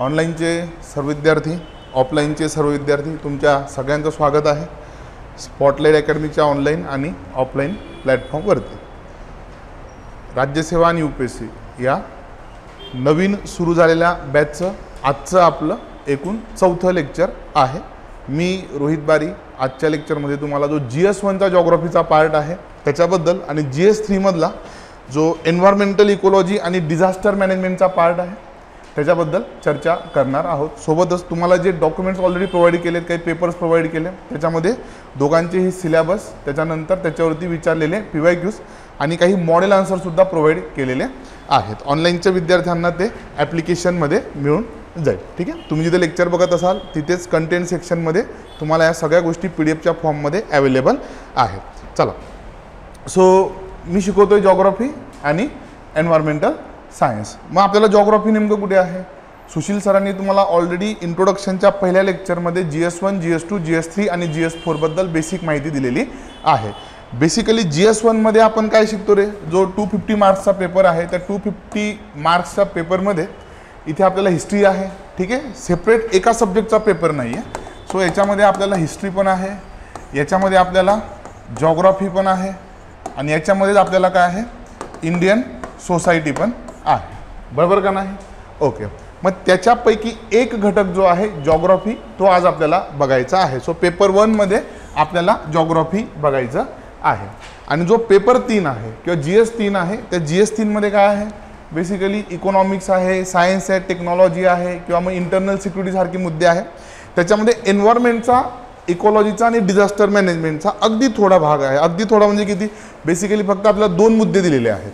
ऑनलाईनचे सर्व विद्यार्थी, ऑफलाईनचे सर्व विद्यार्थी, तुमच्या सगळ्यांचं स्वागत आहे स्पॉटलाइट अकॅडमीच्या ऑनलाईन आणि ऑफलाईन प्लॅटफॉर्मवरती। राज्यसेवा आणि UPSC या नवीन सुरू झालेल्या बॅचचं आजचं आपलं एकूण 4थं लेक्चर आहे। मी रोहित बारी आजच्या लेक्चरमध्ये तुम्हाला जो GS1चा जिओग्राफीचा पार्ट आहे त्याच्याबद्दल आणि GS3 मधला जो एन्व्हायरमेंटल इकोलॉजी आणि डिझास्टर मॅनेजमेंटचा पार्ट आहे त्याच्याबद्दल चर्चा करणार आहोत। सोबतच तुम्हाला जे डॉक्युमेंट्स ऑलरेडी प्रोव्हाइड केलेत, काही पेपर्स प्रोव्हाइड केले, त्याच्यामध्ये दोघांचेही सिलेबस, त्याच्यानंतर त्याच्यावरती विचारलेले PYQs आणि काही मॉडेल आन्सर सुद्धा प्रोव्हाइड केलेले आहेत। ऑनलाईनच्या विद्यार्थ्यांना ते ॲप्लिकेशनमध्ये मिळून जाईल। ठीक आहे, तुम्ही जिथे लेक्चर बघत असाल तिथेच कंटेंट सेक्शनमध्ये तुम्हाला या सगळ्या गोष्टी PDF फॉर्ममध्ये अवेलेबल आहेत। चला, सो मी शिकवतोय जिओग्राफी आणि एन्व्हायरमेंटल सायन्स। मग आपल्याला जिओग्राफी नेमकं कुठे आहे? सुशील सरांनी तुम्हाला ऑलरेडी इंट्रोडक्शनच्या पहिल्या लेक्चरमध्ये GS1, GS2, GS3 आणि GS4 बद्दल बेसिक माहिती दिलेली आहे। बेसिकली GS1 मध्ये आपण काय शिकतो रे? जो 250 मार्क्सचा पेपर आहे त्या 250 मार्क्सच्या पेपरमध्ये इथे आपल्याला हिस्ट्री आहे। ठीक आहे, सेपरेट एका सब्जेक्टचा पेपर नाही आहे। सो याच्यामध्ये आपल्याला हिस्ट्री पण आहे, याच्यामध्ये आपल्याला जिओग्राफी पण आहे आणि याच्यामध्येच आपल्याला काय आहे, इंडियन सोसायटी पण आहे, बरोबर का नाही? ओके, मग त्याच्यापैकी एक घटक जो आहे जिओग्राफी, तो आज आपल्याला बघायचा आहे। सो पेपर 1 मध्ये आपल्याला जिओग्राफी बघायचं आहे। आणि जो पेपर 3 आहे किंवा GS3 आहे त्या GS3 मध्ये काय आहे? बेसिकली इकॉनॉमिक्स आहे, सायन्स आहे, टेक्नॉलॉजी आहे किंवा मग इंटरनल सिक्युरिटी सारखे मुद्दे आहे। त्याच्यामध्ये एन्व्हायरमेंटचा, इकॉलॉजीचा आणि डिझास्टर मॅनेजमेंटचा अगदी थोडा भाग आहे। अगदी थोडा म्हणजे किती? बेसिकली फक्त आपल्याला 2 मुद्दे दिलेले आहेत।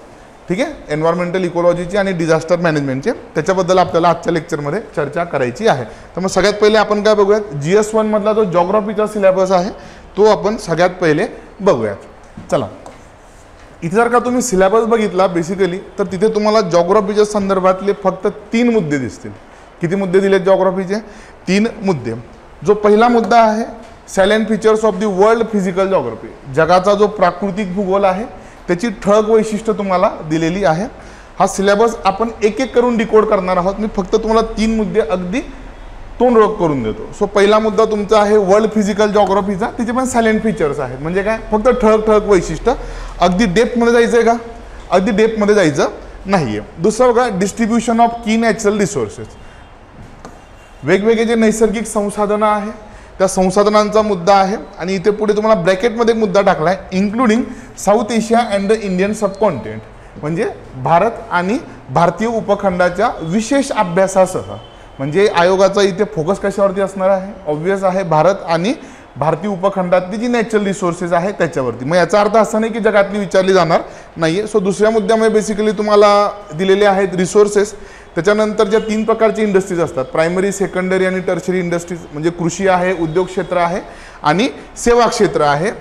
ठीक आहे, एन्व्हायरमेंटल इकॉलॉजीचे आणि डिझास्टर मॅनेजमेंटचे, त्याच्याबद्दल आपल्याला आजच्या लेक्चरमध्ये चर्चा करायची आहे। तर मग सगळ्यात पहिले आपण काय बघूयात, GS1 मधला जो जिओग्राफीचा सिलेबस आहे तो आपण सगळ्यात पहिले बघूयात। चला, इथे जर का तुम्ही सिलेबस बघितला बेसिकली तर तिथे तुम्हाला जिओग्राफीच्या संदर्भातले फक्त 3 मुद्दे दिसतील। किती मुद्दे दिलेत जिओग्राफीचे? 3 मुद्दे। जो पहिला मुद्दा आहे silent features of the world physical geography, जगाचा जो प्राकृतिक भूगोल आहे त्याची ठळक वैशिष्ट्य तुम्हाला दिलेली आहे। हा सिलेबस आपण एक एक करून डिकोड करणार आहोत। मी फक्त तुम्हाला 3 मुद्दे अगदी तोंडओळख करून देतो। सो पहिला मुद्दा तुमचा आहे वर्ल्ड फिजिकल जिओग्राफीचा, तिचे पण सायलेंट फीचर्स आहेत। म्हणजे काय? फक्त ठळक वैशिष्ट्य। अगदी डेप्थमध्ये जायचं आहे का? अगदी डेप्थमध्ये जायचं नाहीये। दुसरं बघा, डिस्ट्रीब्युशन ऑफ की नॅचरल रिसोर्सेस, वेगवेगळे जे नैसर्गिक संसाधनं आहे त्या संसाधनांचा मुद्दा आहे। आणि इथे पुढे तुम्हाला ब्रॅकेटमध्ये एक मुद्दा टाकला आहे, including south Asia and the Indian subcontinent, म्हणजे भारत आणि भारतीय उपखंडाच्या विशेष अभ्यासासह। म्हणजे आयोगाचा इथे फोकस कशावरती असणार आहे? ऑब्वियस आहे, भारत आणि भारतीय उपखंडातली जी नॅचरल रिसोर्सेस आहे त्याच्यावरती। मग याचा अर्थ असा नाही की जगातली विचारली जाणार नाहीये। सो दुसऱ्या मुद्द्यामध्ये बेसिकली तुम्हाला दिलेले आहेत रिसोर्सेस, त्याच्यानंतर ज्या 3 प्रकारचे इंडस्ट्रीज असतात, प्रायमरी, सेकंडरी आणि टर्शरी इंडस्ट्रीज, म्हणजे कृषी आहे, उद्योग क्षेत्र आहे आणि सेवा क्षेत्र आहे।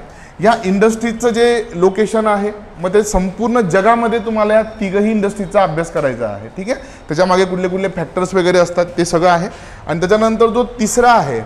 या इंडस्ट्रीजचं जे लोकेशन आहे मग ते संपूर्ण जगामध्ये तुम्हाला या 3ही इंडस्ट्रीजचा अभ्यास करायचा आहे। ठीक आहे, त्याच्यामागे कुठले कुठले फॅक्टर्स वगैरे असतात ते सगळं आहे। आणि त्याच्यानंतर जो तिसरा आहे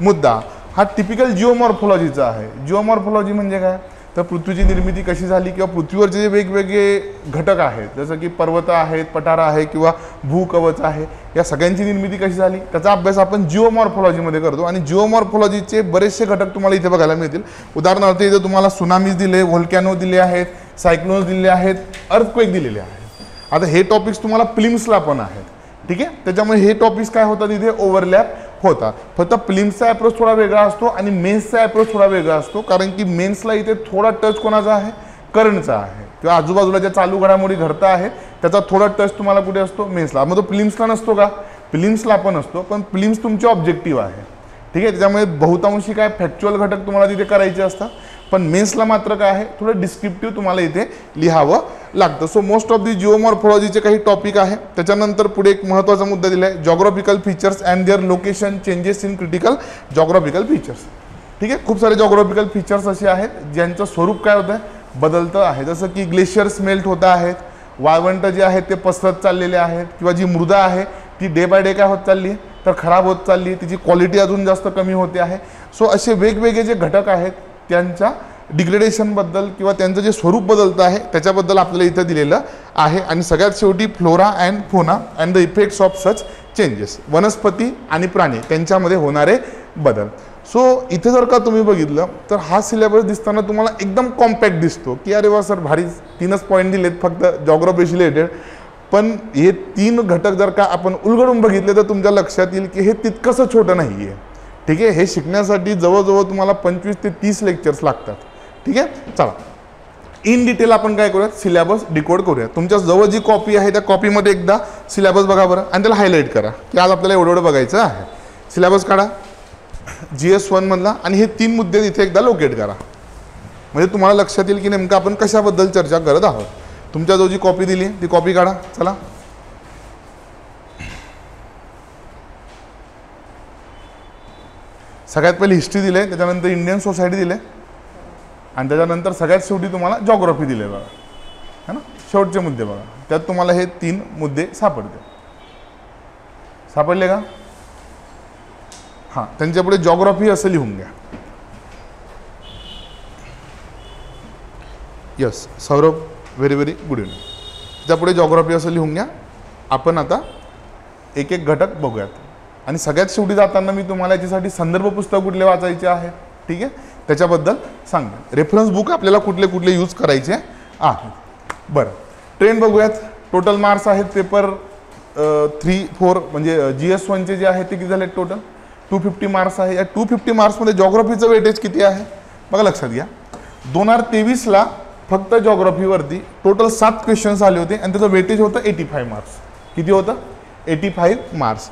मुद्दा हा टिपिकल जिओमॉर्फॉलॉजीचा आहे। जिओमॉर्फॉलॉजी म्हणजे काय? तर पृथ्वीची निर्मिती कशी झाली किंवा पृथ्वीवरचे जे वेगवेगळे घटक आहेत, जसं की पर्वत आहेत, पठार आहे किंवा भूकवच आहे, या सगळ्यांची निर्मिती कशी झाली त्याचा अभ्यास आपण जिओमॉर्फॉलॉजीमध्ये करतो। आणि जिओमॉर्फॉलॉजीचे बरेचसे घटक तुम्हाला इथे बघायला मिळतील। उदाहरणार्थ इथे तुम्हाला सुनामीज दिले, व्होल्कॅनो दिले आहेत, सायक्लोन्स दिले आहेत, अर्थक्वेक दिलेले आहेत। आता हे टॉपिक्स तुम्हाला प्लिम्सला पण आहेत। ठीक आहे, त्याच्यामुळे हे टॉपिक्स काय होतात, इथे ओव्हरलॅप होता। फक्त प्लिम्सचा अप्रोच थोडा वेगळा असतो आणि मेन्सचा अप्रोच थोडा वेगळा असतो, कारण की मेन्सला इथे थोडा टच कोणाचा आहे? करंटचा आहे किंवा आजूबाजूला ज्या चालू घडामोडी घडत आहेत त्याचा थोडा टच तुम्हाला कुठे असतो? मेन्सला। मग तो प्लिम्सला नसतो का? प्लिम्सला पण असतो, पण प्लिम्स तुमचे ऑब्जेक्टिव्ह आहे। ठीक आहे, त्याच्यामुळे बहुतांशी काय फॅक्च्युअल घटक तुम्हाला तिथे करायचे असतात, पण मेन्सला मात्र काय आहे, थोडं डिस्क्रिप्टिव्ह तुम्हाला इथे लिहावं लागतं। सो मोस्ट ऑफ दी जिओमॉर्फॉलॉजीचे काही टॉपिक आहे। त्याच्यानंतर पुढे एक महत्त्वाचा मुद्दा दिला आहे, geographical features and their location changes in critical geographical features. ठीक आहे, खूप सारे जिओग्राफिकल फीचर्स असे आहेत ज्यांचं स्वरूप काय होतं, बदलतं आहे। जसं की ग्लेशियर्स मेल्ट होत आहेत, वाळवंट जे आहेत ते पसरत चाललेले आहेत, किंवा जी मृदा आहे ती डे बाय डे काय होत चालली आहे, तर खराब होत चालली आहे, तिची क्वालिटी अजून जास्त कमी होते आहे। सो असे वेगवेगळे जे घटक आहेत त्यांचा डिग्रेडेशनबद्दल किंवा त्यांचं जे स्वरूप बदलतं आहे त्याच्याबद्दल आपल्याला इथं दिलेलं आहे. आणि सगळ्यात शेवटी flora and fauna and the effects of such changes, वनस्पती आणि प्राणी त्यांच्यामध्ये होणारे बदल. सो इथे जर का तुम्ही बघितलं तर हा सिलेबस दिसताना तुम्हाला एकदम कॉम्पॅक्ट दिसतो की अरे वा सर भारी, 3च पॉईंट दिलेत फक्त जॉग्राफीशी रिलेटेड. पण हे 3 घटक जर का आपण उलगडून बघितले तर तुमच्या लक्षात येईल की हे तितकंसं छोटं नाही आहे. ठीक आहे, हे शिकण्यासाठी जवळजवळ तुम्हाला 25 ते 30 लेक्चर्स लागतात. ठीक आहे, चला इन डिटेल आपण काय करूयात, सिलेबस डिकोड करूया. तुमच्या जवळ जी कॉपी आहे त्या कॉपीमध्ये एकदा सिलेबस बघा बरं आणि त्याला हायलाईट करा की आज आपल्याला एवढं बघायचं आहे. सिलेबस काढा GS1 मधला आणि हे 3 मुद्दे इथे एकदा लोकेट करा, म्हणजे तुम्हाला लक्षात येईल की नेमकं आपण कशाबद्दल चर्चा करत आहोत. तुमच्या जो जी कॉपी दिली ती कॉपी काढा. चला सगळ्यात पहिले हिस्ट्री दिले, त्याच्यानंतर इंडियन सोसायटी दिले आणि त्याच्यानंतर सगळ्यात शेवटी तुम्हाला जॉग्राफी दिले बघा, है ना. शेवटचे मुद्दे बघा, त्यात तुम्हाला हे 3 मुद्दे सापडले का? हां, त्यांच्यापुढे जॉग्राफी असं लिहून घ्या. Yes Saurabh, very very good evening. त्याच्यापुढे जॉग्राफी असं लिहून घ्या. आपण आता एक एक घटक बघूयात आणि सगळ्यात शेवटी जाताना मी तुम्हाला याच्यासाठी संदर्भ पुस्तक कुठले वाचायचे आहेत, ठीक आहे, त्याच्याबद्दल सांगतो. रेफरन्स बुक आपल्याला कुठले कुठले यूज करायचे आहेत. बरं, ट्रेंड बघूयात. टोटल मार्क्स आहेत पेपर 3-4 म्हणजे GS1चे जे आहेत ते किती झाले टोटल 250 मार्क्स आहे. या 250 मार्क्समध्ये जॉग्राफीचं वेटेज किती आहे बघा, लक्षात घ्या. 2023ला फक्त जॉग्राफीवरती टोटल 7 क्वेश्चन्स आले होते आणि त्याचं वेटेज होतं 85 मार्क्स. किती होतं? 85 मार्क्स.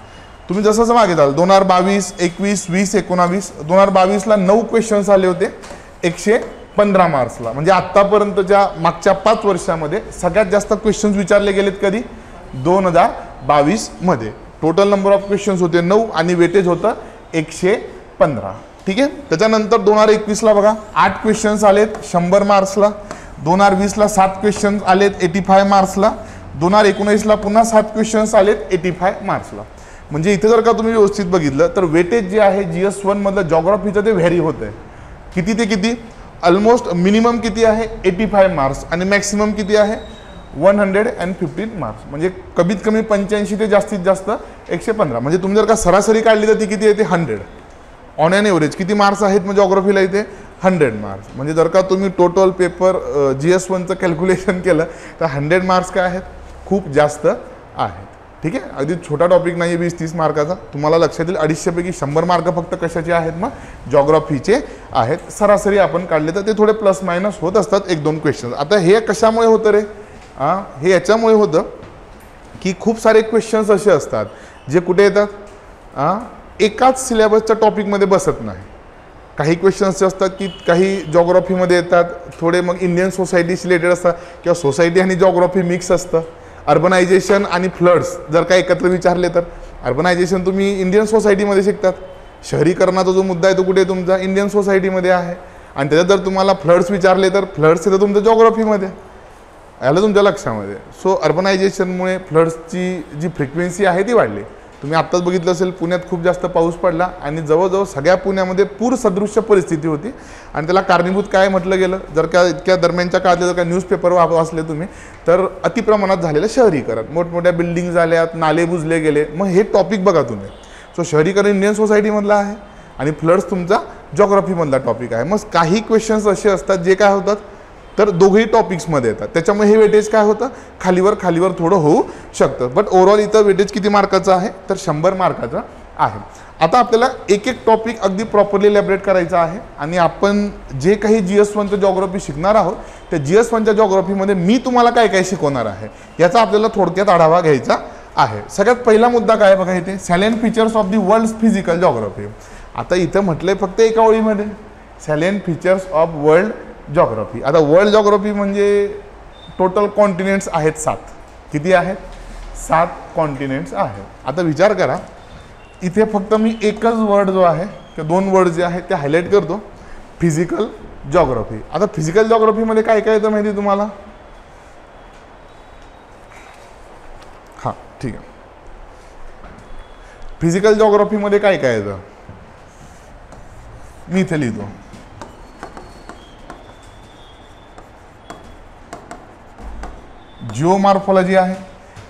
तुम्ही जसं मागे जाल 2022, 21, 20, 19 2022ला 9 क्वेश्चन्स आले होते 115 मार्क्सला. म्हणजे आत्तापर्यंतच्या मागच्या 5 वर्षामध्ये सगळ्यात जास्त क्वेश्चन्स विचारले गेलेत कधी 2022 मध्ये. टोटल नंबर ऑफ क्वेश्चन्स होते 9 आणि वेटेज होतं 115. ठीक आहे, त्याच्यानंतर 2021ला बघा 8 क्वेश्चन्स आलेत 100 मार्क्सला. 2020ला 7 क्वेश्चन्स आलेत 85 मार्क्सला. 2019ला पुन्हा 7 क्वेश्चन्स आलेत 85 मार्क्सला. म्हणजे इथे जर का तुम्ही व्यवस्थित बघितलं तर वेटेज जे आहे GS1 मधलं जॉग्राफीचं ते व्हेरी होत आहे. किती ते किती? ऑलमोस्ट मिनिमम किती आहे 85 मार्क्स आणि मॅक्सिमम किती आहे 115 मार्क्स. म्हणजे कमीत कमी 85 ते जास्तीत जास्त 115. म्हणजे तुम्ही जर का सरासरी काढली तर ती किती येते 100. ऑन ॲन एव्हरेज किती मार्क्स आहेत मग जॉग्राफीला इथे 100 मार्क्स. म्हणजे जर का तुम्ही टोटल पेपर GS1चं कॅल्क्युलेशन केलं तर 100 मार्क्स काय आहेत, खूप जास्त आहेत. ठीक आहे, अगदी छोटा टॉपिक नाही 20-30 मार्काचा. तुम्हाला लक्षात येईल 250 पैकी 100 मार्क फक्त कशाचे आहेत मग जॉग्राफीचे आहेत. सरासरी आपण काढले तर ते थोडे प्लस मायनस होत असतात 1-2 क्वेश्चन. आता हे कशामुळे होतं रे? हे याच्यामुळे होतं की खूप सारे क्वेश्चन्स असे असतात जे कुठे येतात एकाच सिलेबसच्या टॉपिकमध्ये बसत नाही. काही क्वेश्चन्स असतात की काही जॉग्राफीमध्ये येतात, थोडे मग इंडियन सोसायटीशी रिलेटेड असतात किंवा सोसायटी आणि जॉग्राफी मिक्स असतं. अर्बनायझेशन आणि फ्लड्स जर का एकत्र विचारले तर अर्बनायझेशन तुम्ही इंडियन सोसायटीमध्ये शिकतात. शहरीकरणाचा जो मुद्दा आहे तो कुठे तुमचा इंडियन सोसायटीमध्ये आहे. आणि त्याच्यात जर तुम्हाला फ्लड्स विचारले तर फ्लड्स येतं तुमच्या जॉग्राफीमध्ये. आलं तुमच्या लक्षामध्ये. सो अर्बनायझेशनमुळे फ्लड्सची जी फ्रिक्वेन्सी आहे ती वाढली. तुम्ही आत्ताच बघितलं असेल पुण्यात खूप जास्त पाऊस पडला आणि जवळजवळ सगळ्या पुण्यामध्ये पूर सदृश्य परिस्थिती होती. आणि त्याला कारणीभूत काय म्हटलं गेलं, जर का इतक्या दरम्यानच्या काळात जर का न्यूजपेपर वाचले तुम्ही तर अतिप्रमाणात झालेलं शहरीकरण, मोठमोठ्या बिल्डिंग झाल्यात, नाले बुजले गेले. मग हे टॉपिक बघा तुम्ही. सो शहरीकरण इंडियन सोसायटीमधलं आहे आणि फ्लड्स तुमचा जॉग्राफीमधला टॉपिक आहे. मग काही क्वेश्चन्स असे असतात जे काय होतात तर दोघेही टॉपिक्समध्ये येतात. त्याच्यामुळे हे वेटेज काय होतं खालीवर थोडं होऊ शकतं. बट ओव्हरऑल इथं वेटेज किती मार्काचं आहे तर 100 मार्काचं आहे. आता आपल्याला एक एक टॉपिक अगदी प्रॉपरली इलॅबरेट करायचा आहे आणि आपण जे काही GS1चं जॉग्राफी शिकणार आहोत त्या GS1च्या जॉग्राफीमध्ये मी तुम्हाला काय काय शिकवणार आहे याचा आपल्याला थोडक्यात आढावा घ्यायचा आहे. सगळ्यात पहिला मुद्दा काय बघा इथे, salient features of the world physical geography. आता इथं म्हटलंय फक्त एका ओळीमध्ये salient features of world geography. आता वर्ल्ड जॉग्राफी म्हणजे टोटल कॉन्टिनेंट्स आहेत 7. किती आहेत? 7 कॉन्टिनेंट्स आहेत. आता विचार करा, इथे फक्त मी एकच वर्ड जो आहे किंवा 2 वर्ड जे आहेत ते हायलाईट करतो, फिजिकल जॉग्राफी. आता फिजिकल जॉग्राफीमध्ये काय काय येतं माहिती तुम्हाला? हां ठीक आहे, फिजिकल जॉग्राफीमध्ये काय काय येतं मी इथे लिहितो. जिओमॉर्फॉलॉजी आहे,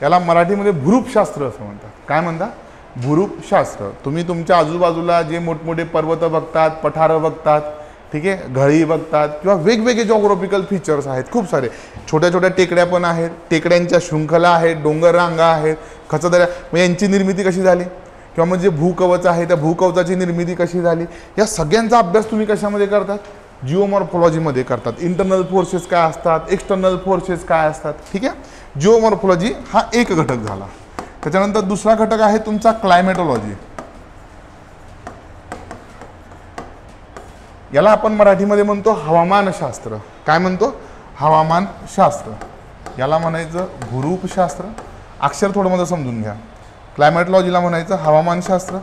याला मराठीमध्ये भूरूपशास्त्र असं म्हणतात. काय म्हणतात? भूरूपशास्त्र. तुम्ही तुमच्या आजूबाजूला जे मोठमोठे पर्वत बघतात, पठारं बघतात, ठीक आहे, घळी बघतात किंवा वेगवेगळे जॉग्राफिकल फीचर्स आहेत खूप सारे. छोट्या छोट्या टेकड्या पण आहेत, टेकड्यांच्या शृंखला आहेत, डोंगर रांगा आहेत, खचदऱ्या, मग यांची निर्मिती कशी झाली, किंवा मग जे भूकवच आहे त्या भूकवचाची निर्मिती कशी झाली, या सगळ्यांचा अभ्यास तुम्ही कशामध्ये करतात? जिओमॉर्फॉलॉजीमध्ये करतात. इंटरनल फोर्सेस काय असतात, एक्सटर्नल फोर्सेस काय असतात, ठीक आहे. जिओमॉर्फॉलॉजी हा एक घटक झाला. त्याच्यानंतर दुसरा घटक आहे तुमचा क्लायमेटोलॉजी. याला आपण मराठीमध्ये म्हणतो हवामानशास्त्र. काय म्हणतो? हवामानशास्त्र. याला म्हणायचं भूरूपशास्त्र. अक्षर थोडं मध्ये समजून घ्या. क्लायमेटोलॉजीला म्हणायचं हवामानशास्त्र.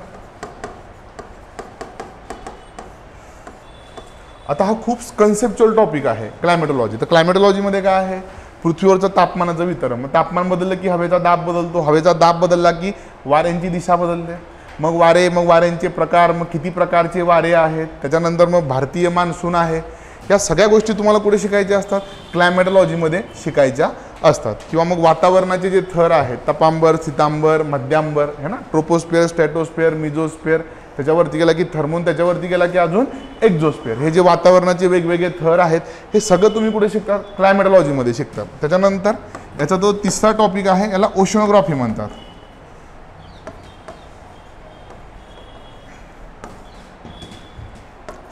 आता हा खूप कन्सेप्च्युअल टॉपिक आहे क्लायमेटोलॉजी. तर क्लायमेटोलॉजीमध्ये काय आहे? पृथ्वीवरचं तापमानाचं वितरण. मग तापमान बदललं की हवेचा दाब बदलतो, हवेचा दाब बदलला की वाऱ्यांची दिशा बदलते, मग वाऱ्यांचे प्रकार, मग किती प्रकारचे वारे आहेत, त्याच्यानंतर मग भारतीय मान्सून आहे. या सगळ्या गोष्टी तुम्हाला कुठे शिकायच्या असतात? क्लायमेटोलॉजीमध्ये शिकायच्या असतात. किंवा मग वातावरणाचे जे थर आहेत, तपांबर, सितांबर, मध्यांबर, है ना, ट्रोपोस्फिअर, स्ट्रॅटोस्फिअर, मिझोस्फिअर, त्याच्यावरती गेला की थर्मोन, त्याच्यावरती गेला की अजून एक्झोस्फिअर. हे जे वातावरणाचे वेगवेगळे थर आहेत हे सगळं तुम्ही कुठे शिकता? क्लायमेटोलॉजीमध्ये शिकता. त्याच्यानंतर याचा जो तिसरा टॉपिक आहे याला ओशनोग्राफी म्हणतात.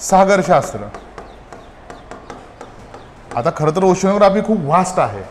सागरशास्त्र. आता खरं तर ओशनोग्राफी खूप वास्ट आहे,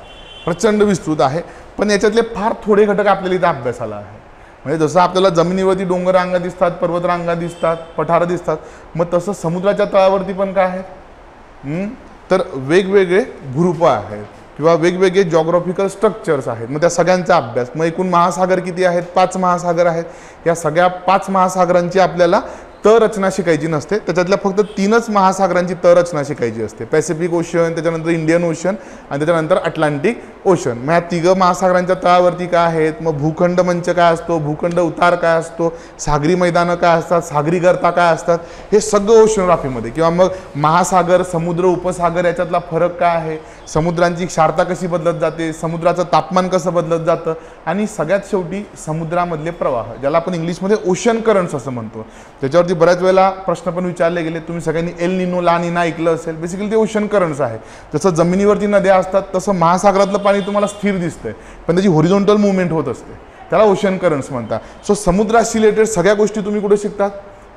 प्रचंड विस्तृत आहे, पण याच्यातले फार थोडे घटक आपल्याला इथे अभ्यासाला आहे. म्हणजे जसं आपल्याला जमिनीवरती डोंगर रांगा दिसतात, पर्वतरांगा दिसतात, पठारं दिसतात, मग तसं समुद्राच्या तळावरती पण काय आहेत? तर वेगवेगळे भूरूप आहेत किंवा वेगवेगळे जॉग्राफिकल स्ट्रक्चर्स आहेत. मग त्या सगळ्यांचा अभ्यास. मग एकूण महासागर किती आहेत? 5 महासागर आहेत. या सगळ्या 5 महासागरांची आपल्याला तळरचना शिकायची नसते, त्याच्यातल्या फक्त 3च महासागरांची तळरचना शिकायची असते. पॅसिफिक ओशन, त्याच्यानंतर इंडियन ओशन आणि त्याच्यानंतर अटलांटिक ओशन. मग या 3 महासागरांच्या तळावरती काय आहेत? मग भूखंड मंच काय असतो, भूखंड उतार काय असतो, सागरी मैदानं काय असतात, सागरी गर्ता काय असतात, हे सगळं ओशनोग्राफीमध्ये. किंवा मग महासागर, समुद्र, उपसागर याच्यातला फरक काय आहे, समुद्रांची क्षारता कशी बदलत जाते, समुद्राचं तापमान कसं बदलत जातं, आणि सगळ्यात शेवटी समुद्रामधले प्रवाह, ज्याला आपण इंग्लिशमध्ये ओशन करंट्स असं म्हणतो. त्याच्यावरती बऱ्याच वेळेला प्रश्न पण विचारले गेले. तुम्ही सगळ्यांनी एल निनो, ला निना ऐकलं असेल. बेसिकली ते ओशन करंट्स आहे. जसं जमिनीवरती नद्या असतात तसं महासागरातलं पाणी तुम्हाला स्थिर दिसतंय, पण त्याची हॉरिझॉन्टल मुवमेंट होत असते, त्याला ओशन करंट्स म्हणतात. सो समुद्राशी रिलेटेड सगळ्या गोष्टी तुम्ही कुठे शिकतात?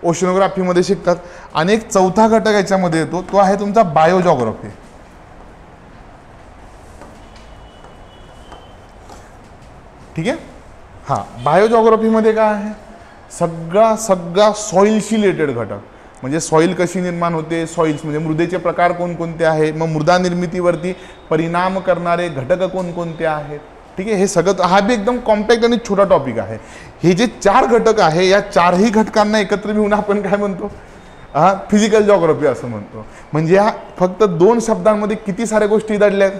ओशनोग्राफीमध्ये शिकतात. आणि एक चौथा घटक याच्यामध्ये येतो, तो आहे तुमचा बायोजॉग्राफी. ठीक आहे. हां, बायोजॉग्राफीमध्ये काय आहे? सगळा सॉइलशी रिलेटेड घटक. म्हणजे सॉइल कशी निर्माण होते, सॉइल्स म्हणजे मृदेचे प्रकार कोणकोणते आहे, मग मृदा निर्मितीवरती परिणाम करणारे घटक कोणकोणते आहेत. ठीक आहे. हे सगळं, हा बी एकदम कॉम्पॅक्ट आणि छोटा टॉपिक आहे. हे जे 4 घटक आहे, या 4ही घटकांना एकत्र घेऊन आपण काय म्हणतो? फिजिकल जॉग्राफी असं म्हणतो. म्हणजे हा फक्त 2 शब्दांमध्ये किती साऱ्या गोष्टी दडल्यात.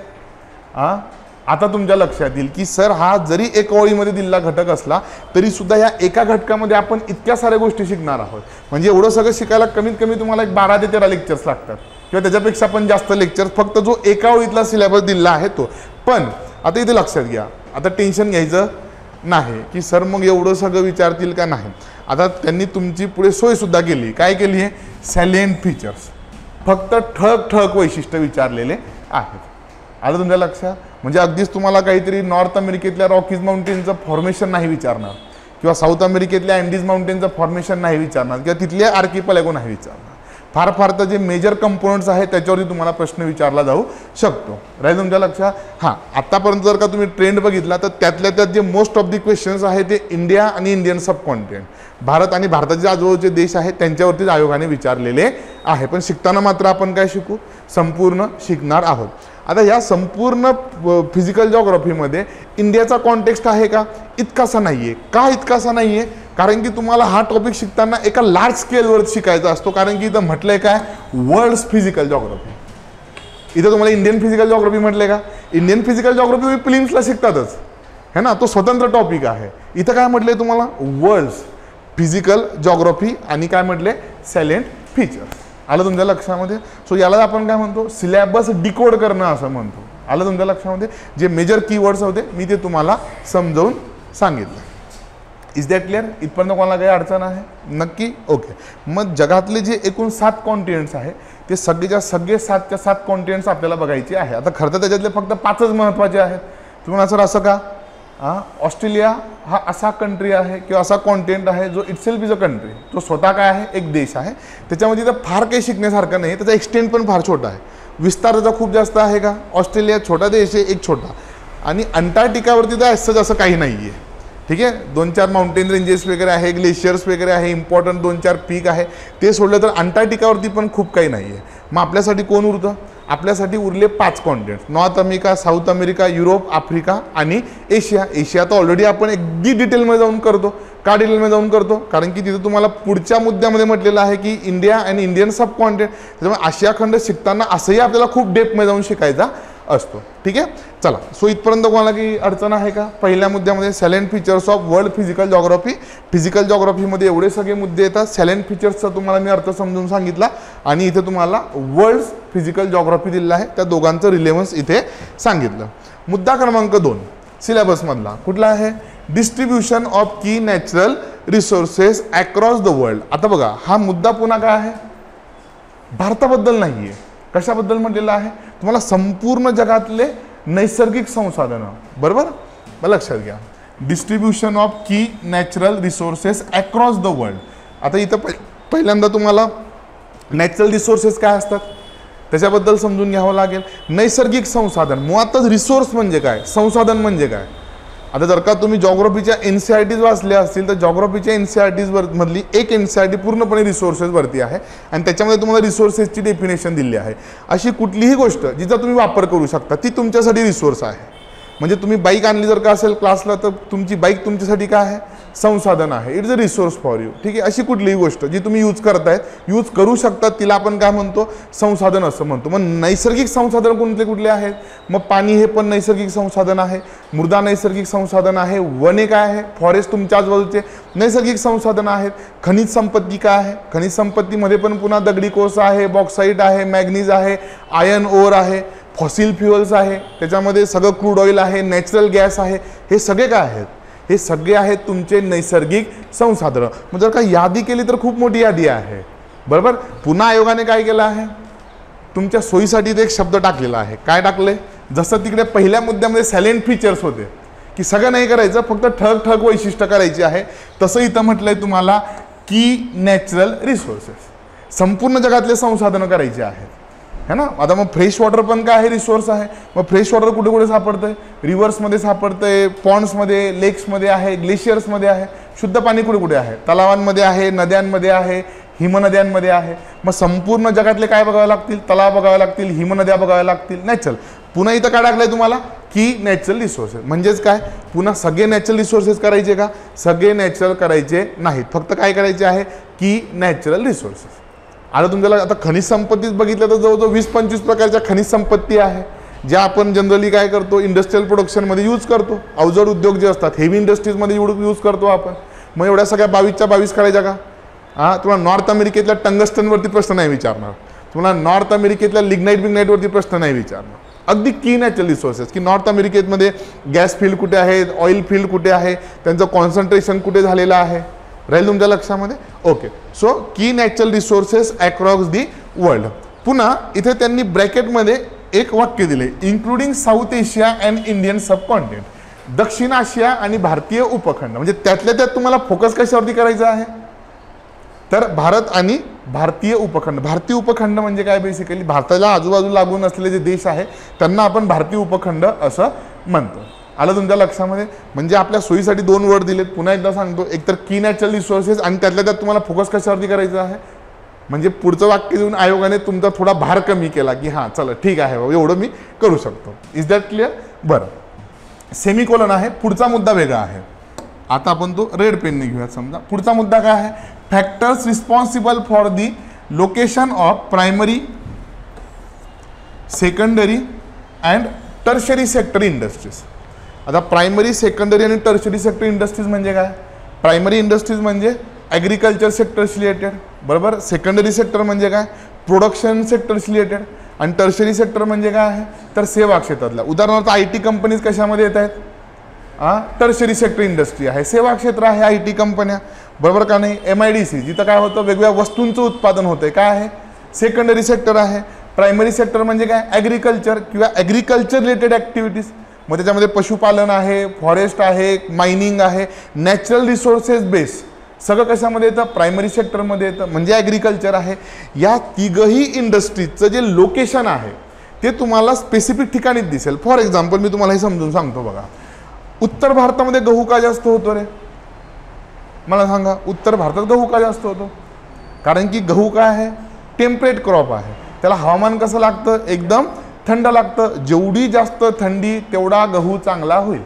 आता तुमच्या लक्षात येईल की सर हा जरी एका ओळीमध्ये दिलेला घटक असला तरी सुद्धा या एका घटकामध्ये आपण इतक्या साऱ्या गोष्टी शिकणार आहोत. म्हणजे एवढं सगळं शिकायला कमीत कमी तुम्हाला एक 12 ते 13 लेक्चर्स लागतात किंवा त्याच्यापेक्षा पण जास्त लेक्चर्स, फक्त जो एका ओळीतला सिलेबस दिलेला आहे तो. पण आता इथे लक्षात घ्या, आता टेन्शन घ्यायचं नाही की सर मग एवढं सगळं विचारतील का. नाही, आता त्यांनी तुमची पुढे सोयसुद्धा केली. काय केली आहे? सॅलिएंट फीचर्स, फक्त ठळक वैशिष्ट्य विचारलेले आहेत. आलं तुमच्या लक्षात? म्हणजे अगदीच तुम्हाला काहीतरी नॉर्थ अमेरिकेतल्या रॉकीज माउंटेनचं फॉर्मेशन नाही विचारणार, किंवा साऊथ अमेरिकेतल्या अँडीज माउंटेनचं फॉर्मेशन नाही विचारणार, किंवा तिथले आर्किपेलागो नाही विचारणार. फार तर जे मेजर कंपोनंट्स आहेत त्याच्यावरती तुम्हाला प्रश्न विचारला जाऊ शकतो. राहील तुमच्या लक्षात? हां, आत्तापर्यंत जर का तुम्ही ट्रेंड बघितला तर त्यातल्या त्यात जे मोस्ट ऑफ दी क्वेश्चन्स आहेत ते इंडिया आणि इंडियन सबकॉन्टिनेंट, भारत आणि भारताचे आजूबाजूचे देश आहेत त्यांच्यावरतीच आयोगाने विचारलेले आहे. पण शिकताना मात्र आपण काय शिकू? संपूर्ण शिकणार आहोत. आता या संपूर्ण फिजिकल जॉग्राफीमध्ये इंडियाचा कॉन्टेक्स्ट आहे का? इतकासा नाही आहे. का इतकासा नाही आहे? कारण की तुम्हाला हा टॉपिक शिकताना एका लार्ज स्केलवर शिकायचा असतो. कारण की इथं म्हटलंय काय? World's physical geography. इथं तुम्हाला इंडियन फिजिकल जॉग्राफी म्हटलंय का? इंडियन फिजिकल जॉग्राफी तुम्ही प्रिलिम्सला शिकतातच, है ना, तो स्वतंत्र टॉपिक आहे. इथं काय म्हटलंय तुम्हाला? वर्ल्ड्स फिजिकल जॉग्राफी आणि काय म्हटले? सॅलिएंट फीचर्स. आलं तुमच्या लक्षामध्ये? सो याला आपण काय म्हणतो? सिलेबस डिकोड करणं असं म्हणतो. आलं तुमच्या लक्षामध्ये? जे मेजर कीवर्ड्स होते मी ते तुम्हाला समजावून सांगितलं. Is that clear? इथपर्यंत कोणाला काही अडचण आहे? नक्की? ओके. मग जगातले जे एकूण 7 कॉन्टिनेंट्स आहे ते सगळे 7च्या 7 कॉन्टिनेंट्स आपल्याला बघायचे आहे. आता खरं तर त्याच्यातले फक्त 5च महत्त्वाचे आहेत. तुम्हाला सर असं का? ऑस्ट्रेलिया हा असा कंट्री आहे किंवा असा कॉन्टिनेंट आहे जो इटसेल्फ इज अ कंट्री, तो स्वतः काय आहे? एक देश आहे. त्याच्यामध्ये तर फार काही शिकण्यासारखं नाही, त्याचा एक्सटेंट पण फार छोटा आहे. विस्तार त्याचा खूप जास्त आहे का? ऑस्ट्रेलिया छोटा देश आहे, एक छोटा. आणि अंटार्क्टिकावरती तर असं काही नाही आहे. ठीक आहे, 2-4 माउंटेन रेंजेस वगैरे आहे, ग्लेशियर्स वगैरे आहे, इम्पॉर्टंट 2-4 पीक आहे. ते सोडलं तर अंटार्क्टिकावरती पण खूप काही नाही आहे. मग आपल्यासाठी कोण उरतं? आपल्यासाठी उरले 5 continents: north America, south America, Europe, Africa आणि एशिया. एशिया तर ऑलरेडी आपण अगदी डिटेलमध्ये जाऊन करतो. का डिटेलमध्ये जाऊन करतो? कारण की तिथे तुम्हाला पुढच्या मुद्द्यामध्ये म्हटलेलं आहे की India and Indian sub continent. त्याच्यामुळे आशिया खंड शिकताना असंही आपल्याला खूप डेप्थमध्ये जाऊन शिकायचा असतो. ठीक आहे, चला. सो इथपर्यंत कोणाला की अडचण आहे का? पहिल्या मुद्द्यामध्ये salient features of world physical geography. Physical जॉग्राफीमध्ये एवढे सगळे मुद्दे येतात. सॅलेंट फीचर्सचा तुम्हाला मी अर्थ समजून सांगितला आणि इथे तुम्हाला वर्ल्ड फिजिकल जॉग्राफी दिलेला आहे, त्या दोघांचं रिलेव्हन्स इथे सांगितलं. मुद्दा क्रमांक 2 सिलेबसमधला कुठला आहे? डिस्ट्रीब्युशन ऑफ की natural resources across the world. आता बघा, हा मुद्दा पुन्हा काय आहे? भारताबद्दल नाही आहे. कशाबद्दल म्हटलेलं आहे? तुम्हाला संपूर्ण जगातले नैसर्गिक संसाधनं, बरोबर? मला लक्षात घ्या. डिस्ट्रीब्युशन ऑफ की natural resources across the world. आता इथं पहिल्यांदा तुम्हाला नॅचरल रिसोर्सेस काय असतात त्याच्याबद्दल समजून घ्यावं लागेल. नैसर्गिक संसाधन मुळातच रिसोर्स म्हणजे काय, संसाधन म्हणजे काय. आता जर का तुम्ही जॉग्राफीच्या NCERTs वाचल्या असतील तर जॉग्राफीच्या NCERTs मधली एक NCERT पूर्णपणे रिसोर्सेसवरती आहे आणि त्याच्यामध्ये तुम्हाला रिसोर्सेसची डेफिनेशन दिली आहे. अशी कुठलीही गोष्ट जिचा तुम्ही वापर करू शकता ती तुमच्यासाठी रिसोर्स आहे. म्हणजे तुम्ही बाईक आणली जर का असेल क्लासला तर तुमची बाईक तुमच्यासाठी काय आहे? संसाधन आहे. It's a resource for you. ठीक आहे, अशी कुठलीही गोष्ट जी तुम्ही यूज करतायत, यूज करू शकतात, तिला आपण काय म्हणतो? संसाधन असं म्हणतो. मग नैसर्गिक संसाधन कुठले कुठले आहेत? मग पाणी हे पण नैसर्गिक संसाधन आहे, मृदा नैसर्गिक संसाधन आहे, वने काय आहे? फॉरेस्ट तुमच्या आजूबाजूचे नैसर्गिक संसाधन आहेत. खनिज संपत्ती काय आहे? खनिज संपत्तीमध्ये पण पुन्हा दगडी कोळसा आहे, बॉक्साईट आहे, मॅग्नीज आहे, आयर्न ओर आहे, फॉसिल फ्युअल्स आहे, त्याच्यामध्ये सगळं क्रूड ऑइल आहे, नॅचरल गॅस आहे. हे सगळे काय आहेत? हे सगळे आहेत तुमचे नैसर्गिक संसाधनं. मग जर का यादी केली तर खूप मोठी यादी आहे, बरोबर? पुन्हा आयोगाने काय केलं आहे? तुमच्या सोयीसाठी एक शब्द टाकलेला आहे. काय टाकले? जसं तिकडे पहिल्या मुद्द्यामध्ये सॅलेंट फीचर्स होते की सगळं नाही करायचं, फक्त ठग ठग वैशिष्ट्य करायची आहे, तसं इथं म्हटलंय तुम्हाला की नॅचरल रिसोर्सेस, संपूर्ण जगातले संसाधनं करायचे आहेत, है ना. आता मग फ्रेश वॉटर पण काय आहे? रिसोर्स आहे. मग फ्रेश वॉटर कुठे कुठे सापडतंय? रिव्हर्समध्ये सापडतंय, पॉन्ड्समध्ये, लेक्समध्ये आहे, ग्लेशियर्समध्ये आहे. शुद्ध पाणी कुठे कुठे आहे? तलावांमध्ये आहे, नद्यांमध्ये आहे, हिमनद्यांमध्ये आहे. मग संपूर्ण जगातले काय बघावे लागतील? तलाव बघावे लागतील, हिमनद्या बघाव्या लागतील, नॅचरल. पुन्हा इथं काय टाकलंय तुम्हाला? की नॅचरल रिसोर्सेस. म्हणजेच काय? पुन्हा सगळे नॅचरल रिसोर्सेस करायचे का? सगळे नॅचरल करायचे नाहीत, फक्त काय करायचे आहे? की नॅचरल रिसोर्सेस. आता तुमच्याला आता खनिज संपत्तीच बघितलं तर जवळजवळ 20-25 प्रकारच्या खनिज संपत्ती आहे, ज्या आपण जनरली काय करतो? इंडस्ट्रियल प्रोडक्शनमध्ये यूज करतो. अवजड उद्योग जे असतात हेवी इंडस्ट्रीजमध्ये यूज करतो आपण. मग एवढ्या सगळ्या 22च्या 22 करायच्या का? तुम्हाला नॉर्थ अमेरिकेतल्या टंगस्टनवरती प्रश्न नाही विचारणार, तुम्हाला नॉर्थ अमेरिकेतल्या लिग्नाईट वरती प्रश्न नाही विचारणार. अगदी की नॅचरल रिसोर्सेस की नॉर्थ अमेरिकेमध्ये गॅस फील्ड कुठे आहे, ऑइल फील्ड कुठे आहे, त्यांचं कॉन्सन्ट्रेशन कुठे झालेलं आहे, राहील तुमच्या लक्षामध्ये? ओके. सो की natural resources across the world. पुन्हा इथे त्यांनी ब्रॅकेटमध्ये एक वाक्य दिले, including south Asia and Indian sub continent. दक्षिण आशिया आणि भारतीय उपखंड. म्हणजे त्यातल्या त्यात तुम्हाला फोकस कशावरती करायचा आहे? तर भारत आणि भारतीय उपखंड. भारतीय उपखंड म्हणजे काय? बेसिकली भारताला आजूबाजूला लागून असलेले जे देश आहे त्यांना आपण भारतीय उपखंड असं म्हणतो. आलं तुमच्या लक्षामध्ये? म्हणजे आपल्या सोयीसाठी 2 वर्ड दिलेत. पुन्हा एकदा सांगतो, एक तर की नॅचरल रिसोर्सेस आणि त्यातल्या त्यात तुम्हाला फोकस कशावरती करायचं आहे. म्हणजे पुढचं वाक्य देऊन आयोगाने तुमचा थोडा भार कमी केला की हां चला ठीक आहे बाबा एवढं मी करू शकतो. Is that clear? बरं, सेमिकोलन आहे. पुढचा मुद्दा वेगळा आहे. आता आपण तो रेड पेनने घेऊयात. समजा पुढचा मुद्दा काय आहे? Factors responsible for the location of primary, secondary and tertiary sector industries. आता प्रायमरी, सेकंडरी आणि टर्शरी सेक्टर इंडस्ट्रीज म्हणजे काय? प्रायमरी इंडस्ट्रीज म्हणजे ॲग्रिकल्चर सेक्टरशी रिलेटेड, बरोबर. सेकंडरी सेक्टर म्हणजे काय? प्रोडक्शन सेक्टरशी रिलेटेड. आणि टर्शरी सेक्टर म्हणजे काय आहे तर सेवा क्षेत्रातल्या. उदाहरणार्थ IT कंपनीज कशामध्ये येत आहेत टर्शरी सेक्टर इंडस्ट्री आहे, सेवा क्षेत्र आहे IT कंपन्या, बरोबर का नाही. MIDC जिथं काय होतं वेगवेगळ्या वस्तूंचं उत्पादन होतंय काय आहे सेकंडरी सेक्टर आहे. प्रायमरी सेक्टर म्हणजे काय ॲग्रिकल्चर किंवा ॲग्रिकल्चर रिलेटेड ॲक्टिव्हिटीज, मग त्याच्यामध्ये पशुपालन आहे, फॉरेस्ट आहे, मायनिंग आहे, नॅचरल रिसोर्सेस बेस सगळं कशामध्ये येतं प्रायमरी सेक्टरमध्ये येतं म्हणजे ॲग्रिकल्चर आहे. या तिघही इंडस्ट्रीजचं जे लोकेशन आहे ते तुम्हाला स्पेसिफिक ठिकाणीच दिसेल. फॉर एक्झाम्पल मी तुम्हाला हे समजून सांगतो बघा. उत्तर भारतामध्ये गहू का जास्त होतो रे मला सांगा. उत्तर भारतात गहू का जास्त होतो कारण की गहू काय आहे टेम्परेट क्रॉप आहे, त्याला हवामान कसं लागतं एकदम थंड लागतं. जेवढी जास्त थंडी तेवढा गहू चांगला होईल.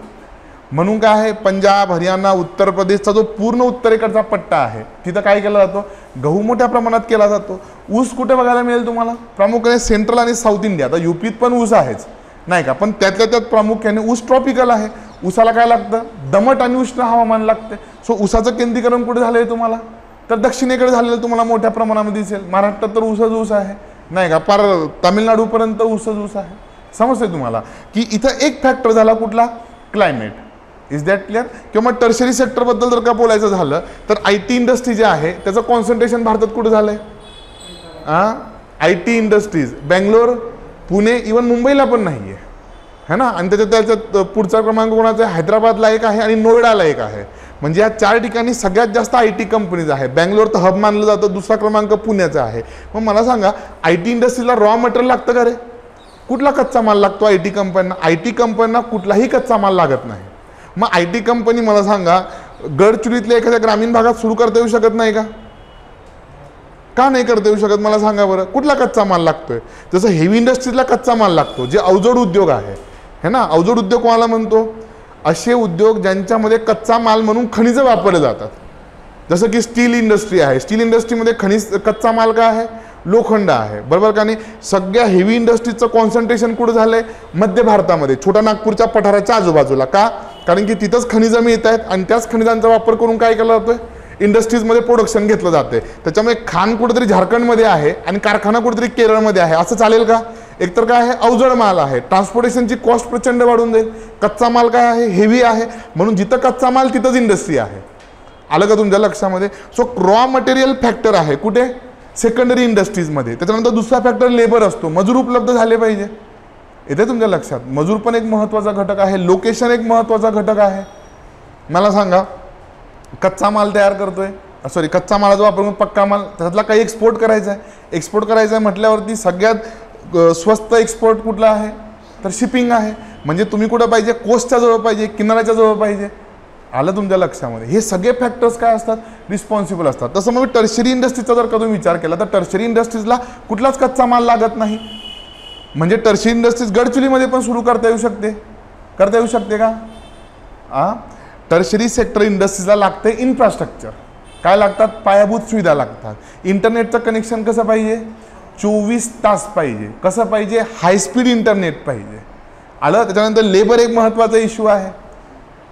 म्हणून काय आहे पंजाब हरियाणा उत्तर प्रदेशचा जो पूर्ण उत्तरेकडचा पट्टा आहे तिथं काय केला जातो गहू मोठ्या प्रमाणात केला जातो. ऊस कुठे बघायला मिळेल तुम्हाला प्रामुख्याने सेंट्रल आणि साऊथ इंडिया. आता UPत पण ऊस आहेच नाही का, पण त्यातल्या त्यात प्रामुख्याने ऊस ट्रॉपिकल आहे. ऊसाला काय लागतं दमट आणि उष्ण हवामान लागते. सो ऊसाचं केंद्रीकरण कुठे झालंय तुम्हाला तर दक्षिणेकडे झालेलं तुम्हाला मोठ्या प्रमाणामध्ये दिसेल. महाराष्ट्रात तर ऊसच ऊस आहे नाही का, पार तामिळनाडूपर्यंत ऊसच ऊस आहे. समजते तुम्हाला की इथं एक फॅक्टर झाला कुठला क्लायमेट. Is that clear. किंवा टर्शरी सेक्टरबद्दल जर का बोलायचं झालं तर IT इंडस्ट्री जे आहे त्याचं कॉन्सन्ट्रेशन भारतात कुठं झालं आहे IT industries Bangalore Pune even मुंबईला पण नाही आहे है ना. आणि त्याच्यात पुढचा क्रमांक कोणाचा आहे हैदराबादला एक आहे आणि नोएडाला एक आहे. म्हणजे या 4 ठिकाणी सगळ्यात जास्त IT कंपनीज आहे. बेंगलोर तर हब मानलं जातं, दुसरा क्रमांक पुण्याचा आहे. मग मला सांगा IT इंडस्ट्रीला रॉ मटेरियल लागतं का रे कुठला कच्चा माल लागतो IT कंपन्यांना. IT कंपन्यांना कुठलाही कच्चा माल लागत नाही. मग IT कंपनी मला सांगा गडचिरोलीतल्या एखाद्या ग्रामीण भागात सुरू करता येऊ शकत नाही का नाही करता येऊ शकत मला सांगा बरं. कुठला कच्चा माल लागतोय जसं हेवी इंडस्ट्रीजला कच्चा माल लागतो जे अवजड उद्योग आहे है ना. अवजड उद्योग कोणाला म्हणतो असे उद्योग ज्यांच्यामध्ये कच्चा माल म्हणून खनिजं वापरले जातात. जसं की स्टील इंडस्ट्री आहे. स्टील इंडस्ट्रीमध्ये कच्चा माल काय आहे लोखंड आहे बरोबर का नाही. सगळ्या हेवी इंडस्ट्रीजचं कॉन्सन्ट्रेशन कुठं झालंय मध्य भारतामध्ये छोटा नागपूरच्या पठाराच्या आजूबाजूला का कारण की तिथंच खनिजं मिळत आहेत आणि त्याच खनिजांचा वापर करून काय केला जातोय इंडस्ट्रीजमध्ये प्रोडक्शन घेतलं जाते. त्याच्यामुळे खाण कुठेतरी झारखंडमध्ये आहे आणि कारखाना कुठेतरी केरळमध्ये आहे असं चालेल का. एकतर काय आहे अवजड माल आहे, ट्रान्सपोर्टेशनची कॉस्ट प्रचंड वाढून जाईल. कच्चा माल काय आहे हेवी आहे म्हणून जिथं कच्चा माल तिथंच इंडस्ट्री आहे. आलं का तुमच्या लक्षामध्ये. सो रॉ मटेरियल फॅक्टर आहे कुठे सेकंडरी इंडस्ट्रीजमध्ये. त्याच्यानंतर दुसरा फॅक्टर लेबर असतो, मजूर उपलब्ध झाले पाहिजे. येते तुमच्या लक्षात. मजूर पण एक महत्त्वाचा घटक आहे, लोकेशन एक महत्त्वाचा घटक आहे. मला सांगा कच्चा माल तयार करतोय सॉरी कच्चा मालाचा वापर करून पक्का माल त्यातला काही एक्सपोर्ट करायचा आहे. एक्सपोर्ट करायचं आहे म्हटल्यावरती सगळ्यात स्वस्त एक्सपोर्ट कुठला आहे तर शिपिंग आहे. म्हणजे तुम्ही कुठं पाहिजे कोस्टच्या जवळ पाहिजे किनाऱ्याच्या जवळ पाहिजे. आलं तुमच्या लक्षामध्ये. हे सगळे फॅक्टर्स काय असतात रिस्पॉन्सिबल असतात. तसं मग टर्शरी इंडस्ट्रीचा जर का तुम्ही विचार केला तर टर्शरी इंडस्ट्रीजला कुठलाच कच्चा माल लागत नाही. म्हणजे टर्शरी इंडस्ट्रीज गडचिरोलीमध्ये पण सुरू करता येऊ शकते का टर्शरी सेक्टर इंडस्ट्रीजला लागते इन्फ्रास्ट्रक्चर. काय लागतात पायाभूत सुविधा लागतात. इंटरनेटचं कनेक्शन कसं पाहिजे 24 तास पाहिजे. कसं पाहिजे हायस्पीड इंटरनेट पाहिजे. आलं. त्याच्यानंतर लेबर एक महत्त्वाचा इश्यू आहे.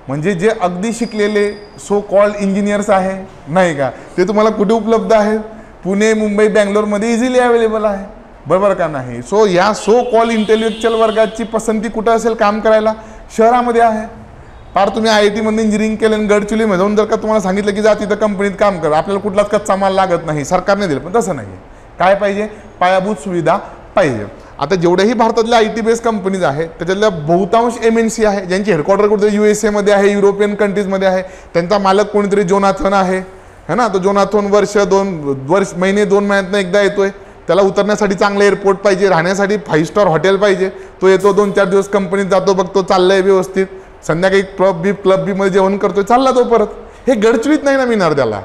म्हणजे जे अगदी शिकलेले सो कॉल्ड इंजिनियर्स आहे नाही का ते तुम्हाला कुठे उपलब्ध आहेत पुणे मुंबई बेंगलोरमध्ये इझिली अवेलेबल आहे बरोबर का नाही. सो या सो कॉल इंटेलेक्च्युअल वर्गाची पसंती कुठं असेल काम करायला शहरामध्ये आहे. फार तुम्ही IIT मध्ये इंजिनिअरिंग केलं आणि गडचिरोलीमध्ये जाऊन जर का तुम्हाला सांगितलं की जा तिथं कंपनीत काम कर आपल्याला कुठलाच कच्चा माल लागत नाही सरकारने दिलं पण तसं नाही. काय पाहिजे पायाभूत सुविधा पाहिजे. आता जेवढेही भारतातल्या IT बेस्ड कंपनीज आहेत त्याच्यातल्या बहुतांश MNC आहे ज्यांची हेडक्वार्टर कुठे USA मध्ये आहे युरोपियन कंट्रीजमध्ये आहे. त्यांचा मालक कोणीतरी जोनाथन आहे है ना. तो जोनाथन महिने 2 महिन्यातनं एकदा येतोय. त्याला उतरण्यासाठी चांगलं एअरपोर्ट पाहिजे, राहण्यासाठी 5 स्टार हॉटेल पाहिजे. तो येतो 2-4 दिवस कंपनीत जातो बघतो चाललंय व्यवस्थित संध्याकाळी क्लब बी मध्ये जेवण करतोय चालला तो परत. हे गडचिरोलीत नाही ना मिळणार त्याला.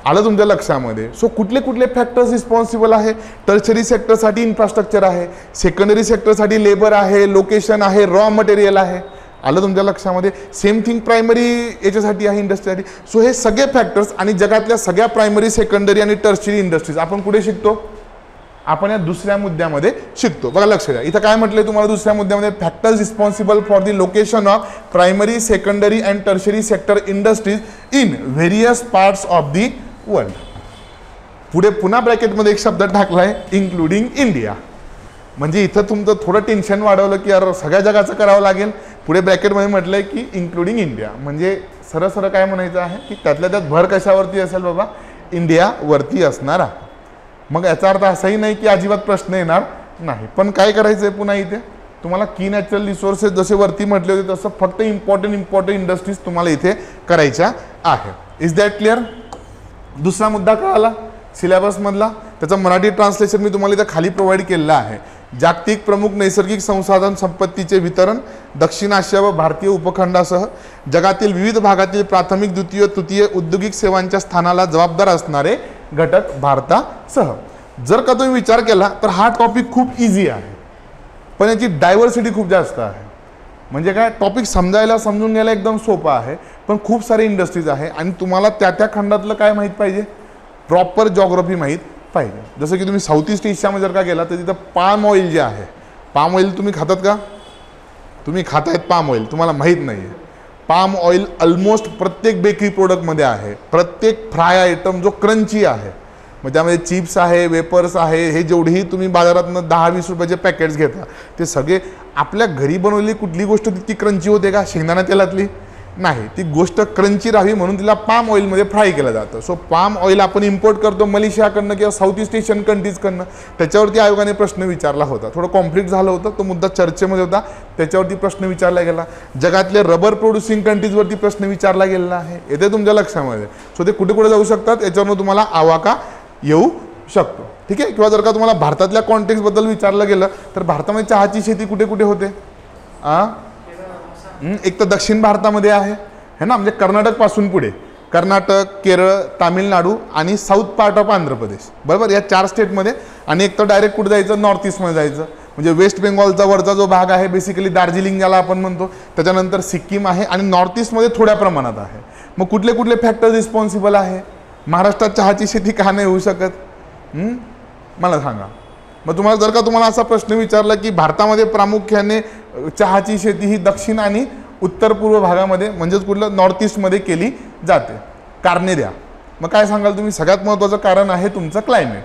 आलं तुमच्या लक्षामध्ये. सो कुठले कुठले फॅक्टर्स रिस्पॉन्सिबल आहे टर्शरी सेक्टरसाठी इन्फ्रास्ट्रक्चर आहे सेकंडरी सेक्टरसाठी लेबर आहे लोकेशन आहे रॉ मटेरियल आहे. आलं तुमच्या लक्षामध्ये. सेम थिंग प्रायमरी याच्यासाठी आहे इंडस्ट्रीसाठी. सो हे सगळे फॅक्टर्स आणि जगातल्या सगळ्या प्रायमरी सेकंडरी आणि टर्शरी इंडस्ट्रीज आपण कुठे शिकतो आपण या दुसऱ्या मुद्द्यामध्ये शिकतो. बघा लक्ष द्या. इथं काय म्हटलंय तुम्हाला दुसऱ्या मुद्द्यामध्ये factors responsible for the location of primary secondary and tertiary sector industries in various parts of the world. पुढे पुन्हा ब्रॅकेटमध्ये एक शब्द टाकलाय इन्क्लुडिंग इंडिया. म्हणजे इथं तुमचं थोडं टेन्शन वाढवलं की यार सगळ्या जगाचं करावं लागेल. पुढे ब्रॅकेटमध्ये म्हटलंय की इन्क्लुडिंग इंडिया, म्हणजे सरळ सरळ काय म्हणायचं आहे की त्यातल्या त्यात भर कशावरती असेल बाबा, इंडियावरती असणार आहे. मग याचा अर्थ असाही नाही की अजिबात प्रश्न येणार नाही. पण काय करायचं आहे पुन्हा इथे तुम्हाला की नॅचरल रिसोर्सेस जसे वरती म्हटले होते तसं फक्त इम्पॉर्टंट इंडस्ट्रीज तुम्हाला इथे करायच्या आहे. Is that clear? दुसरा मुद्दा कळाला सिलेबसमधला, त्याचं मराठी ट्रान्सलेशन मी तुम्हाला इथं खाली प्रोव्हाइड केलेलं आहे. जागतिक प्रमुख नैसर्गिक संसाधन संपत्तीचे वितरण दक्षिण आशिया व भारतीय उपखंडासह जगातील विविध भागातील प्राथमिक, द्वितीय, तृतीय औद्योगिक सेवांच्या स्थानाला जबाबदार असणारे घटक भारतासह. जर का तुम्ही विचार केला तर हा टॉपिक खूप इझी आहे, पण याची डायव्हर्सिटी खूप जास्त आहे. म्हणजे काय, टॉपिक समजायला समजून घ्यायला एकदम सोपा आहे, पण खूप सारे इंडस्ट्रीज आहे आणि तुम्हाला त्या त्या खंडातलं काय माहीत पाहिजे, प्रॉपर जॉग्राफी माहीत पाहिजे. जसं की तुम्ही साऊथ ईस्ट एशियामध्ये जर का गेला तर तिथं पाम ऑइल जे आहे, पाम ऑइल तुम्ही खातात का? तुम्ही खातायत पाम ऑइल, तुम्हाला माहीत नाही आहे. पाम ऑइल ऑलमोस्ट प्रत्येक बेकरी प्रोडक्टमध्ये आहे. प्रत्येक फ्राय आयटम जो क्रंची आहे, मग त्यामध्ये चिप्स आहे, वेपर्स आहे, हे जेवढेही तुम्ही बाजारातनं 10-20 रुपयाचे पॅकेट्स घेता ते सगळे आपल्या घरी बनवलेली कुठली गोष्ट तितकी क्रंची होते का शेंगदाणा तेलातली? नाही. ती गोष्ट क्रंची राहावी म्हणून तिला पाम ऑइलमध्ये फ्राय केलं जातं. सो पाम ऑइल आपण इम्पोर्ट करतो मलेशियाकडनं किंवा साऊथ ईस्ट एशियन कंट्रीजकडनं. त्याच्यावरती आयोगाने प्रश्न विचारला होता, थोडं कॉन्फ्लिक्ट झालं होतं, तो मुद्दा चर्चेमध्ये होता, त्याच्यावरती प्रश्न विचारला गेला. जगातले रबर प्रोड्युसिंग कंट्रीजवरती प्रश्न विचारला गेलेला आहे, येते तुमच्या लक्षामध्ये. सो ते कुठे कुठे जाऊ शकतात याच्यावरून तुम्हाला आवाका येऊ शकतो. ठीक आहे. किंवा जर का तुम्हाला भारतातल्या कॉन्टेक्स्टबद्दल विचारलं गेलं तर भारतामध्ये चहाची शेती कुठे कुठे होते? एक तर दक्षिण भारतामध्ये आहे है ना, म्हणजे कर्नाटक पासून पुढे कर्नाटक, केरळ, तामिळनाडू आणि south part of Andhra Pradesh, बरोबर, या 4 स्टेटमध्ये. आणि एक तर डायरेक्ट कुठे जायचं, नॉर्थ ईस्टमध्ये जायचं, म्हणजे वेस्ट बेंगॉलचा वरचा जो भाग आहे बेसिकली दार्जिलिंग ज्याला आपण म्हणतो, त्याच्यानंतर सिक्कीम आहे आणि नॉर्थ ईस्टमध्ये थोड्या प्रमाणात आहे. मग कुठले कुठले फॅक्टर्स रिस्पॉन्सिबल आहे? महाराष्ट्रात चहाची शेती का नाही होऊ शकत? मला सांगा. मग तुम्हाला जर का तुम्हाला असा प्रश्न विचारला की भारतामध्ये प्रामुख्याने चहाची शेती ही दक्षिण आणि उत्तर पूर्व भागामध्ये म्हणजेच कुठलं नॉर्थ ईस्टमध्ये केली जाते, कारणे द्या. मग काय सांगाल तुम्ही? सगळ्यात महत्त्वाचं कारण आहे तुमचं क्लायमेट,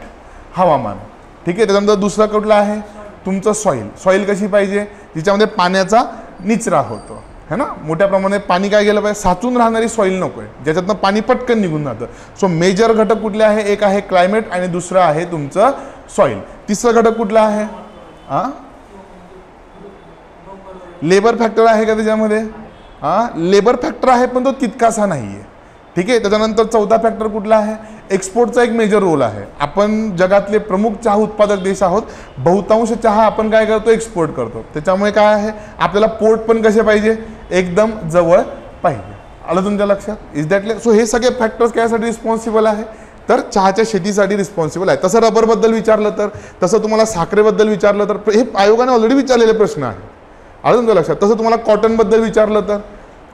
हवामान. ठीक आहे. त्याच्यानंतर दुसरं कुठलं आहे? तुमचं सॉईल. सॉईल कशी पाहिजे? जिच्यामध्ये पाण्याचा निचरा होतो है ना, मोठ्या प्रमाणात पाणी काय गेलं पाहिजे, साचून राहणारी सॉईल नको आहे, ज्याच्यातनं पाणी पटकन निघून जातं. सो मेजर घटक कुठले आहे? एक आहे क्लायमेट आणि दुसरं आहे तुमचं सॉईल. तिसरा घटक कुठला आहे? लेबर फॅक्टर आहे का त्याच्यामध्ये? लेबर फॅक्टर आहे पण तो तितकासा नाही आहे. ठीक आहे. त्याच्यानंतर चौथा फॅक्टर कुठला आहे? एक्सपोर्टचा एक मेजर रोल आहे. आपण जगातले प्रमुख चहा उत्पादक देश आहोत, बहुतांश चहा आपण काय करतो, एक्सपोर्ट करतो. त्याच्यामुळे काय आहे, आपल्याला पोर्ट पण कसे पाहिजे, एकदम जवळ पाहिजे. आलं तुमच्या लक्षात? Is that clear? सो हे सगळे फॅक्टर्स कशासाठी रिस्पॉन्सिबल आहे, तर चहाच्या शेतीसाठी रिस्पॉन्सिबल आहे. तसं रबरबद्दल विचारलं तर, तसं तुम्हाला साखरेबद्दल विचारलं तर, हे आयोगाने ऑलरेडी विचारलेले प्रश्न आहे. आलं तुमच्या लक्षात? तसं तुम्हाला कॉटनबद्दल विचारलं तर,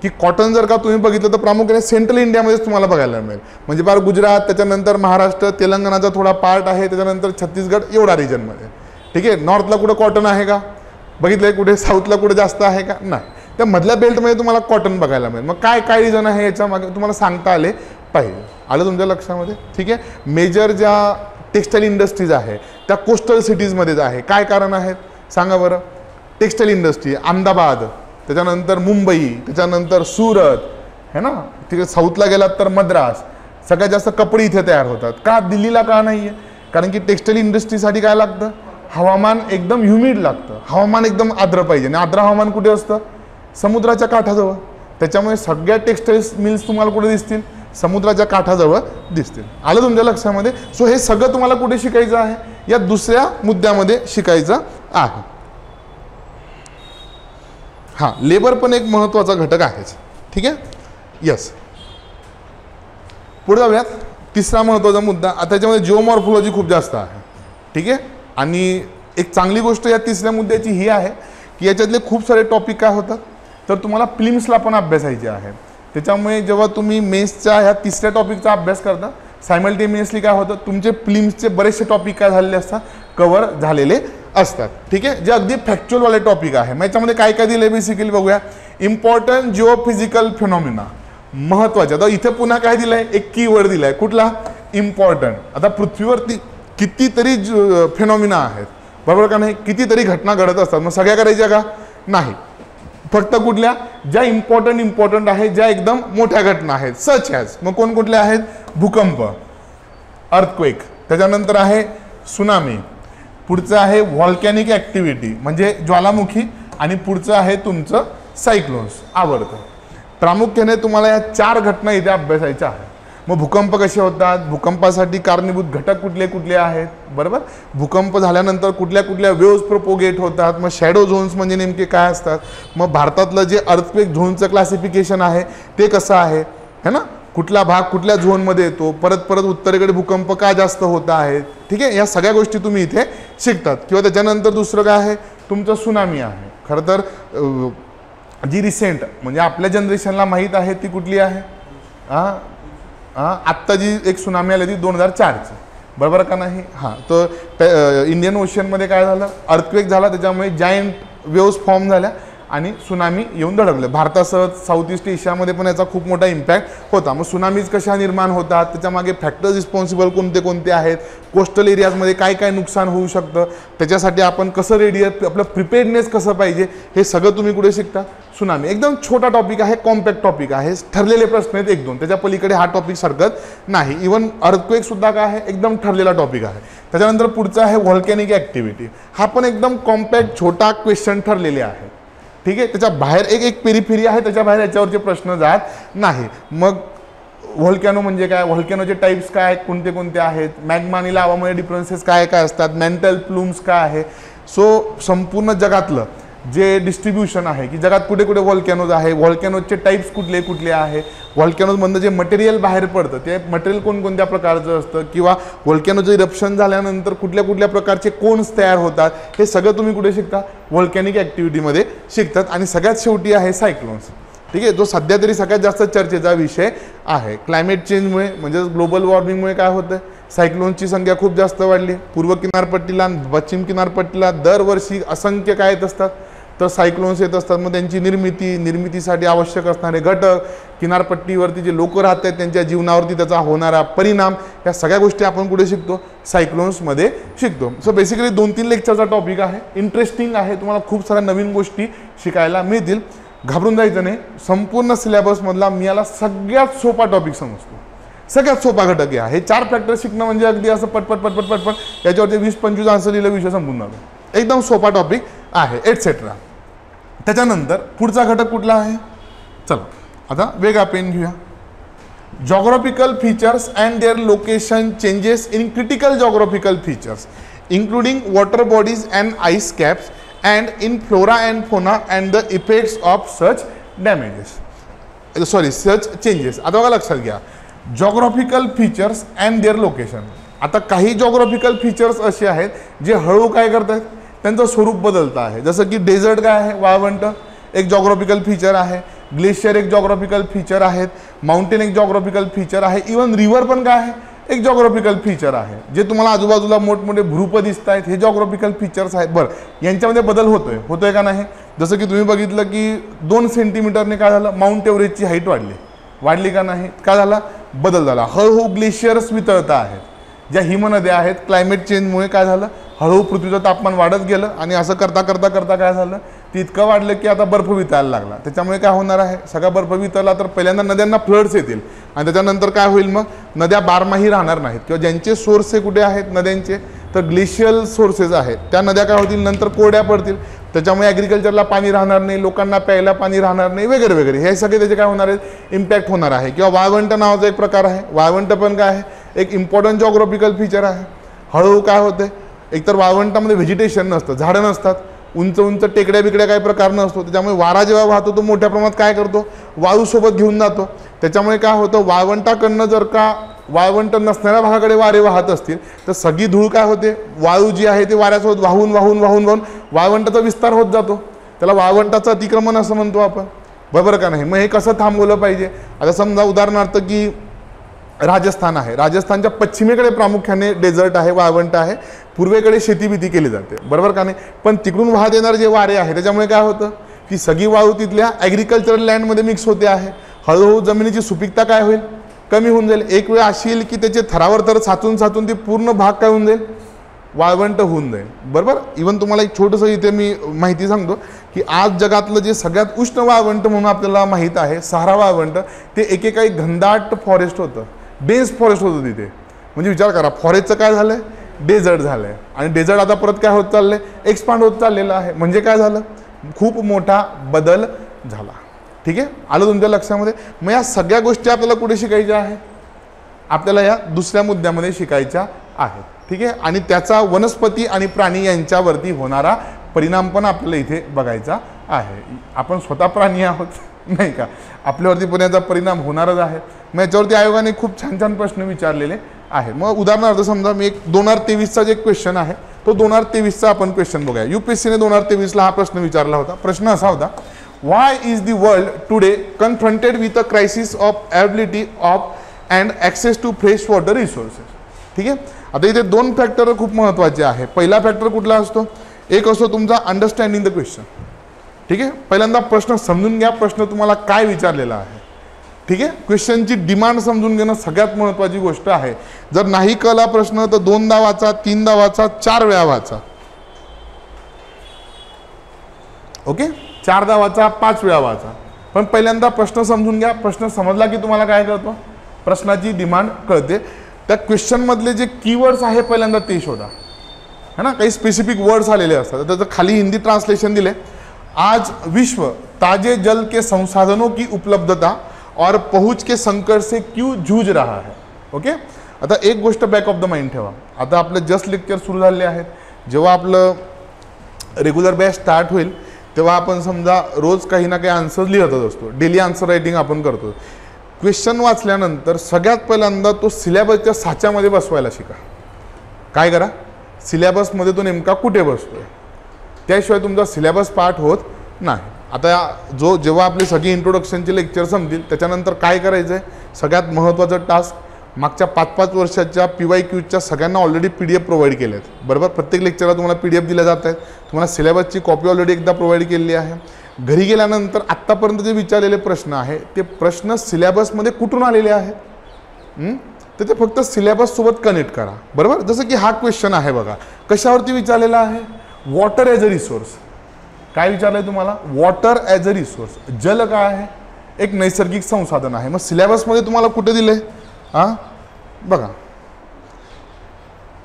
की कॉटन जर का तुम्ही बघितलं तर प्रामुख्याने सेंट्रल इंडियामध्येच तुम्हाला बघायला मिळेल. म्हणजे फार गुजरात, त्याच्यानंतर महाराष्ट्र, तेलंगणाचा थोडा पार्ट आहे, त्याच्यानंतर छत्तीसगड, एवढा रिजनमध्ये. ठीक आहे. नॉर्थला कुठं कॉटन आहे का बघितलंय? कुठे साऊथला कुठे जास्त आहे का? नाही. त्या मधल्या बेल्टमध्ये तुम्हाला कॉटन बघायला मिळेल. मग काय काय रिजन आहे याच्या मागे तुम्हाला सांगता आले पाहिजे. आलं तुमच्या लक्षामध्ये? ठीक आहे. मेजर ज्या टेक्स्टाईल इंडस्ट्रीज आहे त्या कोस्टल सिटीजमध्येच आहे. काय कारण आहेत सांगा बरं? टेक्स्टाईल इंडस्ट्री अहमदाबाद, त्याच्यानंतर मुंबई, त्याच्यानंतर सुरत है ना, तिकडे साऊथला गेलात तर मद्रास, सगळ्यात जास्त कपडे इथे तयार होतात. का दिल्लीला का नाही आहे? कारण की टेक्स्टाईल इंडस्ट्रीसाठी काय लागतं, हवामान एकदम ह्युमिड लागतं, हवामान एकदम आर्द्र पाहिजे. आणि आर्द्र हवामान कुठे असतं? समुद्राच्या काठाजवळ. त्याच्यामुळे सगळ्या टेक्स्टाईल्स मिल्स तुम्हाला कुठे दिसतील? समुद्राच्या काठाजवळ दिसतील. आलं तुमच्या लक्षामध्ये? सो हे सगळं तुम्हाला कुठे शिकायचं आहे? या दुसऱ्या मुद्द्यामध्ये शिकायचं आहे. हां, लेबर पण एक महत्त्वाचा घटक आहेच. ठीक आहे. यस, पुढे जाऊयात. तिसरा महत्त्वाचा मुद्दा, आता त्याच्यामध्ये जिओमॉर्फोलॉजी खूप जास्त आहे. ठीक आहे. आणि एक चांगली गोष्ट या तिसऱ्या मुद्द्याची ही आहे की याच्यातले खूप सारे टॉपिक काय होतात, तर तुम्हाला प्लिम्सला पण अभ्यासायचे आहे. त्याच्यामुळे जेव्हा तुम्ही मेन्सच्या ह्या तिसऱ्या टॉपिकचा अभ्यास करता, सायमल्टेनियसली काय होतं, तुमचे प्लिम्सचे बरेचसे टॉपिक काय झालेले असतात, कव्हर झालेले असतात. ठीक आहे. जे अगदी फॅक्च्युअलवाले टॉपिक आहे. मग याच्यामध्ये काय काय दिलं बेसिकली बघूया. इम्पॉर्टंट जिओफिजिकल फिनॉमिना, महत्त्वाचे. आता इथे पुन्हा काय दिलं आहे, एक कीवर्ड दिला आहे. कुठला? इम्पॉर्टंट. आता पृथ्वीवरती कितीतरी फिनॉमिना आहेत, बरोबर का नाही? कितीतरी घटना घडत असतात, मग सगळ्या करायच्या का? नाही. फक्त कुठल्या ज्या इम्पॉर्टंट आहेत, ज्या एकदम मोठ्या घटना आहेत, सच ॲज मग कोणकुठल्या आहेत? भूकंप, अर्थक्वेक, त्याच्यानंतर आहे सुनामी, पुढचं आहे व्हॉल्कॅनिक ॲक्टिव्हिटी म्हणजे ज्वालामुखी, आणि पुढचं आहे तुमचं सायक्लोन्स आवर्त. प्रामुख्याने तुम्हाला या 4 घटना इथे अभ्यासायच्या आहेत. मग भूकंप कसे होतात, भूकंपासाठी कारणीभूत घटक कुठले कुठले आहेत, बरोबर? भूकंप झाल्यानंतर कुठल्या कुठल्या वेव्ज प्रोपोगेट होतात, मग शॅडो झोन्स म्हणजे नेमके काय असतात, मग भारतातलं जे अर्थक्वेक झोनचं क्लासिफिकेशन आहे ते कसं आहे, है ना? कुठला भाग कुठल्या झोनमध्ये येतो, परत परत उत्तरेकडे भूकंप का जास्त होत आहेत, ठीक आहे? या सगळ्या गोष्टी तुम्ही इथे शिकतात. किंवा त्याच्यानंतर दुसरं काय आहे तुमचं सुनामी आहे. खरं तर जी रिसेंट म्हणजे आपल्या जनरेशनला माहीत आहे ती कुठली आहे? आत्ता जी एक सुनामी आली ती 2004ची, बरोबर का नाही? हां, तर इंडियन ओशनमध्ये काय झालं, अर्थक्वेक झाला, त्याच्यामुळे जायंट वेव्स फॉर्म झाल्या आणि सुनामी येऊन धडकलं. भारतासह साऊथ ईस्ट एशियामध्ये पण याचा खूप मोठा इम्पॅक्ट होता. मग सुनामीज कशा निर्माण होतात, त्याच्यामागे फॅक्टर्स रिस्पॉन्सिबल कोणते कोणते आहेत, कोस्टल एरियाजमध्ये काय काय नुकसान होऊ शकतं, त्याच्यासाठी आपण कसं रेडी आहे, आपलं प्रिपेअर्डनेस कसं पाहिजे, हे सगळं तुम्ही कुठे शिकता? सुनामी. एकदम छोटा टॉपिक आहे, कॉम्पॅक्ट टॉपिक आहे, ठरलेले प्रश्न आहेत 1-2, त्याच्या पलीकडे हा टॉपिक सरकत नाही. इवन अर्थक्वेक सुद्धा काय आहे, एकदम ठरलेला टॉपिक आहे. त्याच्यानंतर पुढचा आहे व्हॉल्कॅनिक ॲक्टिव्हिटी. हा पण एकदम कॉम्पॅक्ट छोटा क्वेश्चन ठरलेले आहे, ठीक आहे? त्याच्या बाहेर एक पेरिफेरी आहे, त्याच्या बाहेर याच्यावरचे प्रश्न जात नाही. मग व्हॉल्कॅनो म्हणजे काय, व्हॉल्कॅनोचे टाईप्स काय कोणते कोणते आहेत, मॅग्मा आणि लावामध्ये डिफरन्सेस काय काय असतात, मेंटल प्लूम्स काय आहे. सो संपूर्ण जगातलं जे डिस्ट्रीब्युशन आहे की जगात कुठे कुठे व्हॉल्कॅनोज आहे, व्हॉल्कॅनोजचे टाईप्स कुठले कुठले आहे, व्हॉल्कॅनोजमधनं जे मटेरियल बाहेर पडतं ते मटेरियल कोणकोणत्या प्रकारचं असतं, किंवा व्हॉल्कॅनोचं इरप्शन झाल्यानंतर कुठल्या कुठल्या प्रकारचे कोन्स तयार होतात, हे सगळं तुम्ही कुठे शिकता? व्हॉल्कॅनिक ॲक्टिव्हिटीमध्ये शिकतात. आणि सगळ्यात शेवटी आहे सायक्लोन्स, ठीक आहे? जो सध्या तरी सगळ्यात जास्त चर्चेचा विषय आहे. क्लायमेट चेंजमुळे म्हणजे ग्लोबल वॉर्मिंगमुळे काय होतं, सायक्लोनची संख्या खूप जास्त वाढली. पूर्व किनारपट्टीला पश्चिम किनारपट्टीला दरवर्षी असंख्य काय येत असतात, तर सायक्लोन्स येत असतात. मग त्यांची निर्मितीसाठी आवश्यक असणारे घटक, किनारपट्टीवरती जे लोक राहत आहेत त्यांच्या जीवनावरती त्याचा होणारा परिणाम, या सगळ्या गोष्टी आपण कुठे शिकतो? सायक्लोन्समध्ये शिकतो. सो बेसिकली 2-3 लेक्चरचा टॉपिक आहे, इंटरेस्टिंग आहे, तुम्हाला खूप साऱ्या नवीन गोष्टी शिकायला मिळतील. घाबरून जायचं नाही. संपूर्ण सिलेबसमधला मी याला सगळ्यात सोपा टॉपिक समजतो, सगळ्यात सोपा घटक आहे. हे 4 फॅक्टर शिकणं म्हणजे अगदी असं पटपट याच्यावरती 20-25 आन्सर लिहिलं विषय संपून जातो. एकदम सोपा टॉपिक आहे, एटसेट्रा. त्याच्यानंतर पुढचा घटक कुठला आहे? चला आता वेगळा पेन घेऊया. Geographical features and their location changes in critical geographical features including water bodies and ice caps and in flora and fauna and the effects of such such changes. आता बघा लक्षात घ्या, geographical features and their location. आता काही geographical features असे आहेत जे हळू काय करतात, त्यांचं स्वरूप बदलतं आहे. जसं की डेझर्ट काय आहे, वाळवंट एक जॉग्राफिकल फीचर आहे, ग्लेशियर एक जॉग्राफिकल फीचर आहेत, माउंटेन एक जॉग्राफिकल फीचर आहे, इवन रिव्हर पण काय आहे, एक जॉग्राफिकल फीचर आहे. जे तुम्हाला आजूबाजूला मोठमोठे भूरूप दिसत आहेत हे जॉग्राफिकल फीचर्स आहेत. बरं, यांच्यामध्ये बदल होतोय का नाही? जसं की तुम्ही बघितलं की 2 सेंटीमीटरने काय झालं, माउंट एव्हरेस्टची हाईट वाढली का नाही? काय झाला? बदल झाला. हळूहळू ग्लेशियर्स वितळत आहेत. ज्या हिमनद्या आहेत, क्लायमेट चेंजमुळे काय झालं, हळूहळू पृथ्वीचं तापमान वाढत गेलं आणि असं करता करता करता काय झालं, ते इतकं वाढलं की आता बर्फ वितळायला लागला. त्याच्यामुळे काय होणार आहे, सगळा बर्फ वितळला तर पहिल्यांदा नद्यांना फ्लड्स येतील आणि त्याच्यानंतर काय होईल, मग नद्या बारमाही राहणार नाहीत. किंवा ज्यांचे सोर्स कुठे आहेत नद्यांचे, तर ग्लेशियल सोर्सेस आहेत, त्या नद्या काय होतील, नंतर कोरड्या पडतील. त्याच्यामुळे ॲग्रिकल्चरला पाणी राहणार नाही, लोकांना प्यायला पाणी राहणार नाही, वगैरे वगैरे. हे सगळे त्याचे काय होणार आहेत, इम्पॅक्ट होणार आहे. किंवा वाळवंट नावाचा एक प्रकार आहे. वाळवंट पण काय आहे, एक इम्पॉर्टंट जॉग्राफिकल फीचर आहे. हळूहळू काय होते, एकतर वाळवंटामध्ये व्हेजिटेशन नसतं, झाडं नसतात, उंच उंच टेकड्या बिकड्या काही प्रकार नसतो. त्याच्यामुळे वारा जेव्हा वाहतो तो मोठ्या प्रमाणात काय करतो, वाळूसोबत घेऊन जातो. त्याच्यामुळे काय होतं, वाळवंटाकडनं जर का वाळवंट नसणाऱ्या भागाकडे वारे वाहत असतील तर सगळी धूळ काय होते, वाळू जी आहे ते वाऱ्यासोबत वाहून वाहून वाहून वाहून वाळवंटाचा विस्तार होत जातो. त्याला वाळवंटाचं अतिक्रमण असं म्हणतो आपण, बरोबर का नाही? मग हे कसं थांबवलं पाहिजे? आता समजा उदाहरणार्थ की राजस्थान आहे, राजस्थानच्या पश्चिमेकडे प्रामुख्याने डेझर्ट आहे, वाळवंट आहे, पूर्वेकडे शेतीबिती केली जाते, बरोबर का नाही? पण तिकडून वाहत येणारे जे वारे आहे त्याच्यामुळे काय होतं की सगळी वाळू तिथल्या ॲग्रिकल्चरल लँडमध्ये मिक्स होते आहे. हळूहळू जमिनीची सुपीकता काय होईल, कमी होऊन जाईल. एक वेळ अशी येईल की त्याचे थरावर थर साचून साचून ती पूर्ण भाग काय होऊन जाईल, वाळवंट होऊन जाईल, बरोबर. इवन तुम्हाला एक छोटंसं इथे मी माहिती सांगतो की आज जगातलं जे सगळ्यात उष्ण वाळवंट म्हणून आपल्याला माहीत आहे सहारा वाळवंट, ते एकेकाळी घनदाट फॉरेस्ट होतं, डेन्स फॉरेस्ट होतं तिथे. म्हणजे विचार करा, फॉरेस्टचं काय झालंय, डेझर्ट झालंय. आणि डेझर्ट आता परत काय होत चाललंय, एक्सपांड होत चाललेलं आहे. म्हणजे काय झालं, खूप मोठा बदल झाला. ठीक आहे, आलं तुमच्या लक्षामध्ये. मग या सगळ्या गोष्टी आपल्याला कुठे शिकायच्या आहेत, आपल्याला या दुसऱ्या मुद्द्यामध्ये शिकायच्या आहेत. ठीक आहे, आणि त्याचा वनस्पती आणि प्राणी यांच्यावरती होणारा परिणाम पण आपल्याला इथे बघायचा आहे. आपण स्वतः प्राणी आहोत नाही का, आपल्यावरती पण याचा परिणाम होणारच आहे. मग याच्यावरती आयोगाने खूप छान छान प्रश्न विचारलेले आहे. मग उदाहरणार्थ समजा मी एक 2023चा जे क्वेश्चन आहे तो 2023चा आपण क्वेश्चन बघूया. UPSCने 2023ला हा प्रश्न विचारला होता. प्रश्न असा होता, why is the world today confronted with a crisis of availability of and access to fresh water resources. ठीक आहे, आता इथे दोन फॅक्टर खूप महत्त्वाचे आहे. पहिला फॅक्टर कुठला असतो, एक असतो तुमचा अंडरस्टँडिंग द क्वेश्चन. ठीक आहे, पहिल्यांदा प्रश्न समजून घ्या, प्रश्न तुम्हाला काय विचारलेला आहे. ठीक आहे, क्वेश्चनची डिमांड समजून घेणं सगळ्यात महत्त्वाची गोष्ट आहे. जर नाही कळला प्रश्न तर 2दा वाचा, 3दा वाचा, 4 वेळा वाचा. ओके, 4दा वाचा, 5 वेळा वाचा, पण पहिल्यांदा प्रश्न समजून घ्या. प्रश्न समजला की तुम्हाला काय कळतो, प्रश्नाची डिमांड कळते. त्या क्वेश्चन मधले जे कीवर्ड्स आहे पहिल्यांदा ते शोधा, है ना. काही स्पेसिफिक वर्ड्स आलेले असतात, त्याचं खाली हिंदी ट्रान्सलेशन दिले. आज विश्व ताजे जल के संसाधनों की उपलब्धता और पहुंच के संकट से क्यों जूझ रहा है. ओके, आता एक गोष्ट बॅक ऑफ द माइंड ठेवा. आता आपले जस्ट लेक्चर सुरू झाले आहेत. जेव्हा आपलं रेग्युलर बॅच स्टार्ट होईल तेव्हा आपण समजा रोज काही ना काही आन्सर्स लिहतच असतो, डेली आन्सर रायटिंग आपण करतो. क्वेश्चन वाचल्यानंतर सगळ्यात पहिल्यांदा तो सिलेबसच्या साच्यामध्ये बसवायला शिका. काय करा, सिलेबसमध्ये तो नेमका कुठे बसतोय, त्याशिवाय तुमचा सिलेबस पार्ट होत नाही. आता जेव्हा आपली सगळी इंट्रोडक्शनचे लेक्चर संपतील त्याच्यानंतर काय करायचं आहे, सगळ्यात महत्त्वाचं टास्क, मागच्या 5-5 वर्षाच्या PYQच्या सगळ्यांना ऑलरेडी PDF प्रोव्हाइड केले आहेत, बरोबर. प्रत्येक लेक्चरला तुम्हाला PDF दिल्या जात आहेत. तुम्हाला सिलेबसची कॉपी ऑलरेडी एकदा प्रोव्हाइड केलेली आहे. घरी गेल्यानंतर आत्तापर्यंत जे विचारलेले प्रश्न आहे ते प्रश्न सिलेबसमध्ये कुठून आलेले आहेत, तर ते फक्त सिलेबससोबत कनेक्ट करा, बरोबर. जसं की हा क्वेश्चन आहे बघा, कशावरती विचारलेला आहे, वॉटर ॲज अ रिसोर्स. काय विचारलंय तुम्हाला, वॉटर ॲज अ रिसोर्स. जल काय आहे, एक नैसर्गिक संसाधन आहे. मग सिलेबसमध्ये तुम्हाला कुठे दिले, हां बघा,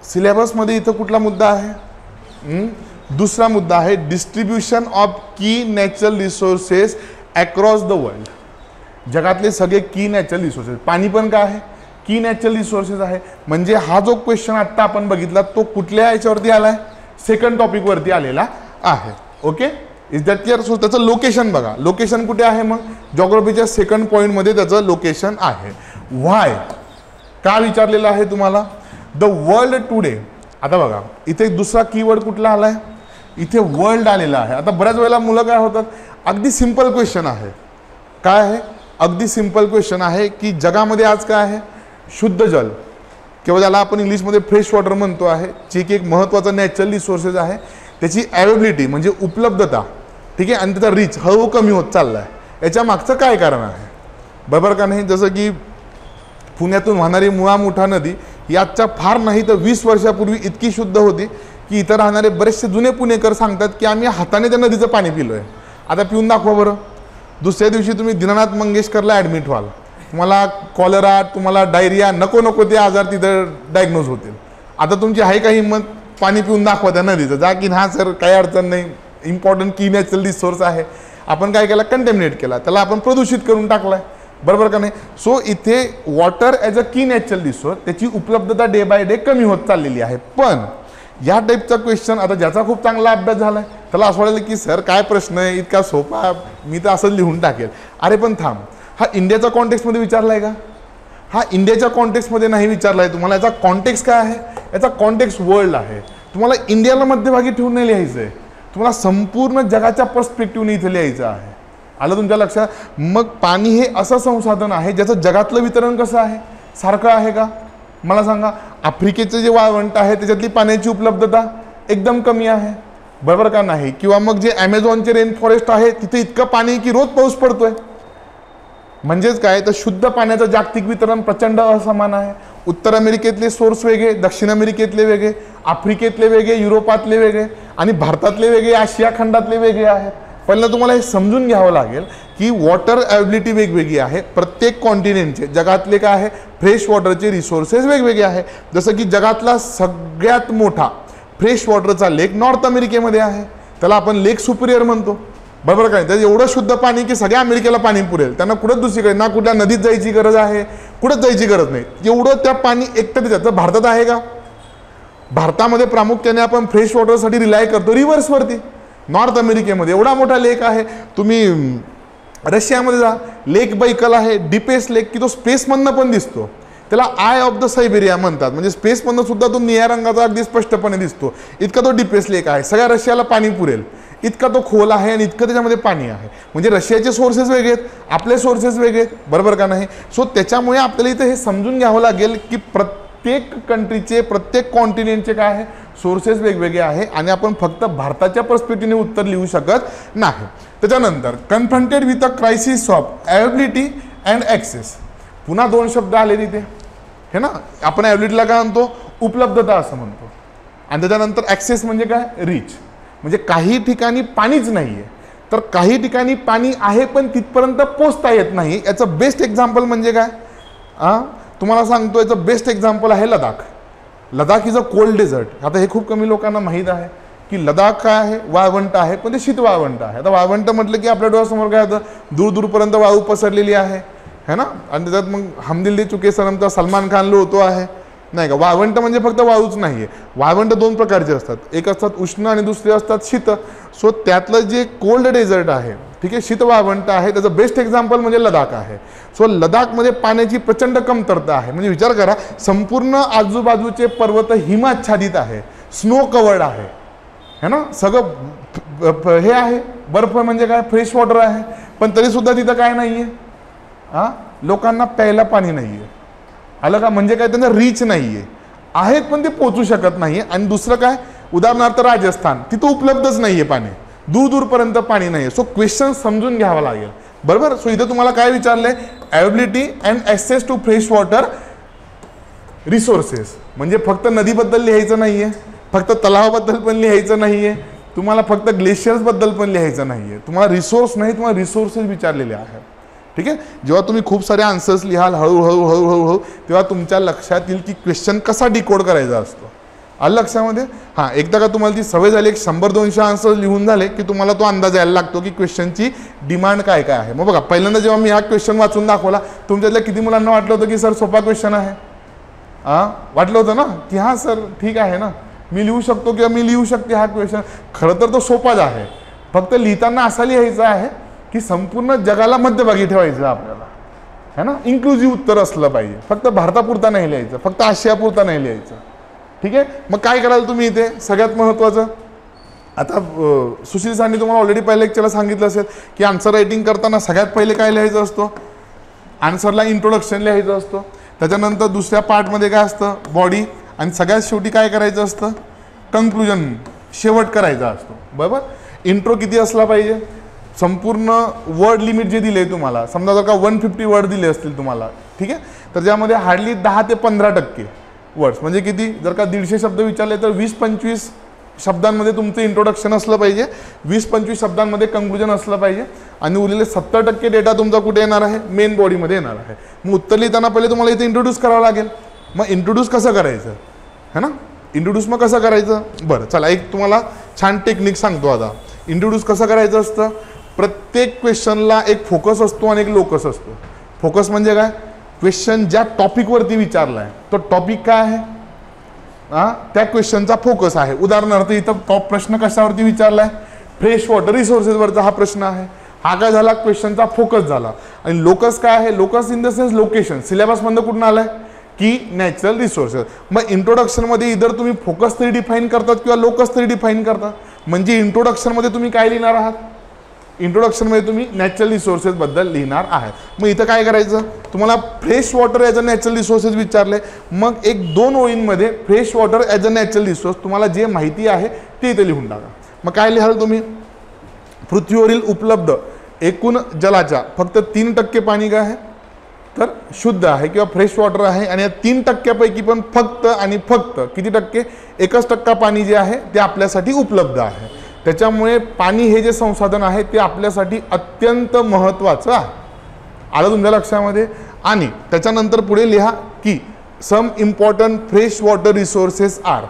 सिलेबसमध्ये इथं कुठला मुद्दा आहे, दुसरा मुद्दा आहे डिस्ट्रीब्युशन ऑफ की natural resources across the world. जगातले सगळे की नॅचरल रिसोर्सेस, पाणी पण काय आहे, की नॅचरल रिसोर्सेस आहे. म्हणजे हा जो क्वेश्चन आत्ता आपण बघितला तो कुठल्या याच्यावरती आलाय, सेकंड टॉपिकवरती आलेला आहे. Okay, is that clear. So त्याचं लोकेशन बघा, लोकेशन कुठे आहे, मग जॉग्राफीच्या सेकंड पॉईंटमध्ये त्याचं लोकेशन आहे. व्हाय का विचारलेलं आहे तुम्हाला, द वर्ल्ड टुडे. आता बघा इथे दुसरा कीवर्ड कुठला आलाय, इथे वर्ल्ड आलेला आहे. आता बऱ्याच वेळेला मुलं काय होतात, अगदी सिंपल क्वेश्चन आहे. काय आहे, अगदी सिंपल क्वेश्चन आहे की जगामध्ये आज काय आहे, शुद्ध जल, किंवा ज्याला आपण इंग्लिशमध्ये फ्रेश वॉटर म्हणतो आहे, जे की एक महत्त्वाचा नॅचरल रिसोर्सेस आहे, त्याची अवेलेबिलिटी म्हणजे उपलब्धता. ठीक आहे, आणि त्याचा रीच हळूहळू कमी होत चालला आहे. याच्या मागचं काय कारण आहे, बरोबर का नाही. जसं की पुण्यातून वाहणारी मुळा मुठा नदी ही आजच्या फार नाही तर 20 वर्षापूर्वी इतकी शुद्ध होती की इथं राहणारे बरेचसे जुने पुणेकर सांगतात की आम्ही हाताने त्या नदीचं पाणी पिलोय. आता पिऊन दाखवा बरं. दुसऱ्या दिवशी तुम्ही दीनानाथ मंगेशकरला ॲडमिट व्हाल, तुम्हाला कॉलरा, तुम्हाला डायरिया, नको ते आजार तिथं डायग्नोज होतील. आता तुमची आहे का हिंमत, पाणी पिऊन दाखवा त्या नदीचं, जा की हा सर काही अडचण नाही, इम्पॉर्टंट की नॅचरल रिसोर्स आहे. आपण काय केला, कंटेमिनेट केला, त्याला आपण प्रदूषित करून टाकलाय, बरोबर का नाही. सो इथे वॉटर ॲज अ की नॅचरल रिसोर्स, त्याची उपलब्धता डे बाय डे कमी होत चाललेली आहे. पण या टाईपचा क्वेश्चन आता ज्याचा खूप चांगला अभ्यास झाला आहे त्याला असं वाटलं की सर काय प्रश्न आहे, इतका सोपा, मी तर असंच लिहून टाकेल. अरे पण थांब, हा इंडियाच्या कॉन्टेक्स्टमध्ये विचारला आहे का, हा इंडियाच्या कॉन्टेक्स्टमध्ये नाही विचारला आहे. तुम्हाला याचा कॉन्टेक्स्ट काय आहे, याचा कॉन्टेक्स्ट वर्ल्ड आहे. तुम्हाला इंडियाला मध्यभागी ठेवून नाही लिहायचं आहे, तुम्हाला संपूर्ण जगाच्या पर्स्पेक्टिव्हने इथे लिहायचं आहे. आलं तुमच्या लक्षात. मग पाणी हे असं संसाधन आहे ज्याचं जगातलं वितरण कसं आहे, सारखं आहे का मला सांगा. आफ्रिकेचं जे वाळवंट आहे त्याच्यातली पाण्याची उपलब्धता एकदम कमी आहे, बरोबर का नाही. किंवा मग जे ॲमेझॉनचे रेन फॉरेस्ट आहे तिथे इतकं पाणी की रोज पाऊस पडतोय, म्हणजेच काय तर शुद्ध पाण्याचं जागतिक वितरण प्रचंड असमान आहे. उत्तर अमेरिकेतले सोर्स वेगळे, दक्षिण अमेरिकेतले वेगळे, आफ्रिकेतले वेगळे, युरोपातले वेगळे आणि भारतातले वेगळे, आशिया खंडातले वेगळे आहेत. पहिलं तुम्हाला हे समजून घ्यावं लागेल की वॉटर अवेबिलिटी वेगवेगळी आहे प्रत्येक कॉन्टिनेंटचे. जगातले काय आहे फ्रेश वॉटरचे रिसोर्सेस वेगवेगळे आहे. जसं की जगातला सगळ्यात मोठा फ्रेश वॉटरचा लेक नॉर्थ अमेरिकेमध्ये आहे, त्याला आपण लेक सुपिरियर म्हणतो, बरोबर काय. त्यात एवढं शुद्ध पाणी की सगळ्या अमेरिकेला पाणी पुरेल, त्यांना कुठंच दुसरीकडे ना कुठल्या नदीत जायची गरज आहे, कुठंच जायची गरज नाही. एवढं त्या पाणी एकटं त्याचं भारतात आहे का? भारतामध्ये प्रामुख्याने आपण फ्रेश वॉटरसाठी रिलाय करतो रिव्हर्सवरती. नॉर्थ अमेरिकेमध्ये एवढा मोठा लेक आहे. तुम्ही रशियामध्ये जा, लेक बैकल आहे, डीपेस्ट लेक की तो स्पेसमधनं पण दिसतो, त्याला आय ऑफ द सायबेरिया म्हणतात. म्हणजे स्पेसमधनं सुद्धा तो निळ्या रंगाचा अगदी स्पष्टपणे दिसतो, इतका तो डीपेस्ट लेक आहे. सगळ्या रशियाला पाणी पुरेल इतका तो खोल आहे आणि इतकं त्याच्यामध्ये पाणी आहे. म्हणजे रशियाचे सोर्सेस वेगळे आहेत, आपले सोर्सेस वेगळे आहेत, बरोबर का नाही. सो त्याच्यामुळे आपल्याला इथं हे समजून घ्यावं लागेल की प्रत्येक कंट्रीचे प्रत्येक कॉन्टिनेंटचे काय आहे सोर्सेस वेगवेगळे आहे आणि आपण फक्त भारताच्या पर्स्पेक्टिव्हने उत्तर लिहू शकत नाही. त्याच्यानंतर confronted with a crisis of availability and access. पुन्हा दोन शब्द आले तिथे हे ना. आपण अवेबिलिटीला काय म्हणतो उपलब्धता असं म्हणतो आणि त्याच्यानंतर ॲक्सेस म्हणजे काय रीच. म्हणजे काही ठिकाणी पाणीच नाही आहे तर काही ठिकाणी पाणी आहे पण तिथपर्यंत पोचता येत नाही. याचं बेस्ट एक्झाम्पल म्हणजे काय तुम्हाला सांगतो, याचं बेस्ट एक्झाम्पल आहे Ladakh. Ladakh is a cold desert. आता हे खूप कमी लोकांना माहीत आहे की लडाख काय आहे वाळवंट आहे, पण ते शीत वाळवंट आहे. आता वाळवंट म्हटलं की आपल्या डोळ्यासमोर काय होतं दूर दूरपर्यंत वाळू पसरलेली आहे है ना. आणि त्याच्यात मग हम दिल दे चुके सनमचा सलमान खान होतो आहे नाही का. वाळवंट म्हणजे फक्त वाळूच नाही आहे. वाळवंट दोन प्रकारचे असतात, एक असतात उष्ण आणि दुसरे असतात शीत. सो त्यातलं जे कोल्ड डेझर्ट आहे ठीक आहे शीत वाळवंट आहे त्याचं बेस्ट एक्झाम्पल म्हणजे लडाख आहे. सो लडाखमध्ये पाण्याची प्रचंड कमतरता आहे. म्हणजे विचार करा संपूर्ण आजूबाजूचे पर्वत हिमाच्छादित आहे, स्नो कवर्ड आहे है ना. सगळं हे आहे बर्फ म्हणजे काय फ्रेश वॉटर आहे पण तरीसुद्धा तिथं काय नाही आहे लोकांना प्यायला पाणी नाही आहे. आलं का. म्हणजे काय त्यांना रीच नाही आहेत पण ते पोचू शकत नाही. आणि दुसरं काय उदाहरणार्थ राजस्थान तिथं उपलब्धच नाही आहे पाणी, दूर दूरपर्यंत पाणी नाही आहे. सो क्वेश्चन समजून घ्यावा लागेल बरोबर. सो इथं तुम्हाला काय विचारलंय availability and access to fresh water resources. म्हणजे फक्त नदीबद्दल लिहायचं नाही आहे, फक्त तलावाबद्दल पण लिहायचं नाही आहे, तुम्हाला फक्त ग्लेशियर्सबद्दल पण लिहायचं नाही आहे. तुम्हाला रिसोर्स नाही तुम्हाला रिसोर्सेस विचारलेले आहेत ठीक आहे. जेव्हा तुम्ही खूप सारे आन्सर्स लिहाल हळूहळू हळूहळू तेव्हा तुमच्या लक्षात येईल की क्वेश्चन कसा डिकोड करायचा असतो. आलं लक्षामध्ये. हां एकदा का तुम्हाला ती सवय झाली 100-200 आन्सर्स लिहून झाले की तुम्हाला तो अंदाज यायला लागतो की क्वेश्चनची डिमांड काय काय आहे. मग बघा पहिल्यांदा जेव्हा मी हा क्वेश्चन वाचून दाखवला तुमच्यातल्या किती मुलांना वाटलं होतं की सर सोपा क्वेश्चन आहे. वाटलं होतं ना की हां सर ठीक आहे ना मी लिहू शकतो किंवा मी लिहू शकते हा क्वेश्चन. खरं तर तो सोपाच आहे, फक्त लिहिताना असा लिहायचा आहे की संपूर्ण जगाला मध्यभागी ठेवायचं आपल्याला है ना. इन्क्लुझिव्ह उत्तर असलं पाहिजे, फक्त भारतापुरता नाही लिहायचं, फक्त आशियापुरता नाही लिहायचं ठीक आहे. मग काय कराल तुम्ही इथे सगळ्यात महत्त्वाचं आता सुशील सरांनी तुम्हाला ऑलरेडी पहिल्या लेक्चरला सांगितलं असेल की आन्सर रायटिंग करताना सगळ्यात पहिले काय लिहायचं असतो आन्सरला इंट्रोडक्शन लिहायचं असतं. त्याच्यानंतर दुसऱ्या पार्टमध्ये काय असतं बॉडी आणि सगळ्यात शेवटी काय करायचं असतं कन्क्लुजन शेवट करायचा असतो बरोबर. इंट्रो किती असला पाहिजे संपूर्ण वर्ड लिमिट जे दिले तुम्हाला समजा जर का 150 वर्ड दिले असतील तुम्हाला ठीक आहे तर ज्यामध्ये हार्डली 10 ते 15% वर्ड्स म्हणजे किती जर का 150 शब्द विचारले तर 20-25 शब्दांमध्ये तुमचं इंट्रोडक्शन असलं पाहिजे, 20-25 शब्दांमध्ये कन्क्लुजन असलं पाहिजे आणि उरलेले 70% डेटा तुमचा कुठे येणार आहे मेन बॉडीमध्ये येणार आहे. मग उत्तर लिहिताना पहिले तुम्हाला इथे इंट्रोड्यूस करावं लागेल. मग इंट्रोड्यूस कसं करायचं है ना. इंट्रोड्यूस मग कसं करायचं बरं चला एक तुम्हाला छान टेक्निक सांगतो. आता इंट्रोड्यूस कसं करायचं असतं प्रत्येक क्वेश्चनला एक फोकस असतो आणि एक लोकस असतो. फोकस म्हणजे काय क्वेश्चन ज्या टॉपिकवरती विचारला आहे तो टॉपिक काय आहे त्या क्वेश्चनचा फोकस आहे. उदाहरणार्थ इथं टॉप प्रश्न कशावरती विचारला आहे फ्रेश वॉटर रिसोर्सेसवरचा हा प्रश्न आहे. हा काय झाला क्वेश्चनचा फोकस झाला. आणि लोकस काय आहे locus in the sense location सिलेबसमधनं कुठून आलाय की नॅचरल रिसोर्सेस. मग इंट्रोडक्शनमध्ये इधर तुम्ही फोकस तरी डिफाईन करतात किंवा लोकस तरी डिफाईन करतात. म्हणजे इंट्रोडक्शनमध्ये तुम्ही काय लिहिणार आहात इंट्रोडक्शनमध्ये तुम्ही नॅचरल रिसोर्सेसबद्दल लिहिणार आहात. मग इथं काय करायचं तुम्हाला fresh water as a natural resources विचारले मग 1-2 ओळींमध्ये fresh water as a natural resource तुम्हाला जे माहिती आहे ते इथे लिहून टाका. मग काय लिहाल तुम्ही पृथ्वीवरील उपलब्ध एकूण जलाच्या फक्त 3% पाणी काय आहे तर शुद्ध आहे किंवा फ्रेश वॉटर आहे, आणि या 3% पण फक्त आणि फक्त किती टक्के 1% पाणी जे आहे ते आपल्यासाठी उपलब्ध आहे. त्याच्यामुळे पाणी हे जे संसाधन आहे ते आपल्यासाठी अत्यंत महत्त्वाचं आहे. आलं तुमच्या लक्षामध्ये. आणि त्याच्यानंतर पुढे लिहा की some important fresh water resources are,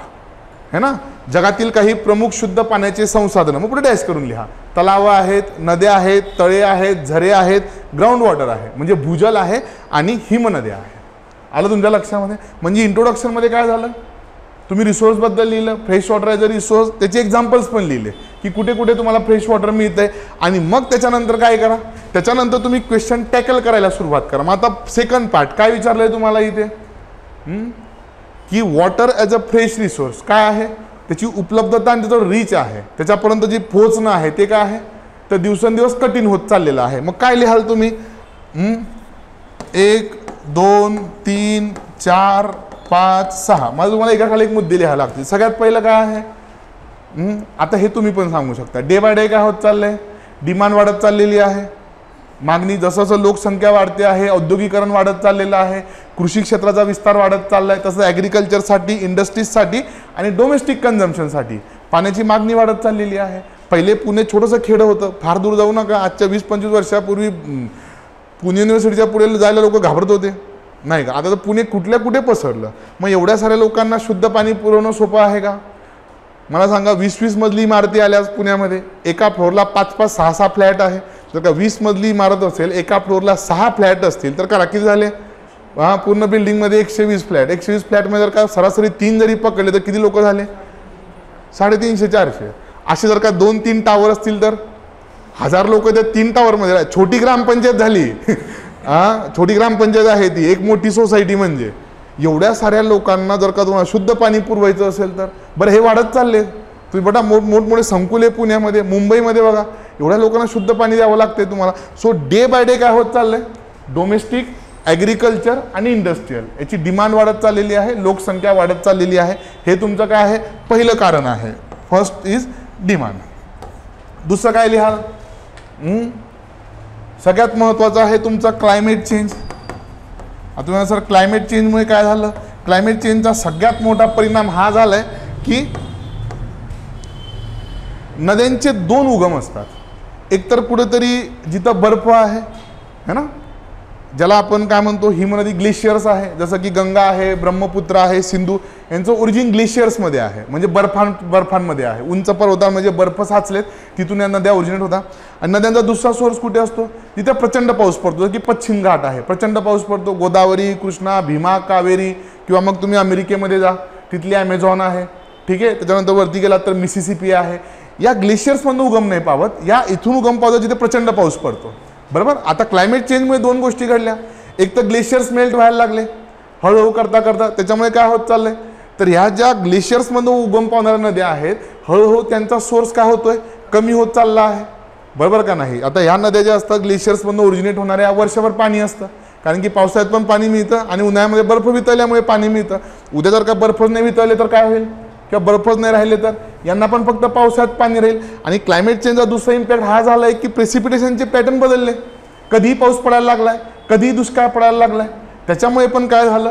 है ना, जगातील काही प्रमुख शुद्ध पाण्याचे संसाधनं. मग पुढे डॅश करून लिहा. तलाव आहेत, नद्या आहेत, तळे आहेत, झरे आहेत, ग्राउंड वॉटर आहे म्हणजे भूजल आहे आणि हिमनद्या आहे. आलं तुमच्या लक्षामध्ये. म्हणजे इंट्रोडक्शनमध्ये काय झालं, तुम्ही रिसोर्सबद्दल लिहिलं, fresh water as a resource, त्याचे एक्झाम्पल्स पण लिहिले की कुठे कुठे तुम्हाला फ्रेश वॉटर मिळतंय. आणि मग त्याच्यानंतर काय करा, त्याच्यानंतर तुम्ही क्वेश्चन टॅकल करायला सुरुवात करा. मग आता सेकंड पार्ट काय विचारलंय तुम्हाला इथे की water as a fresh resource काय आहे, त्याची उपलब्धता आणि त्याचं रीच आहे, त्याच्यापर्यंत जी पोहोचणं आहे ते काय आहे तर दिवसेंदिवस कठीण होत चाललेलं आहे. मग काय लिहाल तुम्ही 1 2 3 4 5 6. मला तुम्हाला एकाखाली एक मुद्दे लिहायला लागतील. सगळ्यात पहिलं काय आहे, आता हे तुम्ही पण सांगू शकता. डे बाय डे काय होत चाललंय, डिमांड वाढत चाललेली आहे. मागणी जसं जसं लोकसंख्या वाढते आहे, औद्योगिकरण वाढत चाललेलं आहे, कृषी क्षेत्राचा विस्तार वाढत चालला आहे, तसं ॲग्रिकल्चरसाठी, इंडस्ट्रीजसाठी आणि डोमेस्टिक कन्झम्पशनसाठी पाण्याची मागणी वाढत चाललेली आहे. पहिले पुणे छोटंसं खेडं होतं, फार दूर जाऊ नका. आजच्या 20-25 वर्षापूर्वी पुणे युनिव्हर्सिटीच्या पुढे जायला लोक घाबरत होते नाही का. आता तर पुणे कुठल्या कुठे पसरलं. मग एवढ्या साऱ्या लोकांना शुद्ध पाणी पुरवणं सोपं आहे का मला सांगा. 20-20 मजली इमारती आल्या पुण्यामध्ये, एका फ्लोअरला 5-5 6-6 फ्लॅट आहे. जर का 20 मजली इमारत असेल, एका फ्लोअरला 6 फ्लॅट असतील तर करा किती झाले, पूर्ण बिल्डिंगमध्ये 120 फ्लॅट. 120 फ्लॅटमध्ये जर का सरासरी 3 जरी पकडले तर किती लोक झाले, 350-400. असे जर का 2-3 टावर असतील तर 1000 लोक त्या 3 टावरमध्ये. छोटी ग्रामपंचायत झाली छोटी ग्रामपंचायत आहे ती, एक मोठी सोसायटी. म्हणजे एवढ्या साऱ्या लोकांना जर का तुम्हाला शुद्ध पाणी पुरवायचं असेल तर बरं हे वाढत चालले. तुम्ही बघा मोठमोठे संकुले पुण्यामध्ये, मुंबईमध्ये बघा, एवढ्या लोकांना शुद्ध पाणी द्यावं लागते तुम्हाला. सो डे बाय डे काय होत चाललंय, डोमेस्टिक, ॲग्रिकल्चर आणि इंडस्ट्रीयल याची डिमांड वाढत चाललेली आहे, लोकसंख्या वाढत चाललेली आहे. हे तुमचं काय आहे, पहिलं कारण आहे. First is demand. दुसरं काय लिहाल, सगळ्यात महत्त्वाचं आहे तुमचा क्लायमेट चेंज. आता तुम्हाला सर क्लायमेट चेंजमुळे काय झालं, क्लायमेट चेंजचा सगळ्यात मोठा परिणाम हा झालाय की नद्यांचे 2 उगम असतात. एकतर कुठेतरी जिथं बर्फ आहे है ना, ज्याला आपण काय म्हणतो हिमनदी, ग्लेशियर्स आहे, जसं की गंगा आहे, ब्रह्मपुत्र आहे, सिंधू, यांचं ओरिजिन ग्लेशियर्समध्ये आहे म्हणजे बर्फांमध्ये आहे. उंच पर्वतांमध्ये बर्फ साचलेत तिथून या नद्या ओरिजिनेट होतात. आणि नद्यांचा दुसरा सोर्स कुठे असतो, तिथे प्रचंड पाऊस पडतो, जसं की पश्चिम घाट आहे, प्रचंड पाऊस पडतो. गोदावरी, कृष्णा, भीमा, कावेरी, किंवा मग तुम्ही अमेरिकेमध्ये जा तिथली ॲमेझॉन आहे, ठीक आहे. त्याच्यानंतर वरती गेलात तर मिसिसिपी आहे. या ग्लेशियर्समधून उगम नाही पावत, या इथून उगम पावतो जिथे प्रचंड पाऊस पडतो. बरोबर. आता क्लायमेट चेंजमुळे 2 गोष्टी घडल्या. एक तर ग्लेशियर्स मेल्ट व्हायला लागले हळूहळू करता करता. त्याच्यामुळे काय होत चाललंय तर ह्या ज्या ग्लेशियर्समधून उगम पावणाऱ्या नद्या आहेत हळूहळू त्यांचा सोर्स काय होतोय, कमी होत चालला आहे. बरोबर का नाही. आता ह्या नद्या ज्या असतात ग्लेशियर्समधून ओरिजिनेट होणाऱ्या, वर्षभर पाणी असतं कारण की पावसाळ्यात पण पाणी मिळतं आणि उन्हाळ्यामध्ये बर्फ वितळल्यामुळे पाणी मिळतं. उद्या जर का बर्फच नाही वितळले तर काय होईल, किंवा बर्फच नाही राहिले तर यांना पण फक्त पावसाळ्यात पाणी राहील. आणि क्लायमेट चेंजचा दुसरा इम्पॅक्ट हा झाला आहे की प्रेसिपिटेशनचे पॅटर्न बदलले. कधीही पाऊस पडायला लागलाय, कधीही दुष्काळ पडायला लागलाय. त्याच्यामुळे पण काय झालं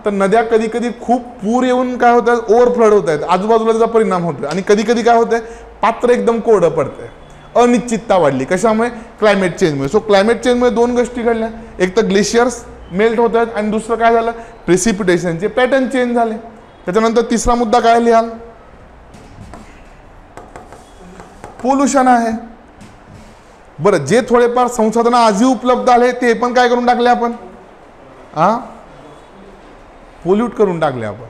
तर नद्या कधी कधी खूप पूर येऊन काय होतात, ओव्हरफ्लड होत आहेत, आजूबाजूला त्याचा परिणाम होतो. आणि कधी कधी काय होतंय, पात्र एकदम कोरडं पडतंय, अनिश्चितता वाढली. कशामुळे, क्लायमेट चेंजमुळे. सो क्लायमेट चेंजमुळे 2 गोष्टी घडल्या. एक तर ग्लेशियर्स मेल्ट होत आहेत आणि दुसरं काय झालं, प्रेसिपिटेशनचे पॅटर्न चेंज झाले. त्याच्यानंतर तिसरा मुद्दा काय लिहाल, पोल्युशन आहे. बरं, जे थोडेफार संसाधन आजही उपलब्ध आले ते पण काय करून टाकले आपण, पोल्यूट करून टाकले आपण,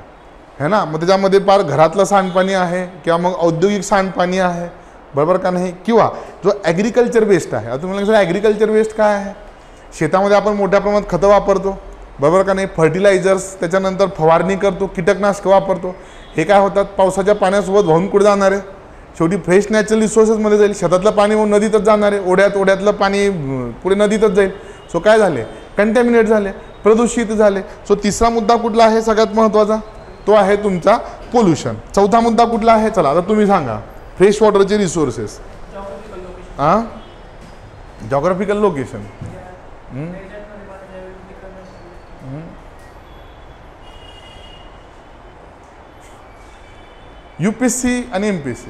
है ना. मग त्याच्यामध्ये फार घरातलं सांडपाणी आहे किंवा मग औद्योगिक सांडपाणी आहे, बरोबर का नाही. किंवा जो ॲग्रिकल्चर वेस्ट आहे. आता तुम्हाला सांगा ॲग्रिकल्चर वेस्ट काय आहे, शेतामध्ये आपण मोठ्या प्रमाणात खतं वापरतो, बरोबर का नाही, फर्टिलायझर्स, त्याच्यानंतर फवारणी करतो, कीटकनाशकं वापरतो. हे काय होतात, पावसाच्या पाण्यासोबत वाहून कुठे जाणार आहे, शेवटी फ्रेश नॅचरल रिसोर्सेसमध्ये जाईल. शेतातलं पाणी मग नदीतच जाणार आहे, ओढ्यातलं पाणी पुढे नदीतच जाईल. सो काय झाले, कंटॅमिनेट झाले, प्रदूषित झाले. सो तिसरा मुद्दा कुठला आहे सगळ्यात महत्त्वाचा, तो आहे तुमचा पोल्युशन. चौथा मुद्दा कुठला आहे, चला आता तुम्ही सांगा, फ्रेश वॉटरचे रिसोर्सेस. Geographical location. UPSC आणि MPSC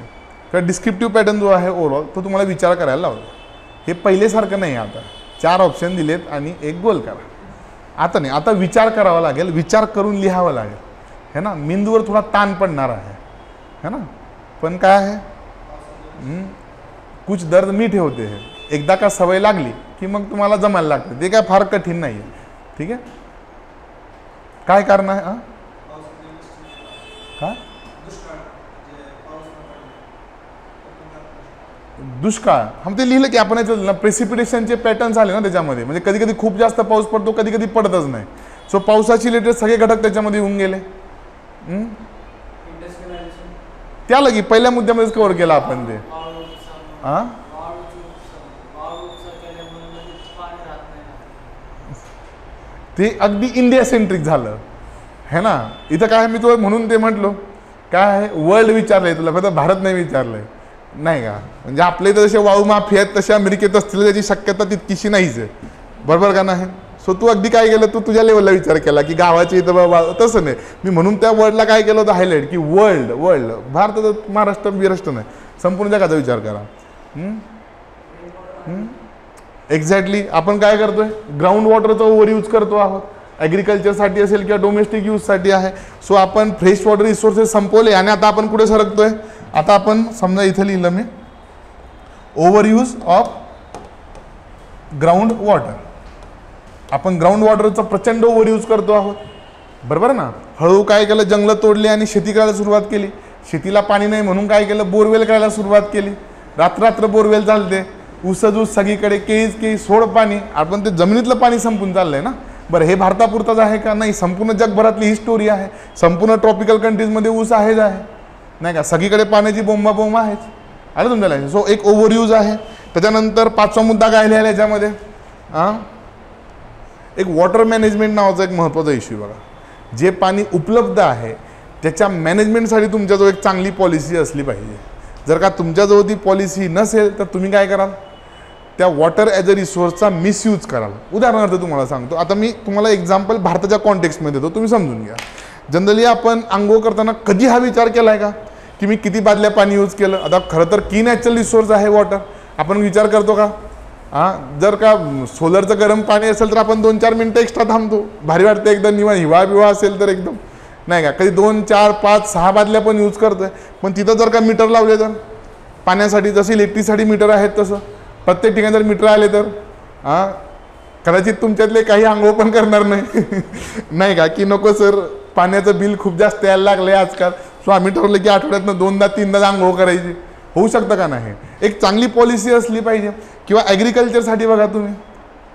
किंवा डिस्क्रिप्टिव्ह पॅटर्न जो आहे ओव्हरऑल तो तुम्हाला विचार करायला लावतो. हे पहिलेसारखं नाही. आता 4 ऑप्शन दिलेत आणि एक गोल करा. आता नाही, आता विचार करावा लागेल, विचार करून लिहावं लागेल है ना. मेंदूवर थोडा ताण पडणार आहे है ना. पण काय आहे, कुछ दर्द मीठे होते हैं. एकदा का सवय लागली की मग तुम्हाला जमायला लागते. ते काय फार कठीण नाही आहे. ठीक आहे. काय कारण आहे काय दुष्काळ. हम ते लिहिलं की आपण याच्यात प्रेसिपिटेशनचे पॅटर्न्स आले ना त्याच्यामध्ये. म्हणजे कधी कधी खूप जास्त पाऊस पडतो, कधी कधी पडतच नाही. सो पावसाची रिलेटेड सगळे घटक त्याच्यामध्ये येऊन गेले. त्याला की पहिल्या मुद्द्यामध्येच कव्हर केला आपण ते. ते अगदी इंडिया सेंट्रिक झालं है ना. इथं काय मी तुला म्हणून ते म्हटलो काय आहे, वर्ल्ड विचारलंय तुला, फक्त भारत नाही विचारलंय नाही का. म्हणजे आपल्या इथं जसे वाळू माफी आहेत तसे अमेरिकेत असतील त्याची शक्यता तितकीशी नाहीच आहे. बरोबर का नाही. सो तू अगदी काय केलं, तू तुझ्या लेवलला विचार केला की गावाची इथं बाबा तसं नाही. मी म्हणून त्या वर्ल्डला काय केलं होतं हायलाईट की वर्ल्ड वर्ल्ड भारतात महाराष्ट्र बिराष्ट्र नाही, संपूर्ण जगाचा विचार करा. एक्झॅक्टली. आपण काय करतोय, ग्राउंड वॉटरचा ओव्हर यूज करतो आहोत. ॲग्रिकल्चरसाठी असेल किंवा डोमेस्टिक यूजसाठी आहे. सो आपण फ्रेश वॉटर रिसोर्सेस संपवले आणि आता आपण कुठे सरकतोय. आता आपण समजा इथे लिहिलं मी over use of ground water. आपण ग्राउंड वॉटरचा प्रचंड ओव्हर यूज करतो आहोत. बरोबर ना. हळूहळू काय केलं, जंगलं तोडली आणि शेती करायला सुरुवात केली. शेतीला पाणी नाही म्हणून काय केलं, बोरवेल करायला सुरुवात केली. रात्र बोरवेल चालते, ऊसच ऊस सगळीकडे, केळीच सोड पाणी. आपण ते जमिनीतलं पाणी संपून चाललंय ना. बरं, हे भारतापुरताच आहे का, नाही. संपूर्ण जगभरातली ही स्टोरी आहे. संपूर्ण ट्रॉपिकल कंट्रीजमध्ये ऊस आहेच आहे नाही का. सगळीकडे पाण्याची बोंबा आहेच. आलं तुमच्या लक्षात. सो एक ओव्हर यूज आहे. त्याच्यानंतर 5वा मुद्दा काय लिहायला याच्यामध्ये, एक वॉटर मॅनेजमेंट नावाचा एक महत्त्वाचा इश्यू बघा. जे पाणी उपलब्ध आहे त्याच्या मॅनेजमेंटसाठी तुमच्याजवळ एक चांगली पॉलिसी असली पाहिजे. जर का तुमच्याजवळ ती पॉलिसी नसेल तर तुम्ही काय कराल, त्या वॉटर ॲज अ रिसोर्सचा मिसयूज कराल. उदाहरणार्थ तुम्हाला सांगतो, आता मी तुम्हाला एक्झाम्पल भारताच्या कॉन्टेक्स्टमध्ये देतो, तुम्ही समजून घ्या. जनरली आपण आंघोळ करताना कधी हा विचार केला आहे का की मी किती बादल्या पाणी यूज केलं. आता खरं तर की नॅचरल रिसोर्स आहे वॉटर, आपण विचार करतो का. जर का सोलरचं गरम पाणी असेल तर आपण 2-4 मिनटं एक्स्ट्रा थांबतो, भारी वाटतं एकदम. निवांत हिवाळा असेल तर एकदम नाही का. कधी 2, 4, 5, 6 बादल्या पण यूज करतोय. पण तिथं जर का मीटर लावले तर पाण्यासाठी, जसं इलेक्ट्रिसिटी मीटर आहेत तसं प्रत्येक ठिकाणी जर मीटर आले तर कदाचित तुमच्यातले काही आंघोळ पण करणार नाही नाही का, की नको सर पाण्याचं बिल खूप जास्त यायला लागलं आहे आजकाल. सो आम्ही ठरवलं की आठवड्यातनं 2दा-3दा आंघोळ करायची. होऊ शकतं का नाही. एक चांगली पॉलिसी असली पाहिजे. किंवा ॲग्रिकल्चरसाठी बघा, तुम्ही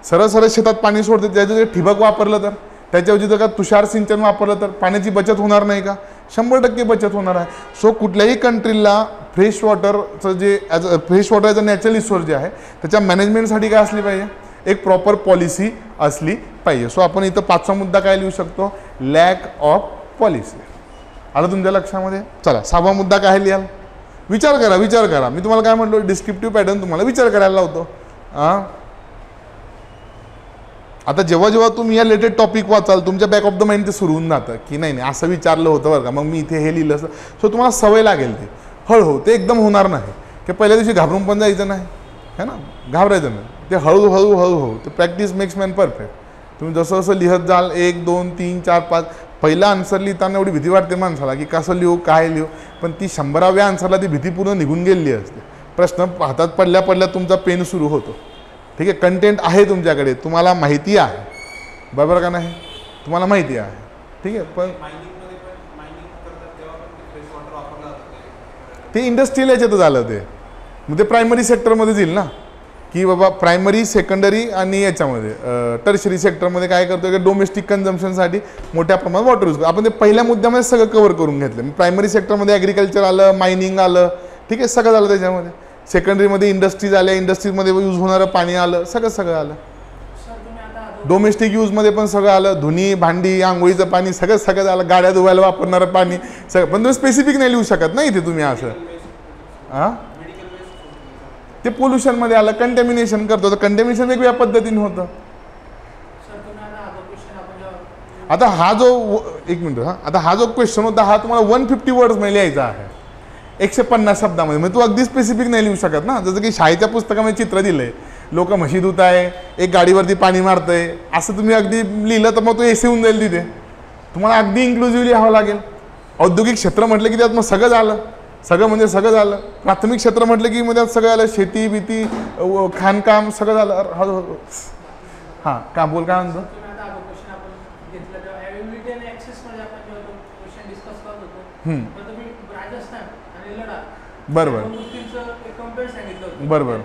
सरळ शेतात पाणी सोडते, त्याचं जे ठिबक वापरलं तर, त्याच्याऐवजी जर का तुषार सिंचन वापरलं तर पाण्याची बचत होणार नाही का. 100% बचत होणार आहे. सो कुठल्याही कंट्रीला फ्रेश वॉटरचं जे fresh water as a natural resource जे आहे त्याच्या मॅनेजमेंटसाठी काय असली पाहिजे, एक प्रॉपर पॉलिसी असली पाहिजे. सो आपण इथं 5वा मुद्दा काय लिहू शकतो, लॅक ऑफ पॉलिसी. आलं तुमच्या लक्षामध्ये. चला 6वा मुद्दा काय लिहाल, विचार करा. मी तुम्हाला काय म्हटलं, डिस्क्रिप्टिव्ह पॅटर्न तुम्हाला विचार करायला लावतो. आता जेव्हा तुम्ही या रिलेटेड टॉपिक वाचाल तुमच्या बॅक ऑफ द माइंड ते सुरू होऊन जातं की नाही असं विचारलं होतं बरं का, मग मी इथे हे लिहिलं असं. सो तुम्हाला सवय लागेल. ते हळूहळू, ते एकदम होणार नाही की पहिल्या दिवशी घाबरून पण जायचं नाही है ना, घाबरायचं नाही. ते हळूहळू ते प्रॅक्टिस मेक्स मॅन परफेक्ट. तुम्ही जसं लिहत जाल 1, 2, 3, 4, 5, पहिला आन्सर लिहिताना एवढी भीती वाटते माणसाला की कसं लिहू काय लिहू, पण ती 100व्या आन्सरला ती भीती पूर्ण निघून गेलेली असते. प्रश्न हातात पडल्या तुमचा पेन सुरू होतो. ठीक आहे, कंटेंट आहे तुमच्याकडे, तुम्हाला माहिती आहे. बरोबर का नाही, तुम्हाला माहिती आहे. ठीक आहे. पण ते इंडस्ट्रियल याच्यात झालं. ते मग ते प्रायमरी सेक्टरमध्ये येईल ना, की बाबा प्रायमरी, सेकंडरी आणि याच्यामध्ये टर्शरी सेक्टरमध्ये काय करतो की डोमेस्टिक कन्झम्पशनसाठी मोठ्या प्रमाणात वॉटर यूज करतो. आपण ते पहिल्या मुद्द्यामध्ये सगळं कव्हर करून घेतलं. प्रायमरी सेक्टरमध्ये ॲग्रिकल्चर आलं, मायनिंग आलं, ठीक आहे, सगळं झालं त्याच्यामध्ये. सेकंडरीमध्ये इंडस्ट्रीज आल्या, इंडस्ट्रीजमध्ये यूज होणारं पाणी आलं, सगळं आलं. डोमेस्टिक यूजमध्ये पण सगळं आलं, धुनी भांडी आंघोळीचं पाणी सगळं आलं, गाड्या धुवायला वापरणारं पाणी सगळं. पण तुम्ही स्पेसिफिक नाही लिहू शकत नाही इथे तुम्ही असं. ते पोल्युशनमध्ये आलं, कंटॅमिनेशन करतो. तर कंटॅमिनेशन वेगवेगळ्या पद्धतीने होतं. आता हा जो एक मिनिट, हा आता हा जो क्वेश्चन होता हा तुम्हाला 150 वर्ड्समध्ये लिहायचा आहे, 150 शब्दामध्ये. म्हणजे तू अगदी स्पेसिफिक नाही लिहू शकत ना. जसं की शाळेच्या पुस्तकामध्ये चित्र दिलंय, लोक म्हशी धुत आहे, एक गाडीवरती पाणी मारतंय, असं तुम्ही अगदी लिहिलं तर मग तो एसे होऊन जाईल तिथे. तुम्हाला अगदी इन्क्लुझिव्हली लिहावं लागेल. औद्योगिक क्षेत्र म्हटलं की त्यात मग सगळं झालं, सगळं म्हणजे सगळं झालं. प्राथमिक क्षेत्र म्हटलं की मग त्यात सगळं आलं, शेती बीती खाणकाम सगळं झालं. हां का बोल, काय म्हणतो? बरोबर बरोबर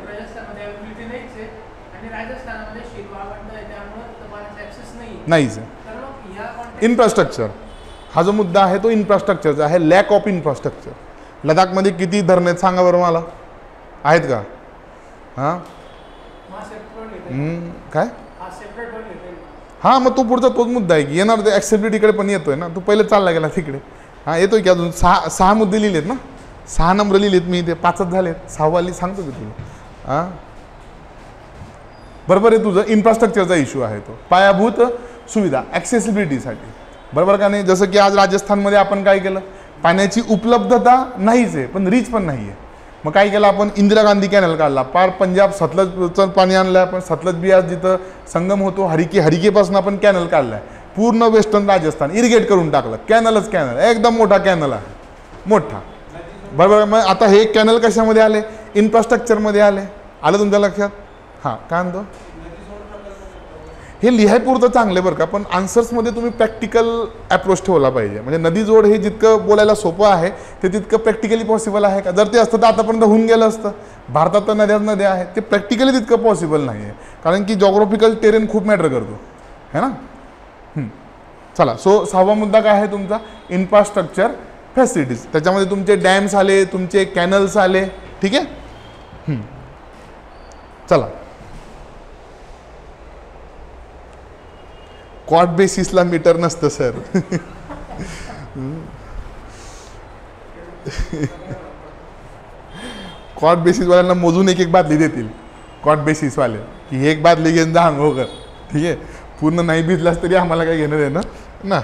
नाहीच. इन्फ्रास्ट्रक्चर हा जो मुद्दा आहे तो इन्फ्रास्ट्रक्चरचा आहे, लॅक ऑफ इन्फ्रास्ट्रक्चर. लडाखमध्ये किती धरण आहेत सांगा बरं मला, आहेत का? हां काय? हां मग तो पुढचा तोच मुद्दा आहे की येणार, ते ॲक्सेसिबिलिटीकडे पण येतोय ना. तू पहिले चालला गेला तिकडे. हां येतोय की अजून 6 मुद्दे लिहिलेत ना, 6 नंबर लिहिलेत मी, ते 5च झालेत, 6वाली सांगतो की तुला. हां बरोबर आहे तुझं. इन्फ्रास्ट्रक्चरचा इश्यू आहे तो, पायाभूत सुविधा ॲक्सेसिबिलिटीसाठी, बरोबर का नाही? जसं की आज राजस्थानमध्ये आपण काय केलं, पाण्याची उपलब्धता नाहीच आहे पण रीच पण नाही आहे. मग काय केलं आपण, इंदिरा गांधी कॅनल काढला, पार पंजाब सतलजचं पाणी आणलं आपण, सतलज बियास जिथं संगम होतो हरिकेपासून आपण कॅनल काढला आहे, पूर्ण वेस्टर्न राजस्थान इरिगेट करून टाकलं. कॅनलच कॅनल, एकदम मोठा कॅनल आहे, मोठा, बरोबर. मग आता हे कॅनल कशामध्ये आले, इन्फ्रास्ट्रक्चरमध्ये आले. आलं तुमच्या लक्षात? हां काय म्हणतो, हे लिहाय पुरतं चांगलं बरं का, पण आन्सर्समध्ये तुम्ही प्रॅक्टिकल अप्रोच ठेवला पाहिजे. म्हणजे नदी जोड हे जितकं बोलायला सोपं आहे ते तितकं प्रॅक्टिकली पॉसिबल आहे का? जर ते असतं तर आतापर्यंत होऊन गेलं असतं. भारतात तर नद्या आहेत, ते प्रॅक्टिकली तितकं पॉसिबल नाही आहे, कारण की जॉग्राफिकल टेरेन खूप मॅटर करतो, है ना. चला, सो 6वा मुद्दा काय आहे तुमचा, इन्फ्रास्ट्रक्चर फॅसिलिटीज. त्याच्यामध्ये तुमचे डॅम्स आले, तुमचे कॅनल्स आले, ठीक आहे. चला, कॉट बेसिसला मीटर नसतं सर. कॉट बेसिसवाल्यांना मोजून एक बादली देतील कॉट बेसिसवाले, की एक बादली घेऊन जा अंघोळ कर, ठीक आहे. पूर्ण नाही भिजलास तरी आम्हाला काय घेणं देणं ना.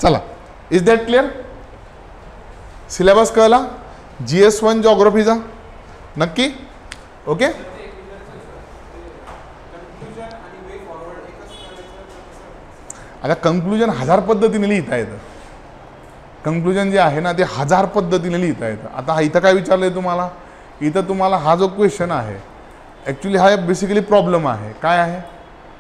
चला, इज दॅट क्लिअर? सिलेबस कळला GS1 जॉग्राफीचा नक्की? ओके. आता कंक्लुजन 1000 पद्धतीने लिहिता येतं. कंक्लुजन जे आहे ना ते 1000 पद्धतीने लिहिता येतं. आता इथं काय विचारलं आहे तुम्हाला, इथं तुम्हाला हा जो क्वेश्चन आहे ॲक्च्युली हा बेसिकली प्रॉब्लेम आहे. काय आहे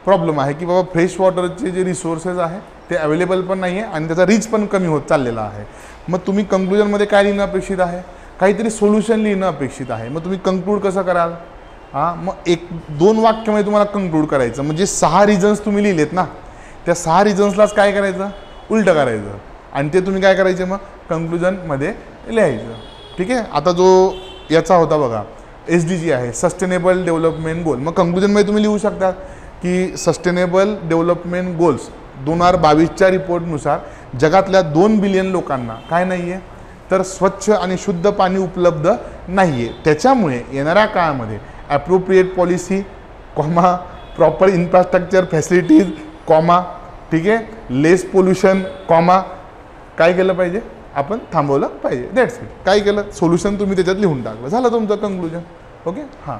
प्रॉब्लेम आहे की बाबा फ्रेश वॉटरचे जे रिसोर्सेस आहे ते अवेलेबल पण नाही आहे आणि त्याचा रीच पण कमी होत चाललेला आहे. मग तुम्ही कंक्लुजनमध्ये काय लिहिणं अपेक्षित आहे, काहीतरी सोल्युशन लिहिणं अपेक्षित आहे. मग तुम्ही कंक्लूड कसं कराल? हां मग 1-2 वाक्यामध्ये तुम्हाला कंक्लूड करायचं. म्हणजे 6 रिझन्स तुम्ही लिहिलेत ना, त्या 6 रिझन्सलाच काय करायचं, उलटं करायचं आणि ते तुम्ही काय करायचे मग कंक्लुजनमध्ये लिहायचं. ठीक आहे. आता जो याचा होता बघा SDG आहे, सस्टेनेबल डेव्हलपमेंट गोल. मग कंक्लुजनमध्ये तुम्ही लिहू शकता की सस्टेनेबल डेव्हलपमेंट गोल्स 2022च्या रिपोर्टनुसार जगातल्या 2 बिलियन लोकांना काय नाही आहे तर स्वच्छ आणि शुद्ध पाणी उपलब्ध नाही आहे. त्याच्यामुळे येणाऱ्या काळामध्ये appropriate policy comma proper infrastructure facilities comma, ठीक आहे, लेस पोल्युशन कॉमा, काय केलं पाहिजे आपण थांबवलं पाहिजे. That's it. काय केलं, सोल्युशन तुम्ही त्याच्यात लिहून टाकलं, झालं तुमचं कंक्लुजन. ओके. हां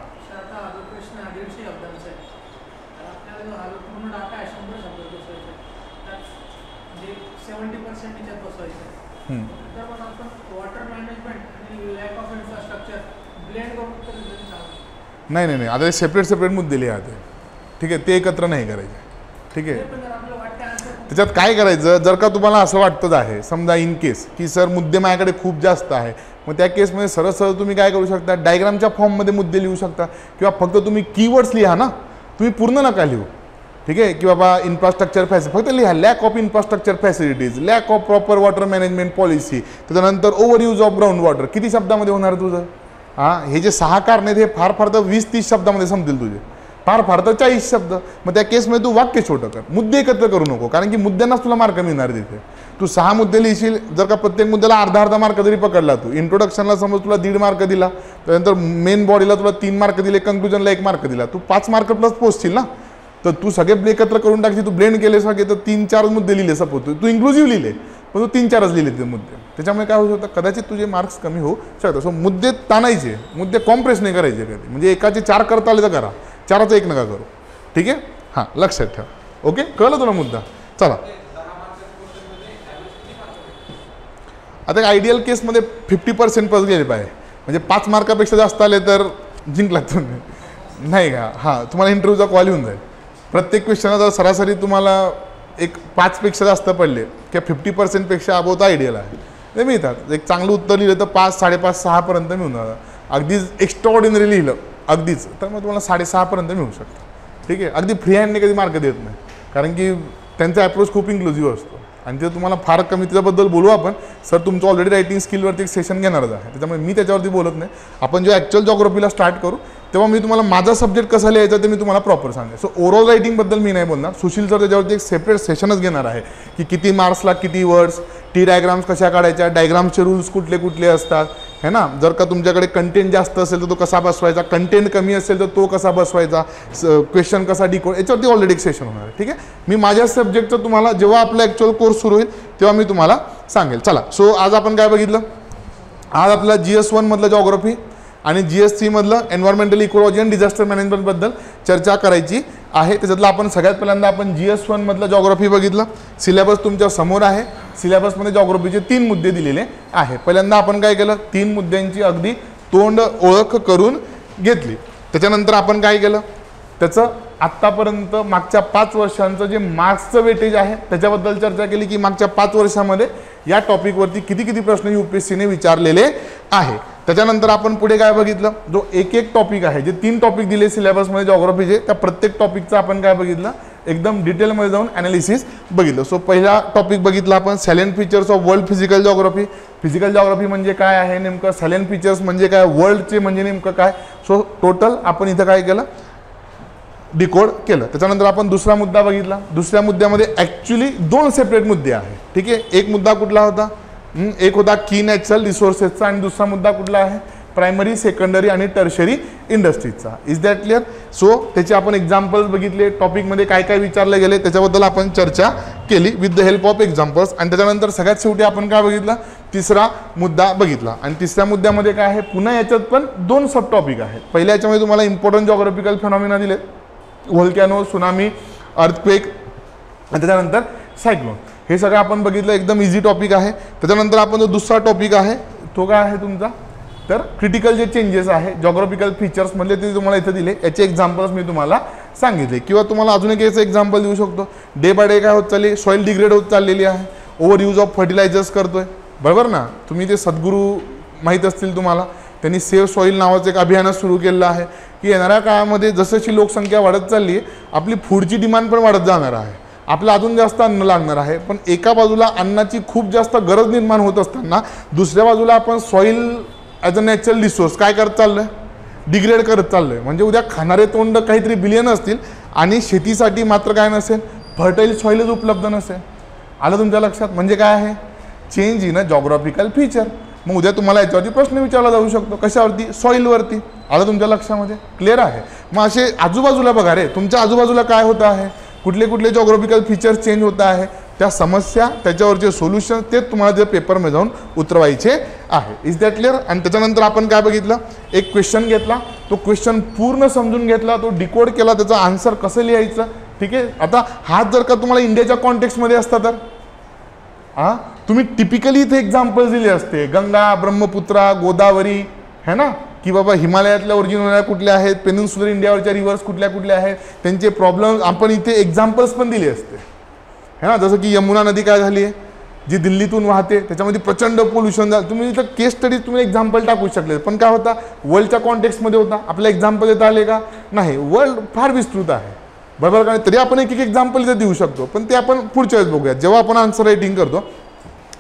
नाही नाही नाही, आता सेपरेट मुद्दे लिहा ते, ठीक आहे, ते एकत्र नाही करायचे. ठीक आहे. त्याच्यात काय करायचं, जर का तुम्हाला असं वाटतंच आहे समजा इन केस की सर मुद्दे माझ्याकडे खूप जास्त आहे, मग त्या केसमध्ये सरळ तुम्ही काय करू शकता, डायग्रामच्या फॉर्ममध्ये मुद्दे लिहू शकता किंवा फक्त तुम्ही कीवर्ड्स लिहा ना, तुम्ही पूर्ण नका लिहू. ठीक आहे. की बाबा इन्फ्रास्ट्रक्चर फॅसिलिटी फक्त लिहा, lack of infrastructure facilities, lack of proper water management policy, त्याच्यानंतर over use of ground water. किती शब्दामध्ये होणार तुझं? हां हे जे 6 कारण आहेत हे फार तर 20-30 शब्दामध्ये संपतील तुझे. फार फार तर 40 शब्द. मग त्या केसमध्ये तू वाक्य छोटं कर, मुद्दे एकत्र करू नको, कारण की मुद्द्यांनाच तुला मार्क मिळणार तिथे. तू 6 मुद्दे लिहिशील, जर का प्रत्येक मुद्द्याला अर्धा मार्क जरी पकडला, तू इंट्रोडक्शनला समज तुला 1.5 मार्क दिला, त्यानंतर मेन बॉडीला तुला 3 मार्क दिले, कन्क्लुजनला 1 मार्क दिला, तू 5 मार्क प्लस पोहोचशील ना. तर तू सगळे एकत्र करून टाकशील, तू ब्लेंड केले सगळे, तर 3-4 मुद्दे लिहिले सपोज, तू इन्क्लुझिव्ह लिहिले, पण तू 3-4च लिहिले ते मुद्दे. त्याच्यामुळे काय होऊ शकतं, कदाचित तुझे मार्क्स कमी होऊ शकतात. सो मुद्दे ताणायचे, मुद्दे कॉम्प्रेस नाही करायचे कधी. म्हणजे एकाचे 4 करता आले तर करा, 4चा 1 नका करू. ठीक आहे, हां लक्षात ठेवा. ओके, कळलं तुला मुद्दा. चला आता आयडियल केसमध्ये 50% प्लस गेले पाहिजे, म्हणजे 5 मार्कापेक्षा जास्त आले तर जिंकलात तुम्ही, नाही का. हां, तुम्हाला इंटरव्ह्यूचा कॉल येऊन जाईल. प्रत्येक क्वेश्चनला जर सरासरी तुम्हाला एक 5पेक्षा जास्त पडले किंवा 50% पेक्षा अबोव तर आयडियल आहे, ते मिळतात. एक चांगलं उत्तर लिहिलं तर 5, 5.5, 6पर्यंत मिळून जातं. अगदीच एक्स्ट्राऑर्डिनरी लिहिलं अगदीच तर मग तुम्हाला 6.5पर्यंत मिळू शकतं. ठीक आहे, अगदी फ्री हँडने कधी मार्क देत नाही, कारण की त्यांचा अप्रोच खूप इन्क्लुझिव्ह असतो आणि ते तुम्हाला फार कमी त्याच्याबद्दल बोलू आपण. सर तुमचं ऑलरेडी रायटिंग स्किलवरती एक सेशन घेणारच आहे, त्याच्यामुळे मी त्याच्यावरती बोलत नाही. आपण जेव्हा ॲक्च्युअल जॉग्राफीला स्टार्ट करू तेव्हा मी तुम्हाला माझा सब्जेक्ट कसा लिहायचा ते मी तुम्हाला प्रॉपर सांगेन. सो ओव्हरऑल रायटिंगबद्दल मी नाही बोलणार. सुशील सर त्याच्यावरती एक सेपरेट सेशनच घेणार आहे की किती मार्क्सला किती वर्ड्स, टी डायग्राम्स कशा काढायच्या, डायग्राम्सचे रूल्स कुठले कुठले असतात है ना. जर का तुमच्याकडे कंटेंट जास्त असेल तर तो कसा बसवायचा, कंटेंट कमी असेल तर तो कसा बसवायचा, क्वेश्चन कसा डिकोड, याच्यावरती ऑलरेडी एक सेशन होणार आहे. ठीक आहे, मी माझ्या सब्जेक्टचं तुम्हाला जेव्हा आपला ॲक्च्युअल कोर्स सुरू होईल तेव्हा मी तुम्हाला सांगेल. चला, सो आज आपण काय बघितलं, आज आपला GS1 मधलं जॉग्राफी आणि GS3 मधलं एन्व्हायरमेंटल इकोलॉजी अँड डिझास्टर मॅनेजमेंटबद्दल चर्चा करायची आहे. त्याच्यातलं आपण सगळ्यात पहिल्यांदा आपण GS1 मधलं जॉग्राफी बघितलं. सिलेबस तुमच्या समोर आहे. सिलेबसमध्ये जॉग्राफीचे 3 मुद्दे दिलेले आहे. पहिल्यांदा आपण काय केलं, 3 मुद्द्यांची अगदी तोंड ओळख करून घेतली. त्याच्यानंतर आपण काय केलं, त्याचं आत्तापर्यंत मागच्या 5 वर्षांचं जे मार्क्सचं वेटेज आहे त्याच्याबद्दल चर्चा केली की मागच्या 5 वर्षामध्ये या टॉपिकवरती किती किती प्रश्न UPSCने विचारलेले आहे. त्याच्यानंतर आपण पुढे काय बघितलं, जो एक टॉपिक आहे, जे 3 टॉपिक दिले सिलेबसमध्ये जॉग्राफीचे, त्या प्रत्येक टॉपिकचं आपण काय बघितलं, एकदम डिटेलमध्ये जाऊन ॲनालिसिस बघितलं. सो पहिला टॉपिक बघितला आपण silent features of world physical geography. Physical geography म्हणजे काय आहे नेमकं, सायलेंट फीचर्स म्हणजे काय, वर्ल्डचे म्हणजे नेमकं काय. सो टोटल आपण इथं काय केलं, डिकोड केलं. त्याच्यानंतर आपण दुसरा मुद्दा बघितला. दुसऱ्या मुद्द्यामध्ये ॲक्च्युली 2 सेपरेट मुद्दे आहे. ठीक आहे, एक मुद्दा कुठला होता, एक होता की नॅचरल रिसोर्सेसचा आणि दुसरा मुद्दा कुठला आहे, प्रायमरी, सेकंडरी आणि टर्शरी इंडस्ट्रीजचा. Is that clear. सो त्याचे आपण एक्झाम्पल्स बघितले, टॉपिकमध्ये काय काय विचारले गेले त्याच्याबद्दल आपण चर्चा केली with the help of examples. आणि त्याच्यानंतर सगळ्यात शेवटी आपण काय बघितलं, तिसरा मुद्दा बघितला. आणि तिसऱ्या मुद्द्यामध्ये काय आहे, पुन्हा याच्यात पण 2 सब टॉपिक आहेत. पहिल्या याच्यामध्ये तुम्हाला इम्पॉर्टंट जॉग्राफिकल फेनॉमिना दिले, व्होल्कॅनो, सुनामी, अर्थक्वेक आणि त्याच्यानंतर सायक्लोन. हे सगळं आपण बघितलं, एकदम इझी टॉपिक आहे. त्याच्यानंतर आपण जो दुसरा टॉपिक आहे तो काय आहे तुमचा, तर क्रिटिकल जे चेंजेस आहे जॉग्राफिकल फीचर्समधले ते तुम्हाला इथं दिले. याचे एक्झाम्पल्स मी तुम्हाला सांगितले. किंवा तुम्हाला अजून एक याचं एक्झाम्पल देऊ शकतो, डे बाय डे काय होत चालली, सॉईल डिग्रेड होत चाललेली आहे, ओव्हर यूज ऑफ फर्टिलायझर्स करतोय, बरोबर ना. तुम्ही ते सद्गुरू माहीत असतील तुम्हाला, त्यांनी सेव्ह सॉईल नावाचं एक अभियानच सुरू केलेलं आहे की येणाऱ्या काळामध्ये जसशी लोकसंख्या वाढत चालली आहे आपली फूडची डिमांड पण वाढत जाणार आहे, आपलं अजून जास्त अन्न लागणार आहे. पण एका बाजूला अन्नाची खूप जास्त गरज निर्माण होत असताना दुसऱ्या बाजूला आपण soil as a natural resource काय करत चाललो आहे, डिग्रेड करत चाललो आहे. म्हणजे उद्या खाणारे तोंड काहीतरी बिलियन असतील आणि शेतीसाठी मात्र काय नसेल, फर्टाईल सॉईलच उपलब्ध नसेल. आलं तुमच्या लक्षात. म्हणजे काय आहे, change in a geographical feature. मग उद्या तुम्हाला याच्यावरती प्रश्न विचारला जाऊ शकतो, कशावरती, सॉईलवरती. आलं तुमच्या लक्षामध्ये, क्लिअर आहे. मग असे आजूबाजूला बघा रे, तुमच्या आजूबाजूला काय होतं आहे, कुठले कुठले जॉग्राफिकल फीचर्स चेंज होत आहे, त्या समस्या, त्याच्यावरचे सोल्युशन, ते तुम्हाला जे पेपरमध्ये जाऊन उतरवायचे आहे. Is that clear. आणि त्याच्यानंतर आपण काय बघितलं, एक क्वेश्चन घेतला, तो क्वेश्चन पूर्ण समजून घेतला, तो डिकोड केला, त्याचा आन्सर कसं लिहायचं. ठीक आहे. आता हाच जर का तुम्हाला इंडियाच्या कॉन्टेक्स्टमध्ये असता तर तुम्ही टिपिकली इथे एक्झाम्पल्स दिले असते, गंगा, ब्रह्मपुत्रा, गोदावरी, है ना, की बाबा हिमालयातल्या ओरिजिनल कुठल्या आहेत, पेनिन्सुलर इंडियावरच्या रिव्हर्स कुठल्या कुठल्या आहेत, त्यांचे प्रॉब्लेम्स आपण इथे एक्झाम्पल्स पण दिले असते, है ना. जसं की यमुना नदी काय झाली आहे, जी दिल्लीतून वाहते, त्याच्यामध्ये प्रचंड पोल्युशन झालं. तुम्ही इथं केस स्टडीज तुम्ही एक्झाम्पल टाकू शकले, पण काय होता, वर्ल्डच्या कॉन्टेक्स्टमध्ये होता. आपल्या एक्झाम्पल येता आले का नाही, वर्ल्ड फार विस्तृत आहे, बरोबर का. तरी आपण एक एक्झाम्पल इथं देऊ शकतो, पण ते आपण पुढच्या वेळेस बघूया जेव्हा आपण आन्सर रायटिंग करतो.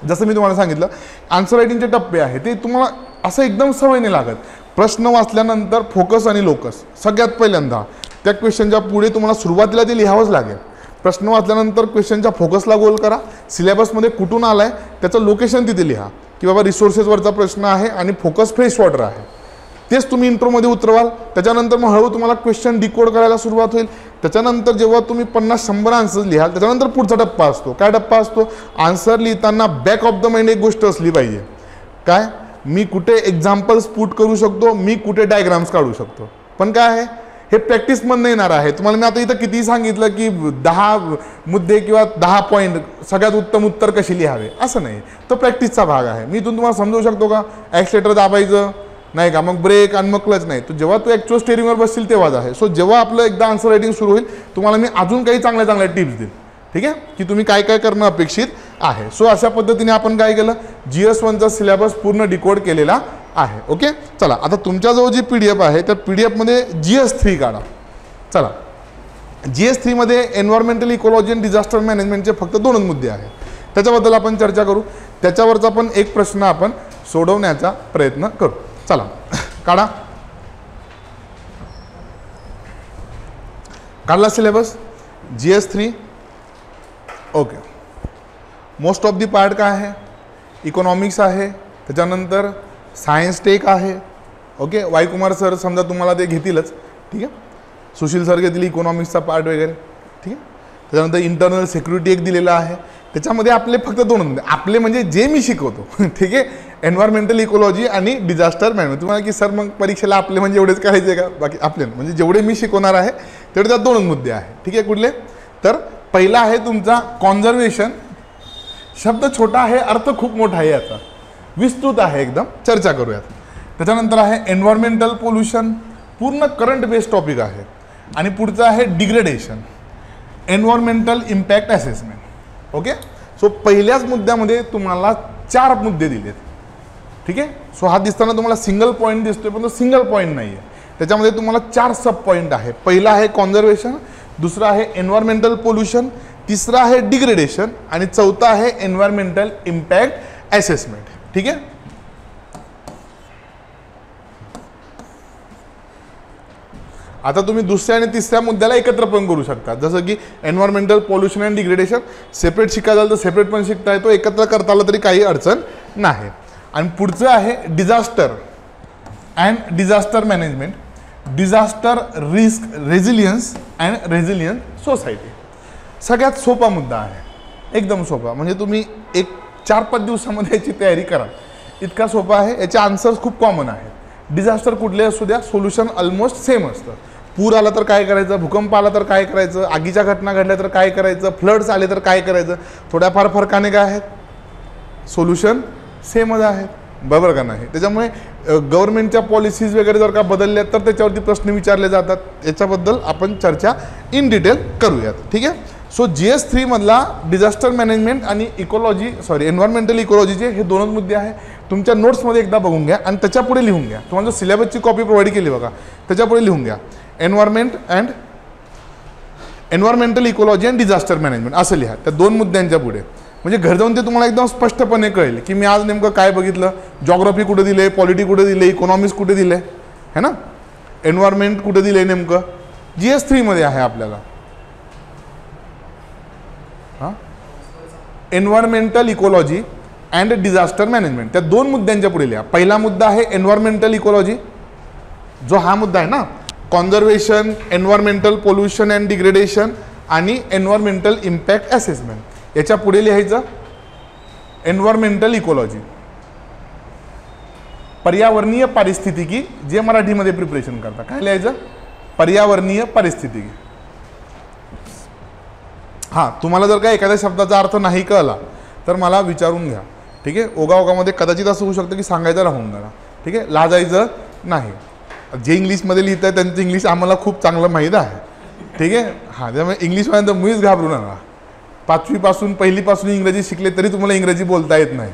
जसं मी तुम्हाला सांगितलं, आन्सर रायटिंगचे टप्पे आहे ते तुम्हाला असं एकदम सवय नाही लागत. प्रश्न वाचल्यानंतर फोकस आणि लोकस, सगळ्यात पहिल्यांदा त्या क्वेश्चनच्या पुढे तुम्हाला सुरुवातीला ते लिहावंच लागेल. प्रश्न वाचल्यानंतर क्वेश्चनच्या फोकसला गोल करा. सिलेबसमध्ये कुठून आला आहे त्याचं लोकेशन तिथे लिहा की बाबा रिसोर्सेसवरचा प्रश्न आहे आणि फोकस फ्रेश वॉटर आहे. तेच तुम्ही इंट्रोमध्ये उतरवाल. त्याच्यानंतर मग हळू तुम्हाला क्वेश्चन डिकोड करायला सुरुवात होईल. त्याच्यानंतर जेव्हा तुम्ही 50-100 आन्सर्स लिहाल त्याच्यानंतर पुढचा टप्पा असतो. काय टप्पा असतो? आन्सर लिहिताना बॅक ऑफ द माइंड एक गोष्ट असली पाहिजे. काय? मी कुठे एक्झाम्पल्स पुट करू शकतो, मी कुठे डायग्राम्स काढू शकतो. पण काय आहे, हे प्रॅक्टिसमधनं येणार आहे. तुम्हाला मी आता इथं कितीही सांगितलं की 10 मुद्दे किंवा 10 पॉईंट सगळ्यात उत्तम उत्तर कशी लिहावे असं नाही. तो प्रॅक्टिसचा भाग आहे. मी इथून तुम्हाला समजवू शकतो का ॲक्सिलेटर दाबायचं नाही का, मग ब्रेक आणि मग क्लच नाही. तो जेव्हा तू ॲक्च्युअल स्टेअरिंगवर बसशील तेव्हाच आहे. सो जेव्हा आपलं एकदा आन्सर रायटिंग सुरू होईल तुम्हाला मी अजून काही चांगल्या चांगल्या टिप्स देईन. ठीक आहे, की तुम्ही काय काय करणं अपेक्षित आहे. सो अशा पद्धतीने आपण काय केलं, GS1चा सिलेबस पूर्ण डिकोड केलेला आहे. ओके, चला आता तुमच्याजवळ जी PDF आहे त्या PDF मध्ये GS3 काढा. चला, GS3 मध्ये एन्व्हायरमेंटल इकॉलॉजी आणि डिझास्टर मॅनेजमेंटचे फक्त 2 मुद्दे आहेत. त्याच्याबद्दल आपण चर्चा करू. त्याच्यावरचा पण एक प्रश्न आपण सोडवण्याचा प्रयत्न करू. चला काढा. काढला syllabus GS3. Okay, most of the part काय आहे, इकॉनॉमिक्स आहे. त्याच्यानंतर सायन्स टेक आहे. ओके, वाय कुमार सर समजा तुम्हाला ते घेतीलच. ठीक आहे, सुशील सर घेतील इकॉनॉमिक्सचा पार्ट वगैरे. ठीक आहे, त्याच्यानंतर इंटरनल सिक्युरिटी एक दिलेला आहे. त्याच्यामध्ये आपले फक्त 2 मुद्दे, आपले म्हणजे जे मी शिकवतो. ठीक आहे, एन्व्हायरमेंटल इकॉलॉजी आणि डिझास्टर मॅनेजमेंट. तुम्हाला की सर मग परीक्षेला आपले म्हणजे एवढेच करायचे का, बाकी आपले म्हणजे जेवढे मी शिकवणार आहे तेवढे त्यात 2 मुद्दे आहे. ठीक आहे, कुठले तर पहिला आहे तुमचा कॉन्झर्वेशन. शब्द छोटा आहे, अर्थ खूप मोठा आहे, याचा विस्तृत आहे एकदम, चर्चा करूयात. त्याच्यानंतर आहे एन्व्हायरमेंटल पोल्युशन, पूर्ण करंट बेस्ड टॉपिक आहे. आणि पुढचं आहे degradation, environmental impact assessment. Okay, so पहिल्याच मुद्द्यामध्ये तुम्हाला 4 मुद्दे दिलेत. ठीक आहे, सो हा दिसताना तुम्हाला सिंगल पॉईंट दिसतोय पण तो सिंगल पॉईंट नाही आहे. त्याच्यामध्ये तुम्हाला 4 सब पॉईंट आहे. पहिला आहे कॉन्झर्वेशन, दुसरा आहे एन्व्हायरमेंटल पोल्युशन, तिसरा आहे डिग्रेडेशन आणि चौथा आहे एन्व्हायरमेंटल इम्पॅक्ट असेसमेंट. ठीक आहे, आता तुम्ही दुसऱ्या आणि तिसऱ्या मुद्द्याला एकत्र पण करू शकता. जसं की environmental pollution and degradation separate शिकायला झालं तर सेपरेट पण शिकता येतो, एकत्र करता आलं तरी काही अडचण नाही. आणि पुढचं आहे disaster and disaster management, disaster risk resilience and resilience society. सगळ्यात सोपा मुद्दा आहे, एकदम सोपा. म्हणजे तुम्ही एक 4-5 दिवसामध्ये याची तयारी करा, इतका सोपा आहे. याचे आन्सर्स खूप कॉमन आहेत. डिझास्टर कुठले असू द्या, सोल्युशन ऑलमोस्ट सेम असतं. पूर आला तर काय करायचं, भूकंप आला तर काय करायचं, आगीच्या घटना घडल्या तर काय करायचं, फ्लड्स आले तर काय करायचं, थोड्याफार फरकाने काय आहेत, सोल्युशन सेमच आहेत. बरोबर का नाही? त्याच्यामुळे गव्हर्नमेंटच्या पॉलिसीज वगैरे जर का बदलल्या तर त्याच्यावरती प्रश्न विचारले जातात. याच्याबद्दल आपण चर्चा इन डिटेल करूयात. ठीक आहे, सो GS3 मधला डिझास्टर मॅनेजमेंट आणि एन्व्हायरमेंटल इकॉलॉजीचे हे 2 मुद्दे आहे. तुमच्या नोट्समध्ये एकदा बघून घ्या आणि त्याच्यापुढे लिहून घ्या. तुम्हाला जो सिलेबसची कॉपी प्रोव्हाइड केली बघा त्याच्यापुढे लिहून घ्या environmental ecology and disaster management असं लिहा त्या 2 मुद्द्यांच्या पुढे. म्हणजे घर जाऊन ते तुम्हाला एकदम स्पष्टपणे कळेल की मी आज नेमकं काय बघितलं. जॉग्राफी कुठे दिले, पॉलिटी कुठे दिले, इकॉनॉमिक्स कुठे दिले है ना, एन्व्हायरमेंट कुठे दिले, नेमकं GS3 मध्ये आहे आपल्याला. Environmental ecology and disaster management त्या 2 मुद्द्यांच्या पुढे लिहा. पहिला मुद्दा आहे एन्व्हायरमेंटल इकॉलॉजी, जो हा मुद्दा आहे ना, conservation, environmental pollution and degradation आणि एन्व्हायरमेंटल इम्पॅक्ट असेसमेंट. याच्या पुढे लिहायचं एन्व्हायरमेंटल इकॉलॉजी, पर्यावरणीय पारिस्थितिकी, जे मराठीमध्ये प्रिपरेशन करता. काय लिहायचं, पर्यावरणीय पारिस्थितिकी. हां, तुम्हाला जर का एखाद्या शब्दाचा अर्थ नाही कळला तर मला विचारून घ्या. ठीक आहे, ओगाओगामध्ये कदाचित असं होऊ शकतं की सांगायचं राहून गेला. ठीक आहे, लाजायचं नाही. जे इंग्लिशमध्ये लिहित आहे त्यांचं इंग्लिश आम्हाला खूप चांगलं माहीत आहे. ठीक आहे, हां, त्यामुळे इंग्लिशमध्ये मुळीच घाबरू नका. 5वी पहिलीपासून इंग्रजी शिकले तरी तुम्हाला इंग्रजी बोलता येत नाही.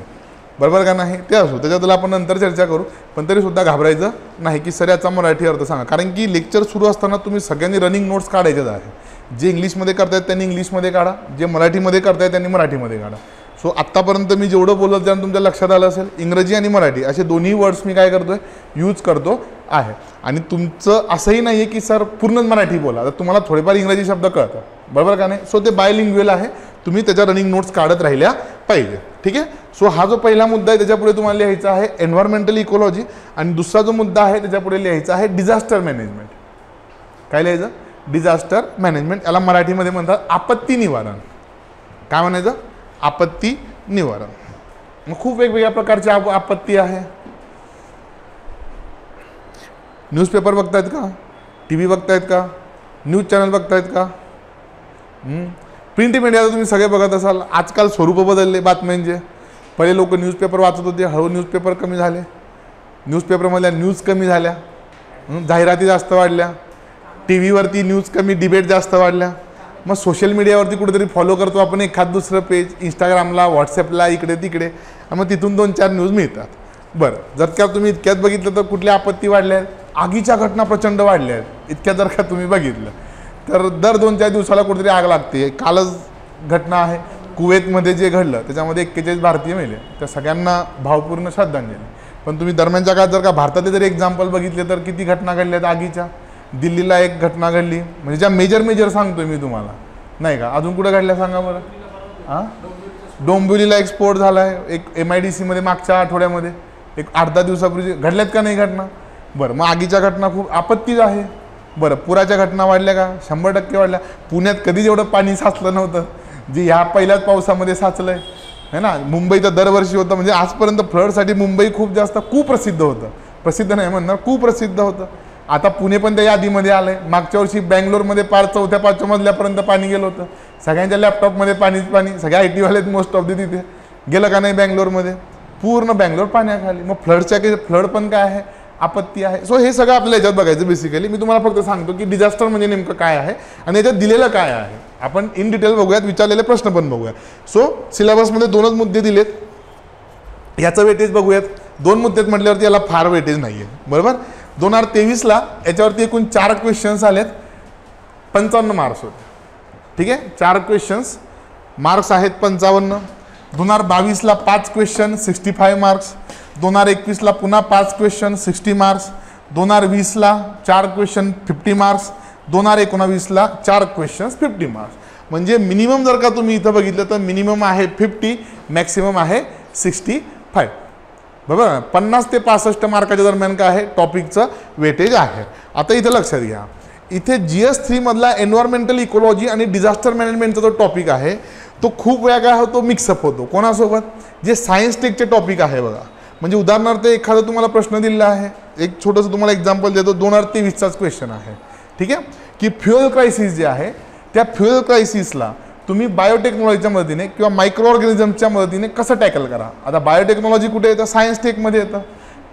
बरोबर का नाही, ते असो, त्याच्याबद्दल आपण नंतर चर्चा करू. पण तरीसुद्धा घाबरायचं नाही की सर याचा मराठी अर्थ सांगा. कारण की लेक्चर सुरू असताना तुम्ही सगळ्यांनी रनिंग नोट्स काढायच्याच आहे. जे इंग्लिशमध्ये करतायत त्यांनी इंग्लिशमध्ये काढा, जे मराठीमध्ये करतायत त्यांनी मराठीमध्ये काढा. सो आत्तापर्यंत मी जेवढं बोलत त्यानं तुमच्या लक्षात आलं असेल, इंग्रजी आणि मराठी असे दोन्ही वर्ड्स मी काय करतो आहे, यूज करतो आहे. आणि तुमचं असंही नाही आहे की सर पूर्णच मराठी बोला, तर तुम्हाला थोडेफार इंग्रजी शब्द कळतात, बरोबर का नाही. सो ते बायलिंग्युअल आहे, तुम्ही त्याच्या रनिंग नोट्स काढत राहिल्या पाहिजे. ठीक आहे. सो हा जो पहिला मुद्दा आहे त्याच्यापुढे तुम्हाला लिहायचा आहे एन्व्हायरमेंटल इकोलॉजी, आणि दुसरा जो मुद्दा आहे त्याच्यापुढे लिहायचा आहे डिझास्टर मॅनेजमेंट. काय लिहायचं, डिझास्टर मॅनेजमेंट. याला मराठीमध्ये म्हणतात आपत्ती निवारण. काय म्हणायचं, आपत्ती निवारण. मग खूप वेगवेगळ्या प्रकारची आपत्ती आहे. न्यूजपेपर बघतायत का, टी व्ही बघतायत का, न्यूज चॅनल बघतायत का, प्रिंट मीडिया तुम्ही सगळे बघत असाल. आजकाल स्वरूप बदलले बातम्यांचे. पहिले लोक न्यूजपेपर वाचत होते, हळू न्यूजपेपर कमी झाले, न्यूजपेपरमधल्या न्यूज कमी झाल्या, जाहिराती जास्त वाढल्या, टी व्हीवरती न्यूज कमी, डिबेट जास्त वाढल्या. मग सोशल मीडियावरती कुठेतरी फॉलो करतो आपण एखाद दुसरं पेज, इंस्टाग्रामला, व्हॉट्सॲपला, इकडे तिकडे, मग तिथून 2-4 न्यूज मिळतात. बरं, जर का तुम्ही इतक्यात बघितलं तर कुठल्या आपत्ती वाढल्या आहेत, आगीच्या घटना प्रचंड वाढल्या आहेत. इतक्यात जर का तुम्ही बघितलं तर दर 2-4 दिवसाला कुठेतरी आग लागते. कालच घटना आहे कुवेतमध्ये जे घडलं त्याच्यामध्ये 41 भारतीय मेले. त्या सगळ्यांना भावपूर्ण श्रद्धांजली. पण तुम्ही दरम्यानच्या काळात जर का भारतातले जर एक्झाम्पल बघितले तर किती घटना घडल्या आहेत आगीच्या. दिल्लीला एक घटना घडली, म्हणजे ज्या मेजर सांगतोय मी तुम्हाला, नाही का. अजून कुठं घडल्या सांगा बरं. हां, डोंबिवलीला एक स्फोट झाला आहे, एक MIDC मध्ये मागच्या आठवड्यामध्ये, एक 8-10 दिवसापूर्वी घडल्यात का नाही घटना. बरं, मग आगीच्या घटना खूप आपत्तीच आहे. बरं, पुराच्या घटना वाढल्या का, 100% वाढल्या. पुण्यात कधीच एवढं पाणी साचलं नव्हतं जे ह्या पहिल्याच पावसामध्ये साचलं आहे ना. मुंबईचं दरवर्षी होतं, म्हणजे आजपर्यंत फ्लडसाठी मुंबई खूप जास्त कुप्रसिद्ध होतं. प्रसिद्ध नाही म्हणणार, कुप्रसिद्ध होतं. आता पुणे पण त्या यादीमध्ये आलं आहे. मागच्या वर्षी बँगलोरमध्ये 4थ्या-5व्या मजल्यापर्यंत पाणी गेलं होतं. सगळ्यांच्या लॅपटॉपमध्ये पाणी, सगळ्या IT वालेत मोस्ट ऑफ द तिथे गेलं का नाही बँगलोरमध्ये, पूर्ण बँगलोर पाण्याखाली. मग फ्लड पण काय आहे, आपत्ती आहे. सो हे सगळं आपल्याला याच्यात बघायचं बेसिकली. मी तुम्हाला फक्त सांगतो की डिझास्टर म्हणजे नेमकं काय आहे आणि याच्यात दिलेलं काय आहे. आपण इन डिटेल बघूयात, विचारलेले प्रश्न पण बघूया. सो सिलेबसमध्ये 2च मुद्दे दिलेत, याचं वेटेज बघूयात. 2 मुद्दे म्हटल्यावरती याला फार वेटेज नाही आहे, बरोबर. 2023ला याच्यावरती एकूण 4 क्वेश्चन्स आलेत, 55 मार्क्स होते. ठीक आहे, 4 क्वेश्चन्स, मार्क्स आहेत 55. 2022ला 5 क्वेश्चन 65 मार्क्स. 2021ला पुन्हा 5 क्वेश्चन 60 मार्क्स. 2020ला 4 क्वेश्चन 50 मार्क्स. 2019ला 4 क्वेश्चन्स 50 मार्क्स. म्हणजे मिनिमम जर का तुम्ही इथं बघितलं तर मिनिमम आहे 50, मॅक्सिमम आहे 65. बरोबर. 50 ते 65 मार्काच्या दरम्यान काय आहे, टॉपिकचं वेटेज आहे. आता इथं लक्षात घ्या, इथे GS3 मधला एन्व्हायरमेंटल इकोलॉजी आणि डिझास्टर मॅनेजमेंटचा जो टॉपिक आहे तो खूप वेळा काय होतो, मिक्सअप होतो. कोणासोबत, जे सायन्स टेकचे टॉपिक आहे बघा. म्हणजे उदाहरणार्थ एखादा तुम्हाला प्रश्न दिलेला आहे, एक छोटंसं तुम्हाला एक्झाम्पल देतो. 2023चाच क्वेश्चन आहे. ठीक आहे, की फ्युएल क्रायसिस जे आहे त्या फ्युएल क्रायसिसला तुम्ही बायोटेक्नॉलॉजीच्या मदतीने किंवा मायक्रो ऑर्गॅनिझमच्या मदतीने कसं टॅकल करा. आता बायोटेक्नॉलॉजी कुठे येतं, सायन्स टेकमध्ये येतं.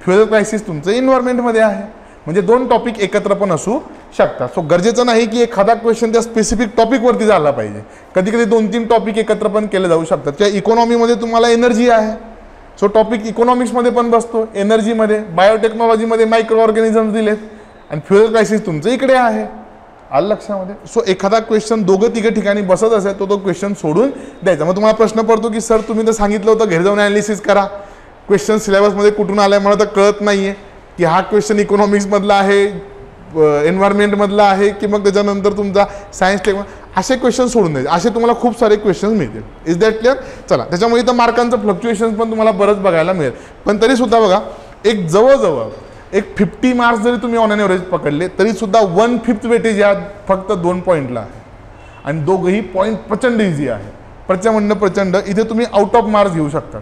फ्युएल क्रायसिस तुमचं एन्व्हायरमेंटमध्ये आहे. म्हणजे 2 टॉपिक एकत्र पण असू शकतात. सो गरजेचं नाही की एखादा क्वेश्चन त्या स्पेसिफिक टॉपिकवरती झाला पाहिजे. कधी कधी 2-3 टॉपिक एकत्र पण केले जाऊ शकतात. किंवा इकॉनॉमीमध्ये तुम्हाला एनर्जी आहे, सो टॉपिक इकॉनॉमिक्समध्ये पण बसतो, एनर्जीमध्ये. बायोटेक्नॉलॉजीमध्ये मायक्रो ऑर्गॅनिझम्स दिलेत आणि फ्युएल क्रायसिस तुमचं इकडे आहे. आलं लक्षामध्ये. सो एखादा क्वेश्चन 2-3 ठिकाणी बसत असेल तो क्वेश्चन सोडून द्यायचा. मग तुम्हाला प्रश्न पडतो की सर तुम्ही तर सांगितलं होतं घरी जाऊन ॲनालिसिस करा, क्वेश्चन सिलेबसमध्ये कुठून आलाय मला तर कळत नाही आहे की हा क्वेश्चन इकॉनॉमिक्समधला आहे, एन्व्हायरमेंटमधला आहे की मग त्याच्यानंतर तुमचा सायन्स टेक, असे क्वेश्चन सोडून द्यायचे. असे तुम्हाला खूप सारे क्वेश्चन्स मिळतील. Is that clear. चला, त्याच्यामुळे इथं मार्कांचं फ्लक्च्युएशन पण तुम्हाला बरंच बघायला मिळेल. पण तरीसुद्धा बघा, एक जवळजवळ एक 50 मार्क्स जरी तुम्ही ऑन एन एव्हरेज पकडले तरीसुद्धा 1/5 वेटेज या फक्त 2 पॉईंटला आहे. आणि दोघंही पॉईंट प्रचंड इझी आहे. प्रचंड. इथे तुम्ही आउट ऑफ मार्क्स घेऊ शकता.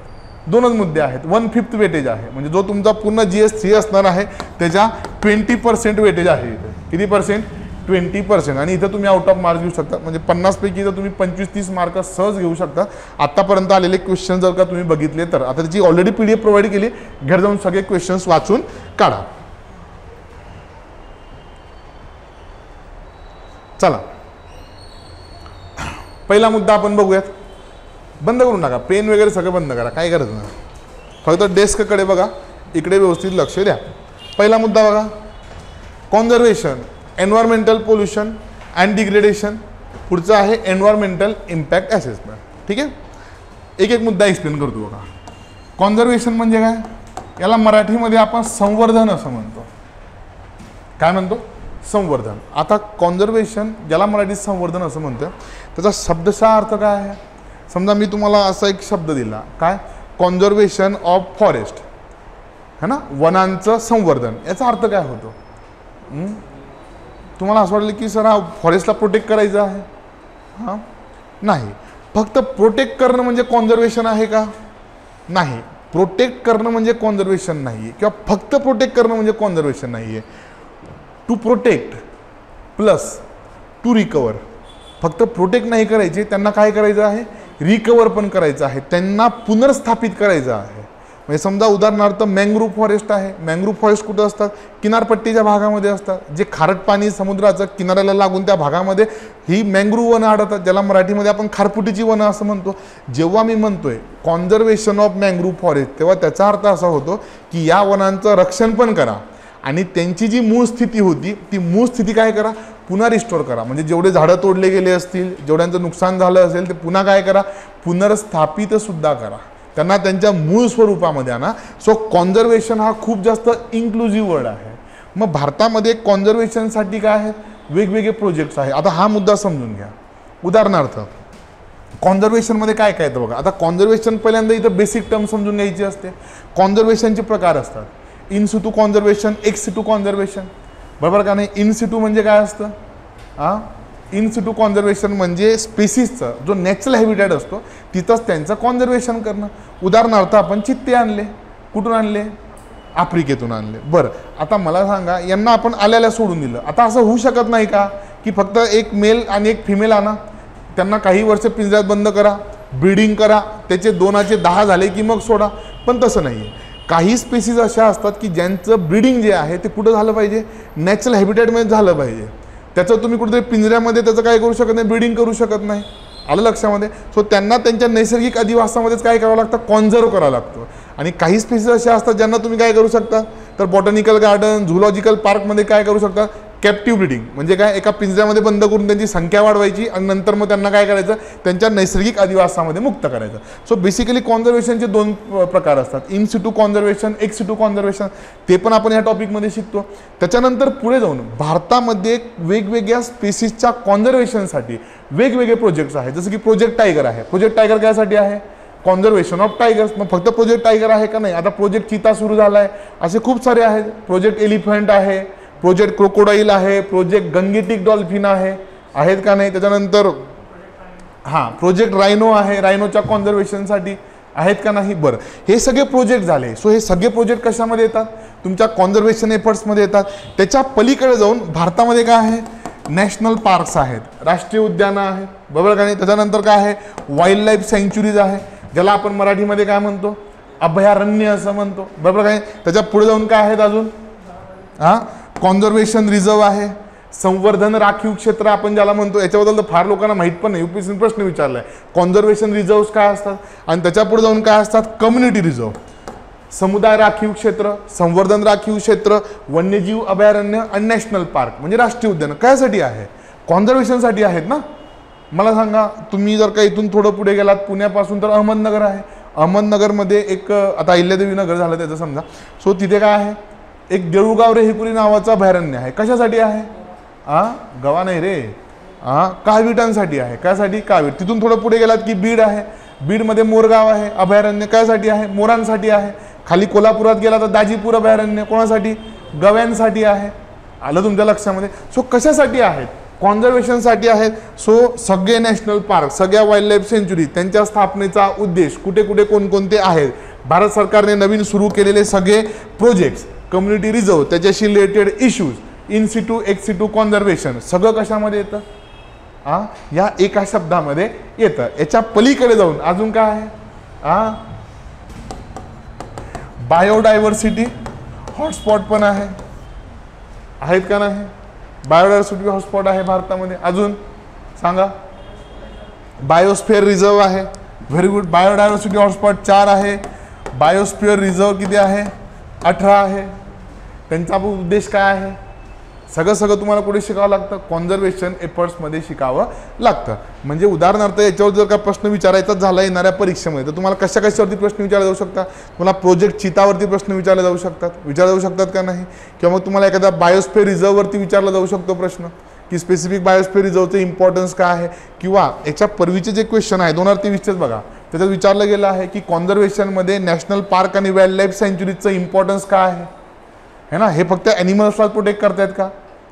2च मुद्दे आहेत. 1/5 वेटेज आहे, म्हणजे जो तुमचा पूर्ण GS3 असणार आहे त्याच्या 20% वेटेज आहे. इथे किती पर्सेंट, 20%. आणि इथं तुम्ही आउट ऑफ मार्क्स घेऊ शकता. म्हणजे 50 पैकी जर तुम्ही 25-30 मार्क सहज घेऊ शकता. आतापर्यंत आलेले क्वेश्चन जर का तुम्ही बघितले तर, आता त्याची ऑलरेडी PDF प्रोव्हाइड केली, घर जाऊन सगळे क्वेश्चन्स वाचून काढा. चला, पहिला मुद्दा आपण बघूयात. बंद करून टाका, पेन वगैरे सगळं बंद करा, काय गरज नाही. फक्त डेस्ककडे बघा, इकडे व्यवस्थित लक्ष द्या. पहिला मुद्दा बघा, conservation, environmental pollution and degradation. पुढचं आहे एन्व्हायरमेंटल इम्पॅक्ट असेसमेंट. ठीक आहे. एक एक मुद्दा एक्सप्लेन करतो बघा. कॉन्झर्वेशन म्हणजे काय, याला मराठीमध्ये आपण संवर्धन असं म्हणतो. काय म्हणतो, संवर्धन. आता कॉन्झर्वेशन ज्याला मराठीत संवर्धन असं म्हणतं, त्याचा शब्दशः अर्थ काय आहे. समजा मी तुम्हाला असा एक शब्द दिला, काय, कॉन्झर्वेशन ऑफ फॉरेस्ट, है ना, वनांचं संवर्धन. याचा अर्थ काय होतो. तुम्हाला असं वाटलं की सर हा फॉरेस्टला प्रोटेक्ट करायचं आहे. हां, नाही. फक्त प्रोटेक्ट करणं म्हणजे कॉन्झर्वेशन आहे का, नाही. प्रोटेक्ट करणं म्हणजे कॉन्झर्वेशन नाही आहे, किंवा फक्त प्रोटेक्ट करणं म्हणजे कॉन्झर्वेशन नाही आहे. To protect plus to recover. फक्त प्रोटेक्ट नाही करायचे, त्यांना काय करायचं आहे, रिकवर पण करायचं आहे, त्यांना पुनर्स्थापित करायचं आहे. म्हणजे समजा उदाहरणार्थ मँग्रोव्ह फॉरेस्ट आहे. मँग्रोव्ह फॉरेस्ट कुठं असतात, किनारपट्टीच्या भागामध्ये असतात. जे खारट पाणी समुद्राचं किनाऱ्याला लागून त्या भागामध्ये ही मँग्रोव्ह वनं आढळतात, ज्याला मराठीमध्ये आपण खारफुटीची वनं असं म्हणतो. जेव्हा मी म्हणतोय कॉन्झर्वेशन ऑफ मँग्रोव्ह फॉरेस्ट, तेव्हा त्याचा अर्थ असा होतो की या वनांचं रक्षण पण करा आणि त्यांची जी मूळ स्थिती होती ती मूळ स्थिती काय करा, पुन्हा रिस्टोर करा. म्हणजे जेवढे झाडं तोडले गेले असतील, जेवढ्यांचं नुकसान झालं असेल ते पुन्हा काय करा, पुनर्स्थापित सुद्धा करा, त्यांना त्यांच्या मूळ स्वरूपामध्ये आणा. सो कॉन्झर्वेशन हा खूप जास्त इन्क्लुझिव्ह वर्ड आहे. मग भारतामध्ये कॉन्झर्वेशनसाठी काय आहेत, वेगवेगळे प्रोजेक्ट्स आहेत. आता हा मुद्दा समजून घ्या. उदाहरणार्थ कॉन्झर्वेशनमध्ये काय काय येतं बघा. आता कॉन्झर्वेशन पहिल्यांदा इथं बेसिक टर्म समजून घ्यायची असते. कॉन्झर्वेशनचे प्रकार असतात, in Situ conservation, ex situ conservation, बरोबर का नाही. इन सिटू म्हणजे काय असतं, इन सिटू कॉन्झर्वेशन म्हणजे स्पेसिसचा जो नॅचरल हॅबिटॅट असतो तिथंच त्यांचं कॉन्झर्वेशन करणं. उदाहरणार्थ आपण चित्ते आणले, कुठून आणले, आफ्रिकेतून आणले. बरं, आता मला सांगा, यांना आपण आल्याला सोडून दिलं. आता असं होऊ शकत नाही का की फक्त एक मेल आणि एक फिमेल आणा, त्यांना काही वर्ष पिंजऱ्यात बंद करा, ब्रीडिंग करा, त्याचे 2चे 10 झाले की मग सोडा. पण तसं नाही आहे. काही स्पेसीज अशा असतात की ज्यांचं ब्रीडिंग जे आहे ते कुठं झालं पाहिजे, नॅचरल हॅबिटॅटमध्ये झालं पाहिजे. त्याचं तुम्ही कुठेतरी पिंजऱ्यामध्ये त्याचं काय करू शकत नाही, ब्रीडिंग करू शकत नाही. आलं लक्षामध्ये. सो त्यांना त्यांच्या नैसर्गिक अधिवासामध्येच काय करावं लागतं, कॉन्झर्व करावं लागतं. आणि काही स्पेसीज अशा असतात ज्यांना तुम्ही काय करू शकता, तर बॉटॅनिकल गार्डन, झुलॉजिकल पार्कमध्ये काय करू शकता, कॅप्टिव्ह ब्रीडिंग. म्हणजे काय, एका पिंजऱ्यामध्ये बंद करून त्यांची संख्या वाढवायची आणि नंतर मग त्यांना काय करायचं, त्यांच्या नैसर्गिक अधिवासामध्ये मुक्त करायचं. सो बेसिकली कॉन्झर्वेशनचे 2 प्रकार असतात, in Situ conservation, ex situ conservation. ते पण आपण या टॉपिकमध्ये शिकतो. त्याच्यानंतर पुढे जाऊन भारतामध्ये वेगवेगळ्या स्पेसीसच्या कॉन्झर्वेशनसाठी वेगवेगळे प्रोजेक्ट्स आहेत. जसं की प्रोजेक्ट टायगर आहे. प्रोजेक्ट टायगर कायसाठी आहे, कॉन्झर्वेशन ऑफ टायगर्स. मग फक्त प्रोजेक्ट टायगर आहे का, नाही. आता प्रोजेक्ट चीता सुरू झाला आहे, असे खूप सारे आहेत. प्रोजेक्ट एलिफंट आहे, प्रोजेक्ट क्रोकोडाईल आहे, प्रोजेक्ट गंगेटिक डॉल्फिन आहे, आहेत का नाही. त्याच्यानंतर प्रोजेक्ट रायनो आहे, रायनोच्या कॉन्झर्वेशनसाठी आहेत का नाही. बरं, हे सगळे प्रोजेक्ट झाले. सो हे सगळे प्रोजेक्ट कशामध्ये येतात, तुमच्या कॉन्झर्वेशन एफर्ट्समध्ये येतात. त्याच्या पलीकडे जाऊन भारतामध्ये काय आहे, नॅशनल पार्क्स आहेत, राष्ट्रीय उद्यानं आहेत, बरोबर का नाही. त्याच्यानंतर काय आहे, वाईल्ड लाईफ सँच्युरीज आहे, ज्याला आपण मराठीमध्ये काय म्हणतो, अभयारण्य असं म्हणतो, बरोबर काय. त्याच्या पुढे जाऊन काय आहेत अजून, कॉन्झर्वेशन रिझर्व आहे, संवर्धन राखीव क्षेत्र आपण ज्याला म्हणतो. याच्याबद्दल तर फार लोकांना माहीत पण नाही, UPSCने प्रश्न विचारला आहे. कॉन्झर्वेशन रिझर्व्स काय असतात, आणि त्याच्या पुढे जाऊन काय असतात, कम्युनिटी रिझर्व, समुदाय राखीव क्षेत्र, संवर्धन राखीव क्षेत्र, वन्यजीव अभयारण्य आणि नॅशनल पार्क म्हणजे राष्ट्रीय उद्यान. कायसाठी आहे, कॉन्झर्वेशनसाठी आहेत ना. मला सांगा, तुम्ही जर का इथून थोडं पुढे गेलात पुण्यापासून तर अहमदनगर आहे. अहमदनगरमध्ये एक आता अहिल्यादेवी नगर झालं त्याचं समजा. सो तिथे काय आहे, एक देऊळगाव रेहेकुरी नावाचं अभयारण्य आहे. कशासाठी आहे, गवा नाही रे, काळविटांसाठी आहे. कायसाठी, काळवीट. तिथून थोडं पुढे गेलात की बीड आहे. बीडमध्ये मोरगाव आहे अभयारण्य. कायसाठी आहे, मोरांसाठी आहे. खाली कोल्हापुरात गेला तर दाजीपूर अभयारण्य कोणासाठी, गव्यांसाठी आहे. आलं तुमच्या लक्षामध्ये. सो कशासाठी आहेत, कॉन्झर्वेशनसाठी आहेत. सो सगळे नॅशनल पार्क, सगळ्या वाईल्ड लाईफ सेंच्युरी, त्यांच्या स्थापनेचा उद्देश कुठे कुठे कोणकोणते आहेत, भारत सरकारने नवीन सुरू केलेले सगळे प्रोजेक्ट्स, कम्युनिटी रिझर्व, त्याच्याशी related issues, in Situ ex situ conservation, सगळं कशामध्ये येतं, या एका शब्दामध्ये येतं. याच्या पलीकडे जाऊन अजून काय आहे, बायोडायव्हर्सिटी हॉटस्पॉट पण आहे, आहेत का नाही. बायोडायव्हर्सिटी हॉटस्पॉट आहे भारतामध्ये. अजून सांगा, बायोस्फिअर रिझर्व आहे. Very good. बायोडायव्हर्सिटी हॉटस्पॉट 4 आहे. बायोस्फिअर रिझर्व किती आहे, 18 आहे. त्यांचा उद्देश काय आहे, सगळं तुम्हाला कुठे शिकावं लागतं, कॉन्झर्वेशन एफर्ट्समध्ये शिकावं लागतं. म्हणजे उदाहरणार्थ याच्यावर जर का प्रश्न विचारायचा झाला येणाऱ्या परीक्षेमध्ये तर तुम्हाला कशावरती प्रश्न विचारले जाऊ शकतात, तुम्हाला प्रोजेक्ट चितावरती प्रश्न विचारले जाऊ शकतात का नाही, किंवा मग तुम्हाला एखादा बायोस्फिअर रिझर्ववरती विचारला जाऊ शकतो प्रश्न की स्पेसिफिक बायोस्फिअर रिझर्वचं इम्पॉर्टन्स काय आहे. किंवा याच्या पूर्वीचे जे क्वेश्चन आहे 2023चेच बघा, त्याच्यात विचारलं गेलं आहे की कॉन्झर्वेशनमध्ये नॅशनल पार्क आणि वाईल्ड लाईफ सँच्युरीचं इम्पॉर्टन्स काय आहे ना. हे फक्त ॲनिमल्सला प्रोटेक्ट करतायत का,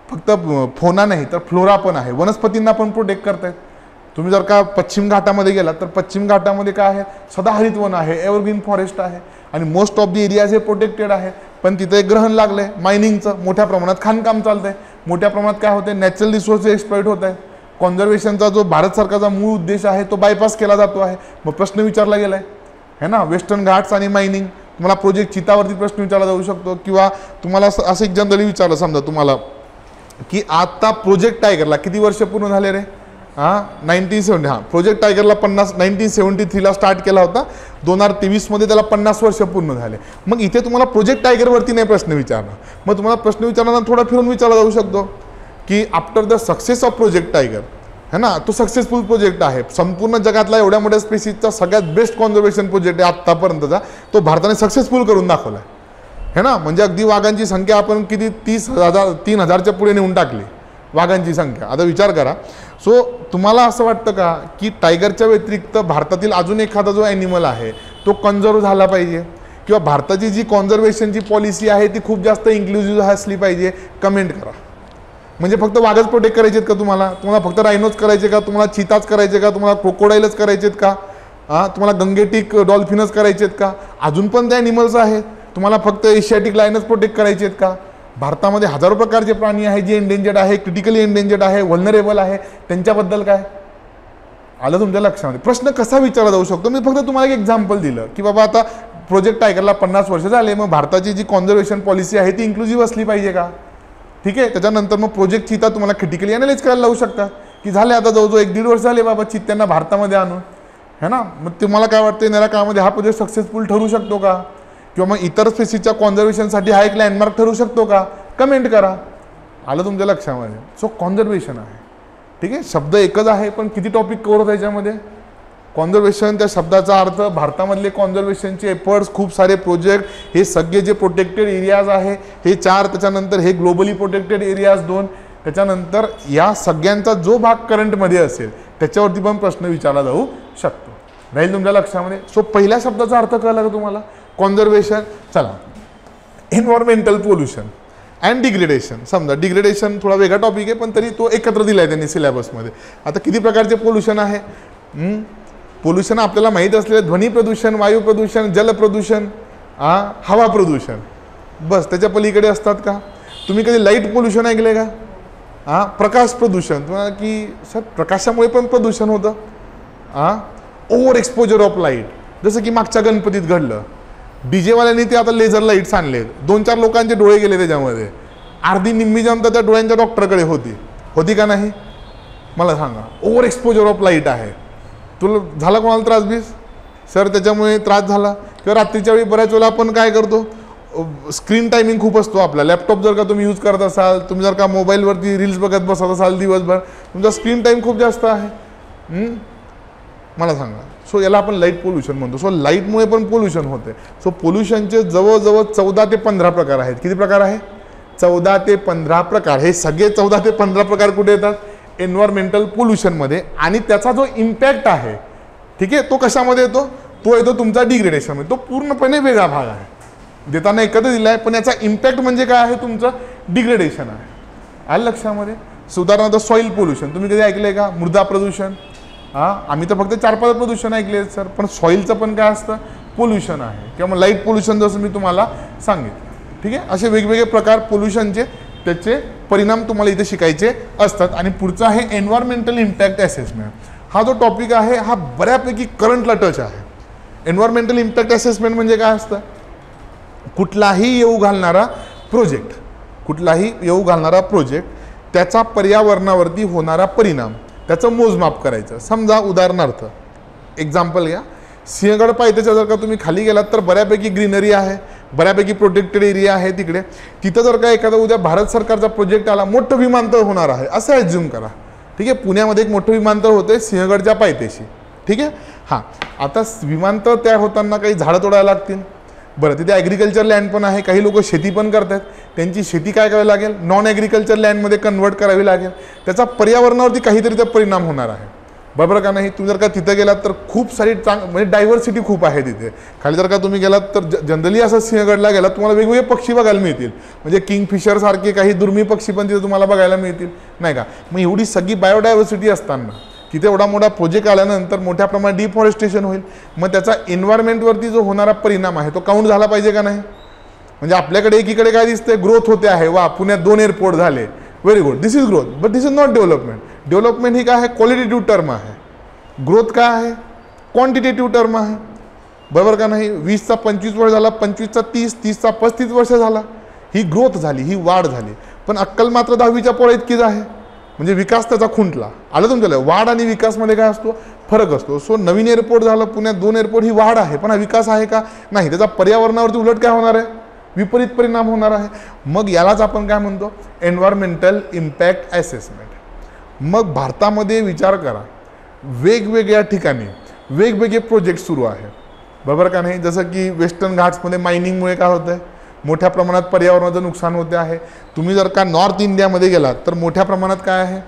फक्त फोना नाही तर फ्लोरा पण आहे, वनस्पतींना पण प्रोटेक्ट करतायत. तुम्ही जर का पश्चिम घाटामध्ये गेलात तर पश्चिम घाटामध्ये काय आहे, सदाहरित वन आहे, एव्हरग्रीन फॉरेस्ट आहे आणि मोस्ट ऑफ द एरियाज हे प्रोटेक्टेड आहे. पण तिथे एक ग्रहण लागलंय मायनिंगचं, मोठ्या प्रमाणात खाणकाम चालतंय, मोठ्या प्रमाणात काय होते, नॅचरल रिसोर्सेस एक्सप्लॉइट होत आहे. कॉन्झर्वेशनचा जो भारत सरकारचा मूळ उद्देश आहे तो बायपास केला जातो आहे. मग प्रश्न विचारला गेलाय है ना, वेस्टर्न घाट्स आणि मायनिंग. तुम्हाला प्रोजेक्ट चितावरती प्रश्न विचारला जाऊ शकतो. किंवा तुम्हाला असं एक जनरली विचारलं समजा तुम्हाला की आता प्रोजेक्ट टायगरला किती वर्ष पूर्ण झाले रे, 1970. प्रोजेक्ट टायगरला 1973ला स्टार्ट केला होता, 2023मध्ये त्याला 50 वर्ष पूर्ण झाले. मग इथे तुम्हाला प्रोजेक्ट टायगरवरती नाही प्रश्न विचारणार, मग तुम्हाला प्रश्न विचारताना थोडा फिरून विचारला जाऊ शकतो की after the success of project tiger है ना, तो सक्सेसफुल प्रोजेक्ट आहे, संपूर्ण जगातला एवढ्या मोठ्या स्पेसीजचा सगळ्यात बेस्ट कॉन्झर्वेशन प्रोजेक्ट आहे आत्तापर्यंतचा, तो भारताने सक्सेसफुल करून दाखवला है ना. म्हणजे अगदी वाघांची संख्या आपण किती 3,000च्या पुढे नेऊन टाकली वाघांची संख्या. आता विचार करा. सो तुम्हाला असं वाटतं का की टायगरच्या व्यतिरिक्त भारतातील अजून एखादा जो ॲनिमल आहे तो कन्झर्व झाला पाहिजे, किंवा भारताची जी कॉन्झर्वेशनची पॉलिसी आहे ती खूप जास्त इन्क्लुझिव्ह असली पाहिजे? कमेंट करा. म्हणजे फक्त वाघच प्रोटेक्ट करायचे आहेत का तुम्हाला फक्त रायनोच करायचे का, तुम्हाला चिताच करायचे का, तुम्हाला क्रोकोडाईलच करायचे आहेत का, तुम्हाला गंगेटिक डॉल्फिनच करायचे आहेत का, अजून पण ते ॲनिमल्स आहेत, तुम्हाला फक्त एशियाटिक लायनच प्रोटेक्ट करायचे आहेत का? भारतामध्ये हजारो प्रकारचे प्राणी आहेत जे एंडेंजर्ड आहे, क्रिटिकली एंडेंजर्ड आहे, व्हल्नरेबल आहे, त्यांच्याबद्दल काय आलं तुमच्या लक्षामध्ये? प्रश्न कसा विचारला जाऊ शकतो? मी फक्त तुम्हाला एक एक्झाम्पल दिलं की बाबा आता प्रोजेक्ट टायगरला 50 वर्ष झाले, मग भारताची जी कॉन्झर्वेशन पॉलिसी आहे ती इन्क्लुझिव्ह असली पाहिजे का? ठीक आहे. त्याच्यानंतर मग प्रोजेक्ट चिता तुम्हाला क्रिटिकली अनालाइज करायला लावू शकता की झाले आता जवळजवळ 1-1.5 वर्ष झाले बाबा चित्त्यांना भारतामध्ये आणून है ना. मग तुम्हाला काय वाटतं येणाऱ्या काळामध्ये हा प्रोजेक्ट सक्सेसफुल ठरू शकतो का, किंवा मग इतर स्पेसीजच्या कॉन्झर्वेशनसाठी हा एक लँडमार्क ठरू शकतो का? कमेंट करा. आलं तुमच्या लक्षामध्ये? सो कॉन्झर्वेशन आहे, ठीक आहे. शब्द एकच आहे पण किती टॉपिक कव्हर होतं याच्यामध्ये. कॉन्झर्वेशन त्या शब्दाचा अर्थ, भारतामधले कॉन्झर्वेशनचे एफर्ट्स, खूप सारे प्रोजेक्ट, हे सगळे जे प्रोटेक्टेड एरियाज आहे हे 4, त्याच्यानंतर हे ग्लोबली प्रोटेक्टेड एरियाज 2, त्याच्यानंतर या सगळ्यांचा जो भाग करंटमध्ये असेल त्याच्यावरती पण प्रश्न विचारला जाऊ शकतो. राहील तुमच्या लक्षामध्ये? सो पहिल्या शब्दाचा अर्थ कळला का तुम्हाला? कॉन्झर्वेशन. चला, एन्व्हायरमेंटल पोल्युशन अँड डिग्रेडेशन. समजा डिग्रेडेशन थोडा वेगळा टॉपिक आहे पण तरी तो एकत्र दिला आहे त्यांनी सिलेबसमध्ये. आता किती प्रकारचे पोल्युशन आहे? पोल्युशन आपल्याला माहीत असलेलं ध्वनी प्रदूषण, वायू प्रदूषण, जल प्रदूषण, हवा प्रदूषण, बस. त्याच्या पलीकडे असतात का? तुम्ही कधी लाईट पोल्युशन ऐकले का? प्रकाश प्रदूषण. तुम्हाला की सर प्रकाशामुळे पण प्रदूषण होतं. ओव्हर एक्सपोजर ऑफ लाईट, जसं की मागच्या गणपतीत घडलं. डीजेवाल्यांनी ते आता लेझर लाईट्स आणले, 2-4 लोकांचे डोळे गेले त्याच्यामध्ये, अर्धी निम्मी जनता त्या डोळ्यांच्या डॉक्टरकडे होती का नाही? मला सांगा. ओव्हर एक्सपोजर ऑफ लाईट आहे. तुला झाला कोणाला त्रास बीस? सर त्याच्यामुळे त्रास झाला. किंवा रात्रीच्या वेळी बऱ्याच वेळेला आपण काय करतो, स्क्रीन टायमिंग खूप असतो आपला. लॅपटॉप जर का तुम्ही यूज करत असाल, तुम्ही जर का मोबाईलवरती रील्स बघत बसत असाल दिवसभर, तुमचा स्क्रीन टाईम खूप जास्त आहे. मला सांगा. सो याला आपण लाईट पोल्युशन म्हणतो. सो लाईटमुळे पण पोल्युशन होते. सो पोल्युशनचे जवळजवळ 14 ते 15 प्रकार आहेत. किती प्रकार आहे? 14 ते 15 प्रकार. हे सगळे 14 ते 15 प्रकार कुठे येतात? एन्व्हायरमेंटल पोल्युशनमध्ये. आणि त्याचा जो इम्पॅक्ट आहे, ठीक आहे, तो कशामध्ये येतो? तो येतो तुमचा डिग्रेडेशनमध्ये. तो पूर्णपणे वेगळा भाग आहे. देताना एकत्र दिला आहे पण याचा इम्पॅक्ट म्हणजे काय आहे? तुमचं डिग्रेडेशन आहे. आलं लक्षामध्ये? उदाहरणार्थ सॉईल पोल्युशन तुम्ही कधी ऐकलंय का? मृदा प्रदूषण. आम्ही तर फक्त 4-5 प्रदूषण ऐकले सर, पण सॉईलचं पण काय असतं? पोल्युशन आहे. किंवा लाईट पोल्युशन जसं मी तुम्हाला सांगितलं. ठीक आहे. असे वेगवेगळे प्रकार पोल्युशनचे, त्याचे परिणाम तुम्हाला इथे शिकायचे असतात. आणि पुढचा आहे एन्व्हायरमेंटल इम्पॅक्ट असेसमेंट. हा जो टॉपिक आहे हा बऱ्यापैकी करंटला टच आहे. एन्व्हायरमेंटल इम्पॅक्ट असेसमेंट म्हणजे काय असतं? कुठलाही येऊ घालणारा प्रोजेक्ट, त्याचा पर्यावरणावरती होणारा परिणाम, त्याचं मोजमाप करायचं. समजा उदाहरणार्थ एक्झाम्पल घ्या, सिंहगड पायथ्याच्या जर का तुम्ही खाली गेलात तर बऱ्यापैकी ग्रीनरी आहे, बऱ्यापैकी प्रोटेक्टेड एरिया आहे तिकडे. तिथं जर का एखादा उद्या भारत सरकारचा प्रोजेक्ट आला, मोठं विमानतळ होणार आहे असं ॲज्युम करा. ठीक आहे, पुण्यामध्ये एक मोठं विमानतळ होतं सिंहगडच्या पायथ्याशी. ठीक आहे. हां, आता विमानतळ तयार होताना काही झाडं तोडायला लागतील. बरं, तिथे ॲग्रिकल्चर लँड पण आहे, काही लोक शेती पण करतात. त्यांची शेती काय करावी लागेल, नॉन ॲग्रिकल्चर लँडमध्ये कन्वर्ट करावी लागेल. त्याचा पर्यावरणावरती काहीतरी तर परिणाम होणार आहे. बरोबर का नाही. तुम्ही जर का तिथं गेलात तर खूप सारी म्हणजे डायव्हर्सिटी खूप आहे तिथे. खाली जर का तुम्ही गेलात तर जनरली असं सिंहगडला गेलात तुम्हाला वेगवेगळे पक्षी बघायला मिळतील. म्हणजे किंगफिशर सारखे काही दुर्मिळ पक्षी पण तिथे तुम्हाला बघायला मिळतील, नाही का. मग एवढी सगळी बायोडायव्हर्सिटी असताना तिथे एवढा मोठा प्रोजेक्ट आल्यानंतर मोठ्या प्रमाणात डिफॉरेस्टेशन होईल. मग त्याचा एन्व्हायरमेंटवरती जो होणारा परिणाम आहे तो काउंट झाला पाहिजे का नाही. म्हणजे आपल्याकडे एकीकडे काय दिसतंय, ग्रोथ होते आहे. वा, पुण्यात 2 एअरपोर्ट झाले, very good, this is growth. But this is not development. Development ही काय आहे, क्वालिटेटिव्ह टर्म आहे. ग्रोथ काय आहे, क्वांटिटेटिव्ह टर्म आहे. बरोबर का नाही. 20चा 25 वर्ष झाला, 25चा 30, 30चा 35 वर्ष झाला. ही ग्रोथ झाली, ही वाढ झाली. पण अक्कल मात्र 10वीच्या पोरा इतकीच आहे. म्हणजे विकास त्याचा खुंटला. आलं तुमच्याला. वाढ आणि विकासमध्ये काय असतो, फरक असतो. सो नवीन एअरपोर्ट झालं पुण्यात, 2 एअरपोर्ट, ही वाढ आहे. पण हा विकास आहे का, नाही. त्याचा पर्यावरणावरती उलट काय होणार आहे, विपरीत परिणाम होणार आहे. मग यालाच आपण काय म्हणतो, एन्व्हायरमेंटल इम्पॅक्ट असेसमेंट. मग भारतामध्ये विचार करा, वेगवेगळ्या ठिकाणी वेगवेगळे प्रोजेक्ट सुरू आहेत. बरोबर का नाही. जसं की वेस्टर्न घाट्समध्ये मायनिंगमुळे काय होतं आहे, मोठ्या प्रमाणात पर्यावरणाचं नुकसान होते आहे. तुम्ही जर का नॉर्थ इंडियामध्ये गेलात तर मोठ्या प्रमाणात काय आहे,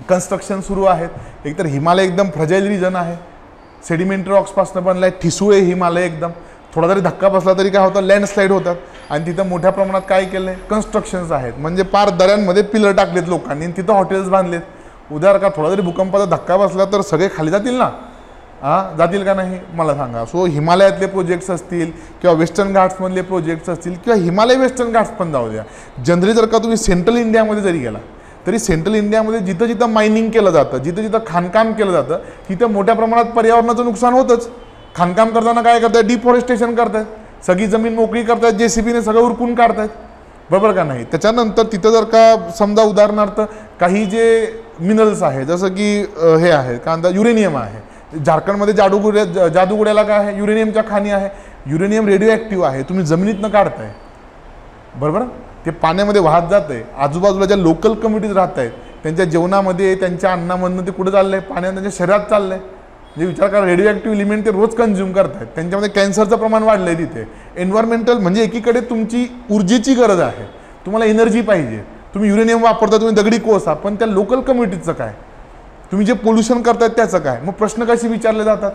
कन्स्ट्रक्शन सुरू आहेत. एकतर हिमालय एकदम फ्रजाईल रिजन आहे, सेडिमेंटरी रॉक्सपासून बनला आहे, ठिसूळ आहे हिमालय एकदम. थोडा जरी धक्का बसला तरी काय होतं, लँडस्लाईड होतात. आणि तिथं मोठ्या प्रमाणात काय केलं आहे, कन्स्ट्रक्शन्स आहेत. म्हणजे पार दऱ्यांमध्ये पिलर टाकलेत लोकांनी, तिथं हॉटेल्स बांधलेत. उद्या का थोडा जरी भूकंपाचा धक्का बसला तर सगळे खाली जातील ना, जातील का नाही मला सांगा. सो हिमालयातले प्रोजेक्ट्स असतील किंवा वेस्टर्न घाट्समधले प्रोजेक्ट्स असतील किंवा हिमालय वेस्टर्न घाट्स पण जाऊ द्या. जनरली जर का तुम्ही सेंट्रल इंडियामध्ये जरी गेला तरी सेंट्रल इंडियामध्ये जिथं जिथं मायनिंग केलं जातं, जिथं जिथं खाणकाम केलं जातं, तिथं मोठ्या प्रमाणात पर्यावरणाचं नुकसान होतंच. खाणकाम करताना काय करतात, डिफॉरेस्टेशन करतात, सगळी जमीन मोकळी करतात, JCBने सगळं उरकून काढतात. बरोबर का नाही. त्याच्यानंतर तिथं जर का समजा उदाहरणार्थ काही जे मिनरल्स आहे, जसं की हे आहे काय युरेनियम आहे. झारखंडमध्ये जादूगुड्याला काय आहे, युरेनियमच्या खाणी आहे. युरेनियम रेडिओ ॲक्टिव्ह आहे, तुम्ही जमिनीतनं काढताय. बरोबर, ते पाण्यामध्ये वाहत जात आहे. आजूबाजूला ज्या लोकल कम्युनिटीज राहत आहेत त्यांच्या जेवणामध्ये, त्यांच्या अन्नामधनं ते कुठं चाललं आहे, पाण्यात त्यांच्या शरीरात चाललं आहे. म्हणजे विचार करा, रेडिओ ॲक्टिव्ह एलिमेंट ते रोज कन्झ्युम करतात. त्यांच्यामध्ये कॅन्सरचं प्रमाण वाढलं आहे तिथे. एन्व्हायरमेंटल म्हणजे एकीकडे तुमची ऊर्जेची गरज आहे, तुम्हाला एनर्जी पाहिजे, तुम्ही युरेनियम वापरता, तुम्ही दगडी कोळसा, पण त्या लोकल कम्युनिटीजचं काय, तुम्ही जे पोल्युशन करतायत त्याचं काय. मग प्रश्न कसे विचारले जातात,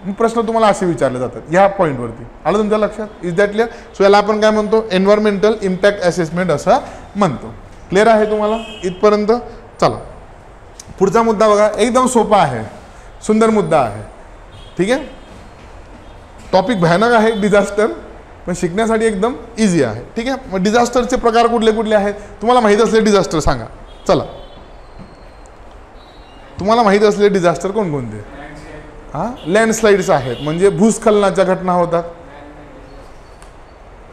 मग प्रश्न तुम्हाला असे विचारले जातात ह्या पॉईंटवरती. आलं तुमच्या लक्षात. Is that clear. सो याला आपण काय म्हणतो, एन्व्हायरमेंटल इम्पॅक्ट असेसमेंट असं म्हणतो. क्लिअर आहे तुम्हाला इथपर्यंत. चला पुढचा मुद्दा बघा, एकदम सोपा आहे, सुंदर मुद्दा आहे. ठीक आहे. टॉपिक भयानक आहे डिझास्टर, पण शिकण्यासाठी एकदम इझी आहे. ठीक आहे. मग डिझास्टरचे प्रकार कुठले कुठले आहेत तुम्हाला माहीत असले डिझास्टर सांगा. चला, तुम्हाला माहीत असलेले डिझास्टर कोणकोणते. लँडस्लाइड्स आहेत, म्हणजे भूस्खलनाच्या घटना होतात.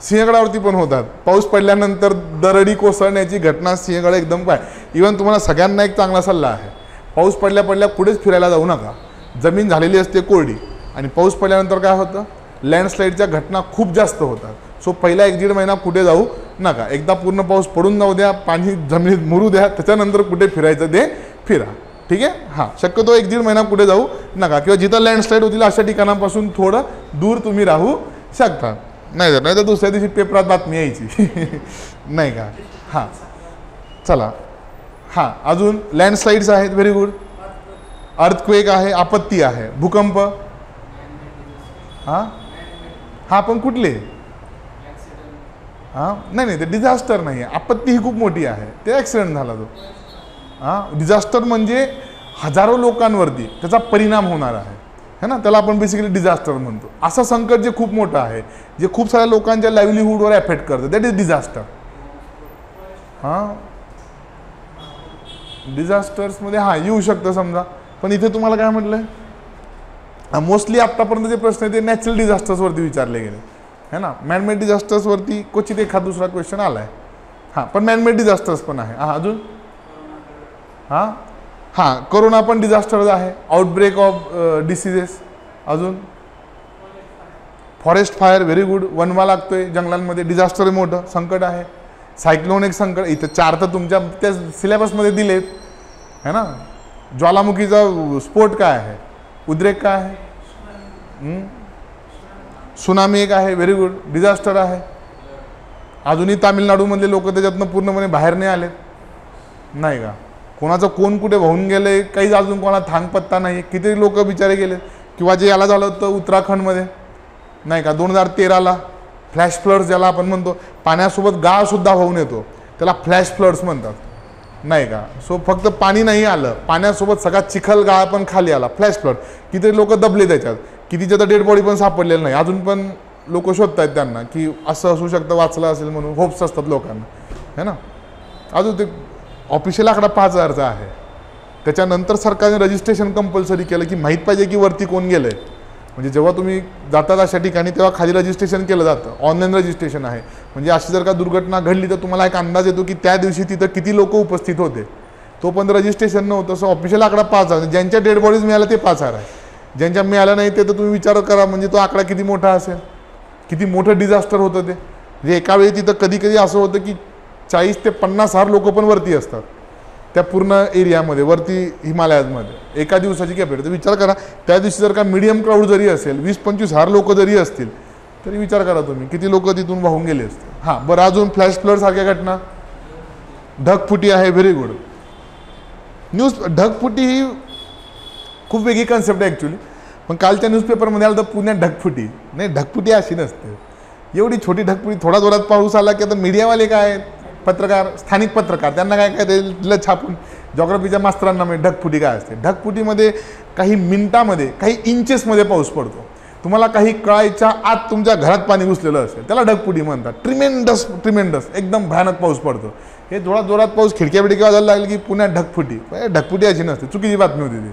सिंहगडावरती पण होतात. पाऊस पडल्यानंतर दरडी कोसळण्याची घटना सिंहगड एकदम काय. इव्हन तुम्हाला सगळ्यांना एक चांगला सल्ला आहे, पाऊस पडल्या कुठेच फिरायला जाऊ नका. जमीन झालेली असते कोरडी आणि पाऊस पडल्यानंतर काय होतं, लँडस्लाईडच्या घटना खूप जास्त होतात. सो पहिला 1-1.5 महिना कुठे जाऊ नका. एकदा पूर्ण पाऊस पडून जाऊ द्या, पाणी जमिनीत मुरू द्या, त्याच्यानंतर कुठे फिरायचं ते फिरा. ठीक आहे. हां, शक्यतो 1-1.5 महिना कुठे जाऊ नका, किंवा जिथं लँडस्लाईड होतील अशा ठिकाणापासून थोडं दूर तुम्ही राहू शकता. नाही तर दुसऱ्या दिवशी पेपरात बातमी यायची नाही का. हां चला. हां, अजून लँडस्लाईड्स आहेत, व्हेरी गुड. अर्थक्वेक आहे, आपत्ती आहे, भूकंप. हां पण कुठले. नाही ते डिझास्टर नाही आहे. आपत्ती ही खूप मोठी आहे, ते ॲक्सिडेंट झाला तो. डिझास्टर म्हणजे हजारो लोकांवरती त्याचा परिणाम होणार आहे, है ना, त्याला आपण बेसिकली डिझास्टर म्हणतो. असं संकट जे खूप मोठं आहे, जे खूप साऱ्या लोकांच्या लाईव्हलीहूडवर एफेक्ट करतं, दॅट इज डिझास्टर. डिझास्टर्समध्ये येऊ शकतं समजा, पण इथे तुम्हाला काय म्हटलंय, मोस्टली आत्तापर्यंत जे प्रश्न आहे ते नॅचरल डिझास्टर्सवरती विचारले गेले, है ना. मॅनमेड डिझास्टर्सवरती क्वचित एखाद दुसरा क्वेश्चन आला आहे. पण मॅनमेड डिझास्टर्स पण आहे. अजून कोरोना पण डिझास्टर आहे, आउटब्रेक ऑफ डिसीजेस. अजून फॉरेस्ट फायर व्हेरी गुड, वनवा लागतोय जंगलांमध्ये, डिझास्टर मोठं संकट आहे, सायक्लोन एक संकट, इथं 4 तर तुमच्या त्या सिलेबसमध्ये दिलेत है ना. ज्वालामुखीचा स्फोट काय आहे, उद्रेक काय आहे, सुनामी एक आहे व्हेरी गुड, डिझास्टर आहे. अजूनही तामिळनाडूमधले लोक त्याच्यातनं पूर्णपणे बाहेर नाही आलेत नाही का. कोणाचं कोण कुठे वाहून गेले काहीच अजून कोणाला थांग पत्ता नाही. किती लोक बिचारे गेले. किंवा जे याला झालं होतं उत्तराखंडमध्ये नाही का 2013ला फ्लॅश फ्लड्स ज्याला आपण म्हणतो, पाण्यासोबत गाळसुद्धा वाहून येतो त्याला फ्लॅश फ्लड्स म्हणतात नाही का. सो फक्त पाणी नाही आलं, पाण्यासोबत सगळा चिखल गाळ पण खाली आला, फ्लॅश फ्लड. किती लोक दबले त्याच्यात, कितीच्या तर डेड बॉडी पण सापडलेलं नाही. अजून पण लोक शोधत आहेत त्यांना की असं असू शकतं, वाचलं असेल म्हणून होप्स असतात लोकांना है ना. अजून ते ऑफिशियल आकडा 5000चा आहे. त्याच्यानंतर सरकारने रजिस्ट्रेशन कंपल्सरी केलं की माहीत पाहिजे की वरती कोण गेलं आहे. म्हणजे जेव्हा तुम्ही जातात अशा ठिकाणी तेव्हा खाली रजिस्ट्रेशन केलं जातं, ऑनलाईन रजिस्ट्रेशन आहे. म्हणजे अशी जर का दुर्घटना घडली तर तुम्हाला एक अंदाज येतो की त्या दिवशी तिथं किती लोक उपस्थित होते. तोपर्यंत रजिस्ट्रेशन नव्हतं. तसं ऑफिशियल आकडा 5000. ज्यांच्या डेड बॉडीज मिळाल्या ते 5000 आहे. ज्यांच्या मिळालं नाही ते तर तुम्ही विचार करा म्हणजे तो आकडा किती मोठा असेल, किती मोठं डिझास्टर होतं ते. म्हणजे एका वेळी तिथं कधी कधी असं होतं की 40 ते 50,000 लोक पण वरती असतात त्या पूर्ण एरियामध्ये, वरती हिमालयामध्ये एका दिवसाची कॅपॅसिटी. तर विचार करा त्या दिवशी जर का मीडियम क्राऊड जरी असेल, 20-25,000 लोक जरी असतील तरी विचार करा तुम्ही किती लोक तिथून वाहून गेले असतील. हां बरं, अजून फ्लॅश फ्लड सारख्या घटना, ढगफुटी आहे व्हेरी गुड. ढगफुटी ही खूप वेगळी कन्सेप्ट आहे ॲक्च्युली. पण कालच्या न्यूजपेपरमध्ये आलं तर पुण्यात ढगफुटी नाही, ढगफुटी अशी नसते. एवढी छोटी ढगफुटी, थोडा जोरात पाऊस आला की आता मीडियावाले काय पत्रकार, स्थानिक पत्रकार, त्यांना काय काय ते छापून जॉग्रफीच्या मास्तरांना म्हणजे ढगफुटी काय असते. ढगफुटीमध्ये काही मिनिटामध्ये काही इंचेसमध्ये पाऊस पडतो. तुम्हाला काही कळायच्या आत तुमच्या घरात पाणी घुसलेलं असेल त्याला ढगफुटी म्हणतात. ट्रिमेंडस एकदम भयानक पाऊस पडतो. हे जोरात पाऊस खिडक्या बिडक्या वाजायला लागली की पुण्यात ढगफुटी. ढगफुटी अशी नसते, चुकीची बातमी होती ती.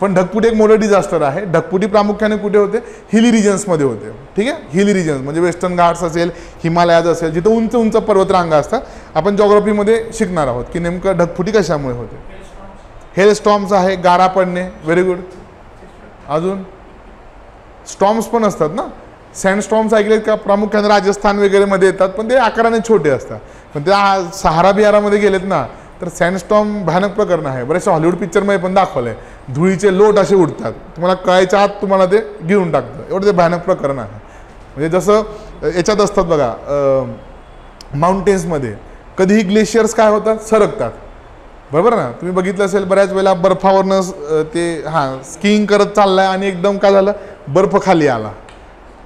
पण ढगफुटी एक मोठं डिझास्टर आहे. ढगफुटी प्रामुख्याने कुठे होते, हिली रिजन्समध्ये होते. ठीक आहे, हिली रिजन्स म्हणजे वेस्टर्न घाट्स असेल, हिमालयात असेल, जिथं उंच उंच पर्वतरांगा असतात. आपण जॉग्रफीमध्ये शिकणार आहोत की नेमकं ढगफुटी कशामुळे होते. हेल स्टॉर्म्स आहे, गारा पडणे व्हेरी गुड. अजून स्टॉर्म्स पण असतात ना, सँड स्टॉर्म्स ऐकलेत का, प्रामुख्याने राजस्थान वगैरे मध्ये येतात पण ते आकाराने छोटे असतात. पण त्या सहारा बिहारामध्ये गेलेत ना तर सँडस्टॉर्म भयानक प्रकरण आहे. बरेचसे हॉलिवूड पिक्चरमध्ये पण दाखवलं आहे. धुळीचे लोट असे उडतात, तुम्हाला कळायच्या आत तुम्हाला ते गिळून टाकतं, एवढं ते भयानक प्रकरण आहे. म्हणजे जसं याच्यात असतात बघा माउंटेन्समध्ये कधीही ग्लेशियर्स काय होतात, सरकतात बरोबर ना. तुम्ही बघितलं असेल बऱ्याच वेळेला बर्फावरनं ते स्कीइंग करत चाललाय आणि एकदम काय झालं, बर्फ खाली आला.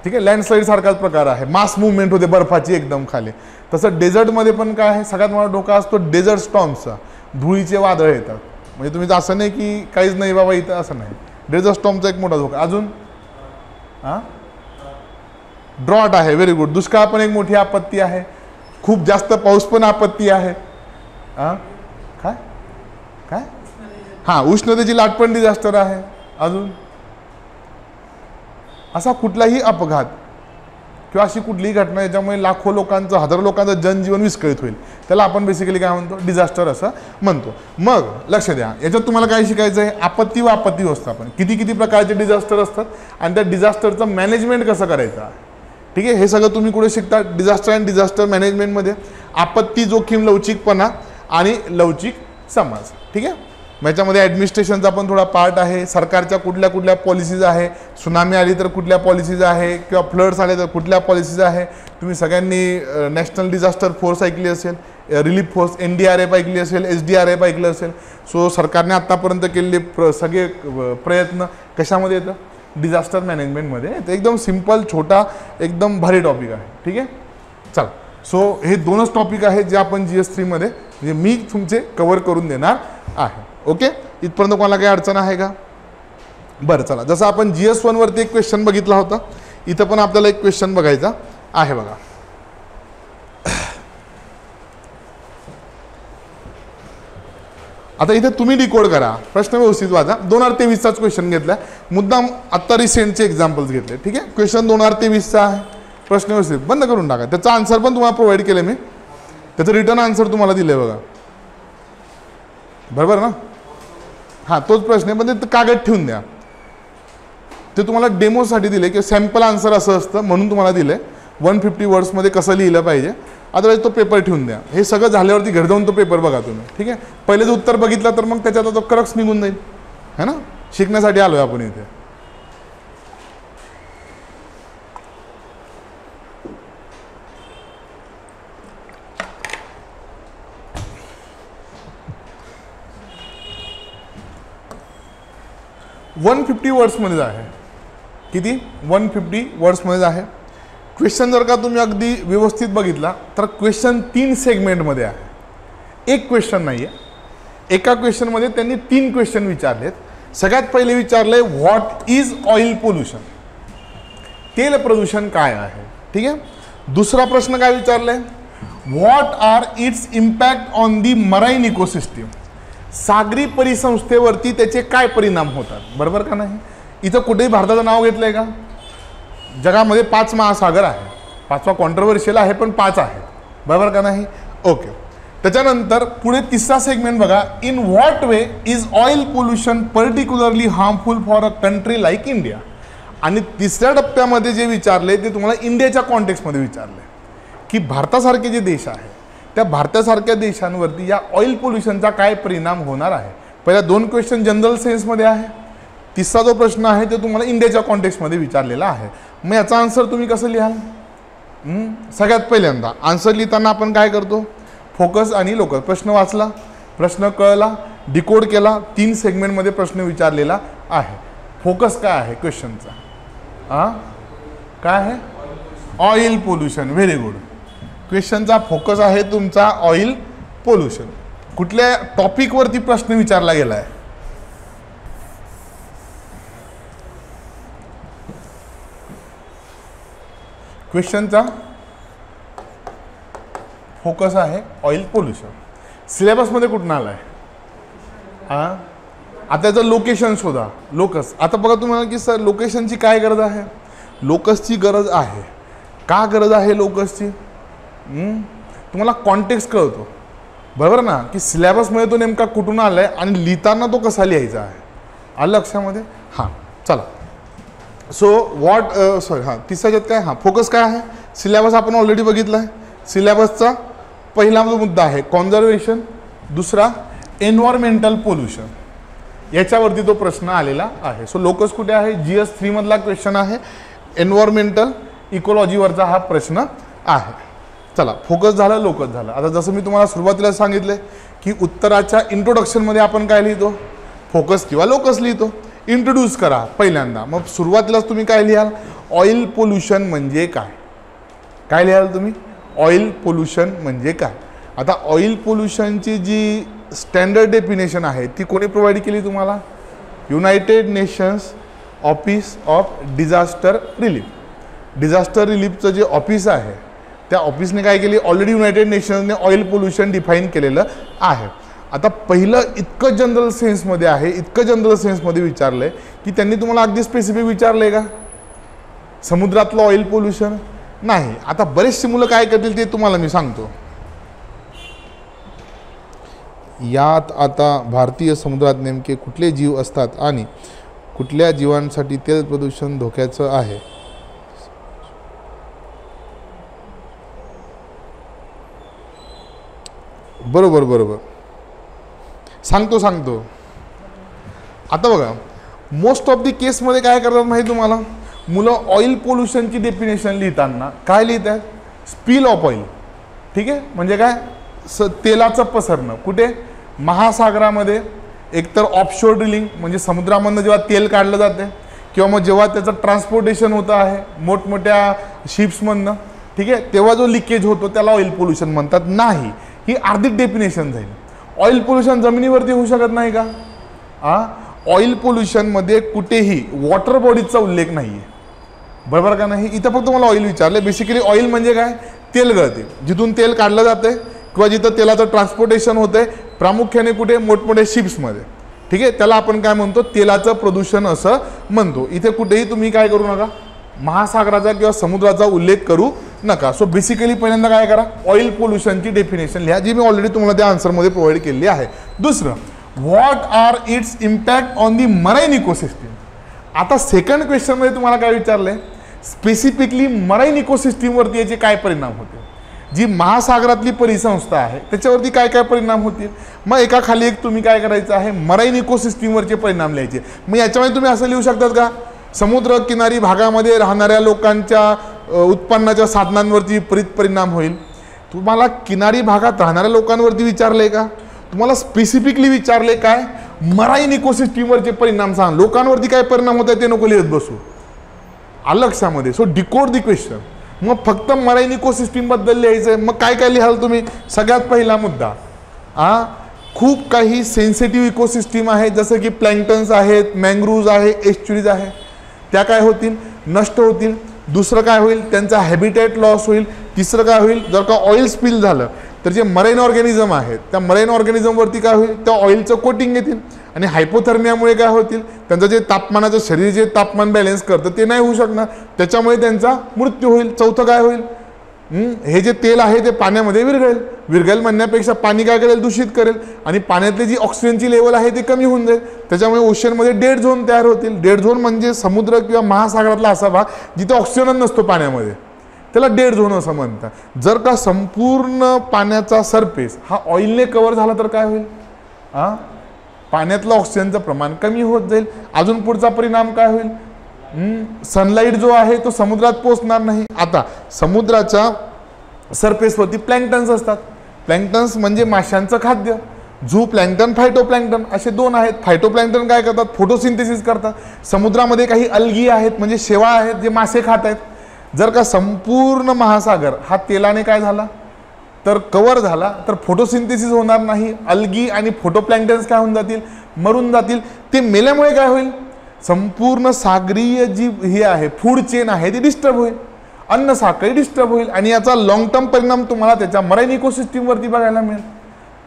ठीक आहे, लँडस्लाईड सारखाच प्रकार आहे, मास मुवमेंट होते बर्फाची एकदम खाली. तसं डेझर्टमध्ये पण काय आहे, सगळ्यात मोठा धोका असतो डेझर्ट स्टॉर्म्सचा, धुळीचे वादळ येतात. म्हणजे तुम्ही असं नाही की काहीच नाही बाबा इथं, असं नाही. डेझर्ट स्टॉर्मचा एक मोठा धोका. अजून ड्रॉट आहे व्हेरी गुड. दुष्काळ पण एक मोठी आपत्ती आहे. खूप जास्त पाऊस पण आपत्ती आहे. काय काय उष्णतेची लाट पण डिझास्टर आहे. अजून असा कुठलाही अपघात किंवा अशी कुठलीही घटना याच्यामुळे लाखो लोकांचं, हजारो लोकांचं जनजीवन विस्कळीत होईल, त्याला आपण बेसिकली काय म्हणतो, डिझास्टर असं म्हणतो. मग लक्ष द्या, याच्यात तुम्हाला काय शिकायचं आहे, आपत्ती व आपत्ती व्यवस्थापन. किती प्रकारचे डिझास्टर असतात आणि त्या डिझास्टरचं मॅनेजमेंट कसं करायचं. ठीक आहे, हे सगळं तुम्ही कुठे शिकता, डिझास्टर अँड डिझास्टर मॅनेजमेंटमध्ये. आपत्ती, जोखीम, लवचिकपणा आणि लवचिक समाज. ठीक आहे, याच्यामध्ये ॲडमिनिस्ट्रेशनचा पण थोडा पार्ट आहे. सरकारच्या कुठल्या पॉलिसीज आहे, सुनामी आली तर कुठल्या पॉलिसीज आहे, किंवा फ्लड्स आले तर कुठल्या पॉलिसीज आहे. तुम्ही सगळ्यांनी नॅशनल डिझास्टर फोर्स ऐकली असेल, रिलीफ फोर्स NDRF ऐकली असेल, SDRF ऐकलं असेल. सो सरकारने आत्तापर्यंत केलेले सगळे प्रयत्न कशामध्ये येतं, डिझास्टर मॅनेजमेंटमध्ये. ते एकदम सिम्पल, छोटा, एकदम भारी टॉपिक आहे. ठीक आहे, चला. सो हे दोनच टॉपिक आहेत जे आपण GS3 मध्ये म्हणजे मी तुमचे कव्हर करून देणार आहे. ओके, इथपर्यंत कोणाला काही अडचण आहे का. बरं चला, जसं आपण GS1 वरती एक क्वेश्चन बघितला होता, इथं पण आपल्याला एक क्वेश्चन बघायचा आहे बघा. आता इथे तुम्ही डिकोड करा, प्रश्न व्यवस्थित वाचा. 2023चाच क्वेश्चन घेतला, मुद्दाम आत्ता रिसेंटचे एक्झाम्पल्स घेतले. ठीक आहे, क्वेश्चन 2023चा आहे, प्रश्न व्यवस्थित बंद करून टाका. त्याचा आन्सर पण तुम्हाला प्रोव्हाइड केले मी, त्याचं रिटर्न आन्सर तुम्हाला दिले बघा, बरोबर ना. तोच प्रश्न आहे, पण ते कागद ठेवून द्या. ते तुम्हाला डेमोसाठी दिले की सॅम्पल आन्सर असं असतं म्हणून तुम्हाला दिलं आहे 150 वर्ड्समध्ये कसं लिहिलं पाहिजे. अदरवाईज तो पेपर ठेवून द्या. हे सगळं झाल्यावरती घरी जाऊन तो पेपर बघा तुम्ही. ठीक आहे, पहिले जर उत्तर बघितलं तर मग त्याच्यात तो क्रक्स निघून जाईल है ना. शिकण्यासाठी आलो आहे आपण इथे. वन 150 वर्ड्समध्येच आहे. किती? 150 वर्ड्समध्येच आहे. क्वेश्चन जर का तुम्ही अगदी व्यवस्थित बघितला तर क्वेश्चन 3 सेगमेंटमध्ये आहे. एक क्वेश्चन नाही आहे. एका क्वेश्चनमध्ये त्यांनी 3 क्वेश्चन विचारलेत. सगळ्यात पहिले विचारले व्हॉट इज ऑइल पोल्युशन, तेल प्रदूषण काय आहे. ठीक आहे. दुसरा प्रश्न काय विचारले, what are its impact on the marine ecosystem, सागरी परिसंस्थेवरती त्याचे काय परिणाम होतात. बरोबर का नाही. इथं कुठेही भारताचं नाव घेतलंय का. जगामध्ये 5 महासागर आहे. 5वा कॉन्ट्रोवर्शियल आहे पण 5 आहेत. बरोबर का नाही. ओके. त्याच्यानंतर पुढे तिसरा सेगमेंट बघा, in what way is oil pollution particularly harmful for a country like India. आणि तिसऱ्या टप्प्यामध्ये जे विचारले ते तुम्हाला इंडियाच्या कॉन्टेक्स्टमध्ये विचारले की भारतासारखे जे देश आहे त्या भारतासारख्या देशांवरती या ऑइल पोल्युशनचा काय परिणाम होणार आहे. पहिल्या 2 क्वेश्चन जनरल सेन्समध्ये आहे. तिसरा जो प्रश्न आहे तो तुम्हाला इंडियाच्या कॉन्टेक्स्टमध्ये विचारलेला आहे. मग याचा आन्सर तुम्ही कसं लिहाल. सगळ्यात पहिल्यांदा आन्सर लिहिताना आपण काय करतो, फोकस आणि लोकस. प्रश्न वाचला, प्रश्न कळला, डिकोड केला, 3 सेगमेंटमध्ये प्रश्न विचारलेला आहे. फोकस काय आहे क्वेश्चनचा, काय आहे, ऑइल पोल्युशन. Very good. क्वेश्चनचा फोकस आहे तुमचा ऑइल पोल्युशन. कुठल्या टॉपिकवरती प्रश्न विचारला गेला आहे. क्वेश्चनचा फोकस आहे ऑइल पोल्युशन. सिलेबसमध्ये कुठून आला आहे. आता याचं लोकेशन शोधा. लोकस. आता बघा तुम्हाला की सर लोकेशनची काय गरज आहे. लोकसची गरज आहे. का गरज आहे लोकसची. तुम्हाला कॉन्टेक्स्ट कळतो. बरोबर ना, की सिलेबसमध्ये तो नेमका कुठून आला आहे आणि लिहिताना तो कसा लिहायचा आहे. आलं लक्षामध्ये. हां चला. सो व्हॉट सॉरी हां तिसऱ्याच्यात काय, हां फोकस काय आहे. सिलेबस आपण ऑलरेडी बघितला आहे. सिलेबसचा पहिला जो मुद्दा आहे कॉन्झर्वेशन, दुसरा एन्व्हायरमेंटल पोल्युशन. याच्यावरती तो प्रश्न आलेला आहे. सो लोकस कुठे आहे, GS 3 मधला क्वेश्चन आहे. एन्व्हायरमेंटल इकोलॉजीवरचा हा प्रश्न आहे. चला फोकस झालं, लोकस झालं. आता जसं मी तुम्हाला सुरुवातीला सांगितले की उत्तराच्या इंट्रोडक्शनमध्ये आपण काय लिहितो, फोकस किंवा लोकस लिहितो. इंट्रोड्यूस करा पहिल्यांदा. मग सुरुवातीलाच तुम्ही काय लिहाल, ऑइल पोल्युशन म्हणजे काय. काय लिहाल तुम्ही, ऑइल पोल्युशन म्हणजे काय. आता ऑइल पोल्युशनची जी स्टँडर्ड डेफिनेशन आहे ती कोणी प्रोव्हाइड केली तुम्हाला, United Nations office of disaster relief. Disaster रिलीफचं जे ऑफिस आहे त्या ऑफिसने काय केली, ऑलरेडी युनायटेड नेशन्सने ऑइल पोल्युशन डिफाईन केलेलं आहे. आता पहिलं इतकं जनरल सेन्समध्ये आहे, इतकं जनरल सेन्समध्ये विचारलं आहे की त्यांनी तुम्हाला अगदी स्पेसिफिक विचारलं आहे का समुद्रातलं ऑइल पोल्युशन. नाही. आता बरेचशी मुलं काय करतील ते तुम्हाला मी सांगतो. यात आता भारतीय समुद्रात नेमके कुठले जीव असतात आणि कुठल्या जीवांसाठी तेल प्रदूषण धोक्याचं आहे. बरोबर बरोबर सांगतो. आता बघा मोस्ट ऑफ दी केसमध्ये काय करतात माहिती तुम्हाला, मुलं ऑइल पोल्युशनची डेफिनेशन लिहिताना काय लिहित आहेत, स्पिल ऑफ ऑइल. ठीक आहे, म्हणजे काय, तेलाचं पसरणं कुठे, महासागरामध्ये. एकतर ऑफशोर ड्रिलिंग म्हणजे समुद्रामधनं जेव्हा तेल काढलं जाते किंवा मग जेव्हा त्याचं ट्रान्सपोर्टेशन होतं आहे मोठमोठ्या शिप्समधनं. ठीक आहे, तेव्हा जो लिकेज होतो त्याला ऑइल पोल्युशन म्हणतात. नाही, ही अर्धी डेफिनेशन जाईल. ऑइल पोल्युशन जमिनीवरती होऊ शकत नाही का. ऑइल पोल्युशनमध्ये कुठेही वॉटर बॉडीजचा उल्लेख नाही आहे. बरोबर का नाही. इथं फक्त मला ऑइल विचारले. बेसिकली ऑइल म्हणजे काय, तेल गळते, जिथून तेल काढलं जाते किंवा जिथं तेलाचं ट्रान्सपोर्टेशन होतंय प्रामुख्याने कुठे, मोठमोठ्या शिप्समध्ये. ठीक आहे, त्याला आपण काय म्हणतो, तेलाचं प्रदूषण असं म्हणतो. इथे कुठेही तुम्ही काय करू नका, महासागराचा किंवा समुद्राचा उल्लेख करू नका. सो बेसिकली पहिल्यांदा काय करा, ऑइल पोल्युशनची डेफिनेशन लिहा जी मी ऑलरेडी तुम्हाला त्या आन्सरमध्ये प्रोव्हाइड केलेली आहे. दुसरं, what are its impact on the marine ecosystem. आता सेकंड क्वेश्चनमध्ये तुम्हाला काय विचारलंय, स्पेसिफिकली मराईन इकोसिस्टीमवरती याचे काय परिणाम होते, जी महासागरातली परिसंस्था आहे त्याच्यावरती काय काय परिणाम होतील. मग एका खाली एक तुम्ही काय करायचं आहे, मराईन इकोसिस्टीमवरचे परिणाम लिहायचे. मग याच्यामध्ये तुम्ही असं लिहू शकतात का, समुद्र किनारी भागामध्ये राहणाऱ्या लोकांच्या उत्पन्नाच्या साधनांवरती विपरीत परिणाम होईल. तुम्हाला किनारी भागात राहणाऱ्या लोकांवरती विचारले का, तुम्हाला स्पेसिफिकली विचारले काय, मराईन इकोसिस्टीमवरचे परिणाम सांग. लोकांवरती काय परिणाम होत आहे ते नको लिहित बसू. आलं लक्षामध्ये. So decode the question. मग फक्त मराईन इकोसिस्टीम बद्दल लिहायचं आहे. मग काय काय लिहाल तुम्ही. सगळ्यात पहिला मुद्दा, खूप काही सेन्सिटिव्ह इकोसिस्टीम आहेत, जसं की प्लँक्टन्स आहेत, मँग्रूव्ज आहे, एस्च्युरीज आहे, त्या काय होतील, नष्ट होतील. दुसरं काय होईल, त्यांचा हॅबिटेट लॉस होईल. तिसरं काय होईल, जर का ऑइल स्पिल झालं तर जे मराईन ऑर्गॅनिझम आहेत त्या मराईन ऑर्गॅनिझमवरती काय होईल, त्या ऑइलचं कोटिंग येतील आणि हायपोथर्मियामुळे काय होतील, त्यांचं जे तापमानाचं शरीर जे तापमान बॅलन्स करतं ते नाही होऊ शकणार, त्याच्यामुळे त्यांचा मृत्यू होईल. चौथं काय होईल, हे जे तेल आहे ते पाण्यामध्ये विरघळेल म्हणण्यापेक्षा पाणी काय करेल, दूषित करेल आणि पाण्यातली जी ऑक्सिजनची लेवल आहे ती कमी होऊन जाईल. त्याच्यामुळे ओशनमध्ये डेड झोन तयार होतील. डेड झोन म्हणजे समुद्र किंवा महासागरातला असा भाग जिथे ऑक्सिजनच नसतो पाण्यामध्ये, त्याला डेड झोन असं म्हणतात. जर का संपूर्ण पाण्याचा सरफेस हा ऑइलने कव्हर झाला तर काय होईल, पाण्यातलं ऑक्सिजनचं प्रमाण कमी होत जाईल. अजून पुढचा परिणाम काय होईल, सनलाईट जो आहे तो समुद्रात पोहोचणार नाही. आता समुद्राच्या सरफेसवरती प्लँक्टन्स असतात. प्लँक्टन्स म्हणजे माशांचं खाद्य. झू प्लँक्टन, फायटोप्लँक्टन असे दोन आहेत. फायटोप्लँक्टन काय करतात, फोटोसिंथेसिस करतात. समुद्रामध्ये काही अल्गी आहेत म्हणजे शेवाळ आहेत जे मासे खात आहेत. जर का संपूर्ण महासागर हा तेलाने काय झाला तर कव्हर झाला तर फोटोसिंथेसिस होणार नाही. अल्गी आणि फोटोप्लँक्टन्स काय होऊन जातील, मरून जातील. ते मेल्यामुळे काय होईल, संपूर्ण सागरीय जी ही आहे फूड चेन आहे ती डिस्टर्ब होईल, अन्न साखळी डिस्टर्ब होईल आणि याचा लॉंग टर्म परिणाम तुम्हाला त्याच्या मराईन इकोसिस्टीमवरती बघायला मिळेल.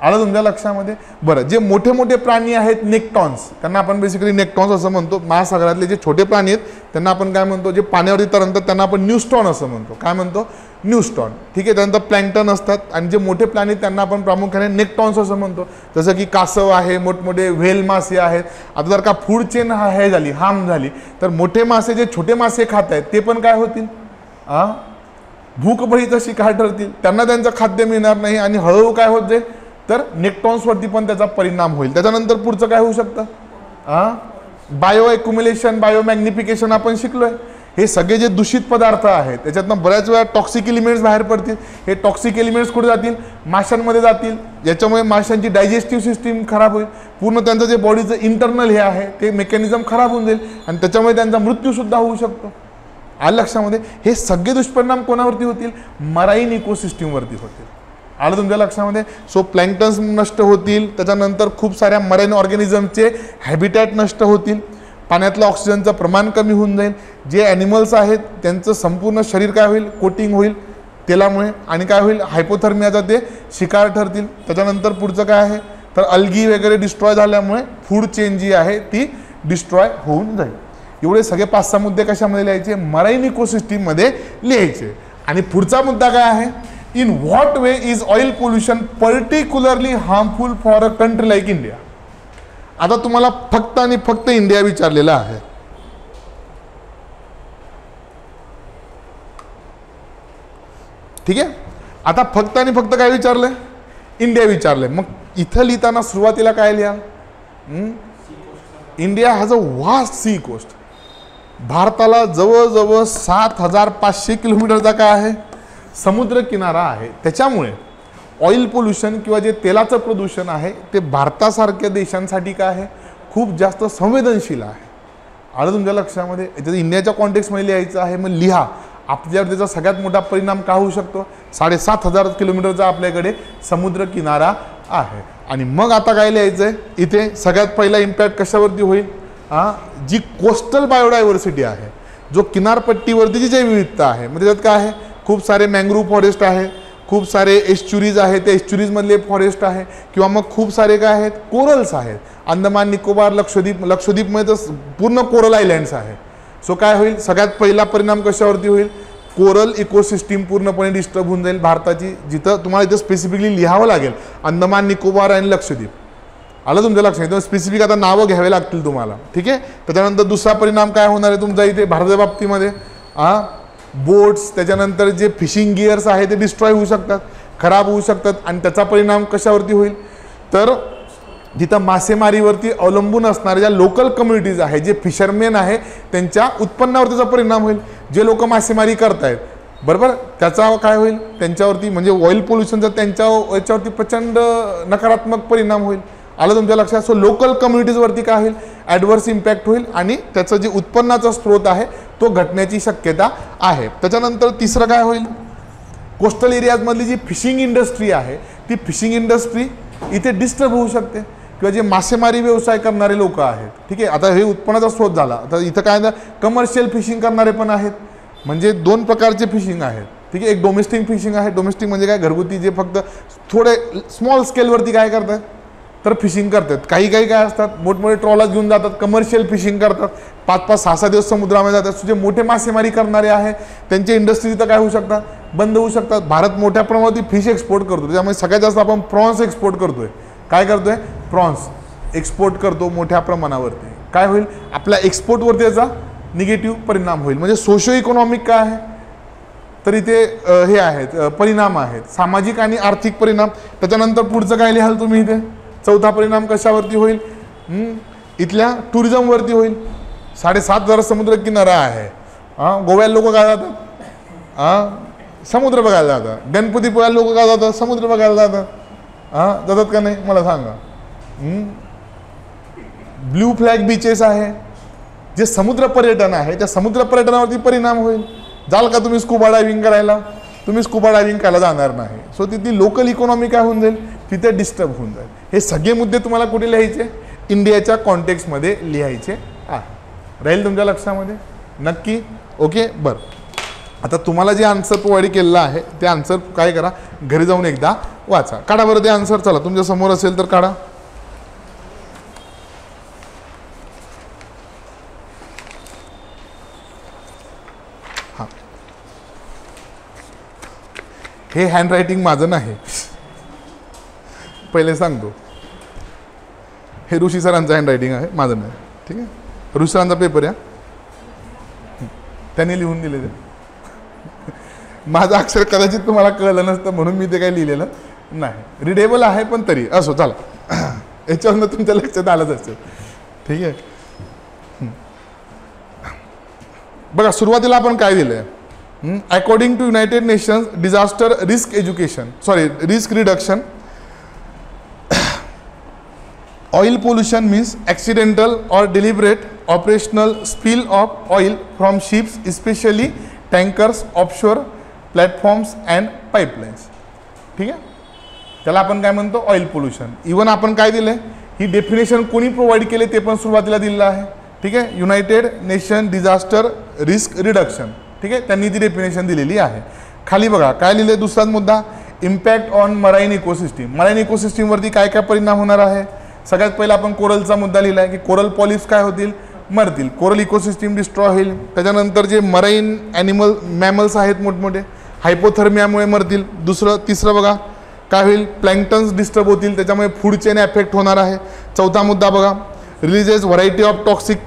आलं तुमच्या लक्षामध्ये. बरं, जे मोठे मोठे प्राणी आहेत नेक्टॉन्स, त्यांना आपण बेसिकली नेक्टॉन्स असं म्हणतो. महासागरातले जे छोटे प्राणी आहेत त्यांना आपण काय म्हणतो, जे पाण्यावरती तरंगतात त्यांना आपण न्यूस्टॉन असं म्हणतो. काय म्हणतो, न्यूस्टॉन. ठीक आहे. त्यानंतर प्लँक्टन असतात आणि जे मोठे प्राणी त्यांना आपण प्रामुख्याने नेक्टॉन्स असं म्हणतो. जसं की कासव आहे, मोठमोठे व्हेल मासे आहेत. आता जर का फूड चेन हार्म झाली तर मोठे मासे जे छोटे मासे खात आहेत ते पण काय होतील, भूकबळीचा शिकार ठरतील. त्यांना त्यांचं खाद्य मिळणार नाही आणि हळूहळू काय होत जाईल तर नेक्टॉन्सवरती पण त्याचा परिणाम होईल. त्याच्यानंतर पुढचं काय होऊ शकतं, बायो एक्युम्युलेशन, बायो मॅग्निफिकेशन आपण शिकलोय. हे सगळे जे दूषित पदार्थ आहेत त्याच्यातनं बऱ्याच वेळा टॉक्सिक एलिमेंट्स बाहेर पडतील. हे टॉक्सिक एलिमेंट्स कुठे जातील, माशांमध्ये जातील. याच्यामुळे माशांची डायजेस्टिव्ह सिस्टीम खराब होईल. पूर्ण त्यांचं जे बॉडीचं इंटरनल हे आहे ते मेकॅनिझम खराब होऊन जाईल आणि त्याच्यामुळे त्यांचा मृत्यूसुद्धा होऊ शकतो. आलं लक्षामध्ये. हे सगळे दुष्परिणाम कोणावरती होतील, मराईन इकोसिस्टीमवरती होतील. आलं तुमच्या लक्षामध्ये. सो प्लँक्टन्स नष्ट होतील. त्याच्यानंतर खूप साऱ्या मराईन ऑर्गॅनिझमचे हॅबिटॅट नष्ट होतील. पाण्यातलं ऑक्सिजनचं प्रमाण कमी होऊन जाईल. जे ॲनिमल्स आहेत त्यांचं संपूर्ण शरीर काय होईल, कोटिंग होईल तेलामुळे आणि काय होईल, हायपोथर्मियाचा ते शिकार ठरतील. त्याच्यानंतर पुढचं काय आहे तर अल्गी वगैरे डिस्ट्रॉय झाल्यामुळे फूड चेन जी आहे ती डिस्ट्रॉय होऊन जाईल. एवढे सगळे 5-6 मुद्दे कशामध्ये लिहायचे, मराईन इकोसिस्टीममध्ये लिहायचे. आणि पुढचा मुद्दा काय आहे, in what way is oil pollution particularly harmful for a country like India. आता तुम्हाला फक्त आणि फक्त इंडिया विचारलेला आहे. ठीक आहे. आता फक्त आणि फक्त काय विचारलंय, इंडिया विचारलंय. मग इथं लिहिताना सुरुवातीला काय लिहा, India has a vast sea coast. भारताला जवळजवळ 7,500 किलोमीटरचा काय आहे, समुद्र किनारा आहे. त्याच्यामुळे ऑइल पोल्युशन किंवा जे तेलाचं प्रदूषण आहे ते भारतासारख्या देशांसाठी काय आहे, खूप जास्त संवेदनशील आहे. आलं तुमच्या लक्षामध्ये. याच्यात इंडियाच्या कॉन्टेक्स्टमध्ये लिहायचं आहे. मग लिहा आपल्यावर त्याचा सगळ्यात मोठा परिणाम काय होऊ शकतो. 7,500 किलोमीटरचा आपल्याकडे समुद्र किनारा आहे. आणि मग आता काय लिहायचं आहे, इथे सगळ्यात पहिला इम्पॅक्ट कशावरती होईल, जी कोस्टल बायोडायव्हर्सिटी आहे, जो किनारपट्टीवरती जी जैवविविधता आहे. म्हणजे त्यात काय आहे, खूप सारे मँग्रोव्ह फॉरेस्ट आहे, खूप सारे एस्च्युरीज आहेत, त्या एस्च्युरीजमधले फॉरेस्ट आहे, किंवा मग खूप सारे काय आहेत, कोरल्स आहेत. अंदमान निकोबार, लक्षद्वीपमध्ये तर पूर्ण कोरल आयलँड्स आहे. सो काय होईल, सगळ्यात पहिला परिणाम कशावरती होईल, कोरल इकोसिस्टीम पूर्णपणे डिस्टर्ब होऊन जाईल भारताची. जिथं तुम्हाला इथं स्पेसिफिकली लिहावं लागेल अंदमान निकोबार आणि लक्षद्वीप. आलं तुमच्या लक्षात. स्पेसिफिक आता नावं घ्यावे लागतील तुम्हाला. ठीक आहे. त्याच्यानंतर दुसरा परिणाम काय होणार आहे तुमचा इथे भारताच्या बाबतीमध्ये, बोट्स, त्याच्यानंतर जे फिशिंग गिअर्स आहे ते डिस्ट्रॉय होऊ शकतात, खराब होऊ शकतात. आणि त्याचा परिणाम कशावरती होईल तर जिथं मासेमारीवरती अवलंबून असणाऱ्या ज्या लोकल कम्युनिटीज आहे, जे फिशरमेन आहे, त्यांच्या उत्पन्नावर त्याचा परिणाम होईल. जे लोक मासेमारी करतायत बरोबर, त्याचा काय होईल त्यांच्यावरती, म्हणजे ऑइल पोल्युशनचा त्यांच्या याच्यावरती प्रचंड नकारात्मक परिणाम होईल. आलं तुमच्या लक्षात. सो लोकल कम्युनिटीजवरती काय होईल, ॲडव्हर्स इम्पॅक्ट होईल आणि त्याचं जे उत्पन्नाचा स्रोत आहे तो घटण्याची शक्यता आहे. त्याच्यानंतर तिसरं काय होईल, कोस्टल एरियाजमधली जी फिशिंग इंडस्ट्री आहे ती फिशिंग इंडस्ट्री इथे डिस्टर्ब होऊ शकते, किंवा जे मासेमारी व्यवसाय करणारे लोक आहेत. ठीक आहे. आता हे उत्पन्नाचा स्रोत झाला. आता इथं काय कमर्शियल फिशिंग करणारे पण आहेत, म्हणजे दोन प्रकारचे फिशिंग आहेत. ठीक आहे. एक डोमेस्टिक फिशिंग आहे. डोमेस्टिक म्हणजे काय, घरगुती, जे फक्त थोडे स्मॉल स्केलवरती काय करतात तर फिशिंग करतात. काही काय असतात मोठमोठे ट्रॉलर्स घेऊन जातात, कमर्शियल फिशिंग करतात, 5-5, 6-6 दिवस समुद्रामध्ये जातात. जे मोठे मासेमारी करणारे आहे त्यांचे इंडस्ट्री तर काय होऊ शकतात, बंद होऊ शकतात. भारत मोठ्या प्रमाणात फिश एक्सपोर्ट करतो, त्यामुळे सगळ्यात जास्त आपण प्रॉन्स एक्सपोर्ट करतोय. काय करतोय, प्रॉन्स एक्सपोर्ट करतो मोठ्या प्रमाणावरती. काय होईल, आपल्या एक्सपोर्टवरती याचा निगेटिव्ह परिणाम होईल. म्हणजे सोशो इकॉनॉमिक काय आहे तर इथे हे आहेत परिणाम आहेत, सामाजिक आणि आर्थिक परिणाम. त्याच्यानंतर पुढचं काय लिहाल तुम्ही इथे, चौथा परिणाम कशावरती होईल, इथल्या टुरिझमवरती होईल. 7,500 समुद्र किनारा आहे. गोव्याला लोक काय जातात, समुद्र बघायला जातात. गणपती पोहायला लोक काय जातात, समुद्र बघायला जातात. जातात का नाही मला सांगा. ब्ल्यू फ्लॅग बीचेस आहे, जे समुद्र पर्यटन आहे त्या समुद्र पर्यटनावरती परिणाम होईल. जाल का तुम्ही स्कुबा डायव्हिंग करायला, तुम्ही स्कुबा डायव्हिंग करायला जाणार नाही. सो तिथली लोकल इकॉनॉमी काय होऊन जाईल, तिथे डिस्टर्ब होऊन जाईल. हे सगळे मुद्दे तुम्हाला कुठे लिहायचे, इंडियाच्या कॉन्टेक्स्टमध्ये लिहायचे आहे. राहील तुमच्या लक्षामध्ये नक्की. ओके बरं. आता तुम्हाला जे आन्सर प्रोव्हाइड केलेलं आहे ते आन्सर काय करा, घरी जाऊन एकदा वाचा. काढा बरं ते आन्सर. चला तुमच्या समोर असेल तर काढा. हां, हे हँडरायटिंग माझं नाही, पहिले सांगतो. हे ऋषी सरांचं हँडरायटिंग आहे, माझं नाही. ठीक आहे. ऋषी सरांचा पेपर या, त्यांनी लिहून दिले. माझं अक्षर कदाचित तुम्हाला कळलं नसतं म्हणून मी ते काही लिहिलेलं नाही. रिडेबल आहे पण तरी असो. चला याच्यावरनं तुमच्या लक्षात आलंच असेल. ठीक आहे. बघा सुरुवातीला आपण काय दिलंय, according to United Nations disaster risk reduction, oil pollution means accidental or deliberate operational spill of oil from ships, especially tankers, offshore platforms and pipelines. ठीक आहे. त्याला आपण काय म्हणतो, ऑइल पोल्युशन. इवन आपण काय दिले, ही डेफिनेशन कोणी प्रोव्हाइड केले ते पण सुरुवातीला दिलेलं आहे. ठीक आहे. United nation disaster risk reduction. ठीक आहे, त्यांनी ती डेफिनेशन दिलेली आहे. खाली बघा काय लिहिले, दुसराच मुद्दा, impact on marine ecosystem. Marine इकोसिस्टीमवरती काय काय परिणाम होणार आहे. सगळ्यात पहिला आपण कोरलचा मुद्दा लिहिला आहे की कोरल पॉलिप्स काय होतील, मरतील. कोरल इकोसिस्टीम डिस्ट्रॉय होईल. त्याच्यानंतर जे मराईन ॲनिमल मॅमल्स आहेत मोठमोठे हायपोथर्मियामुळे मरतील. तिसरं बघा काय होईल, प्लँक्टन्स डिस्टर्ब होतील, त्याच्यामुळे फूड चेन एफेक्ट होणार आहे. चौथा मुद्दा बघा, releases variety of toxic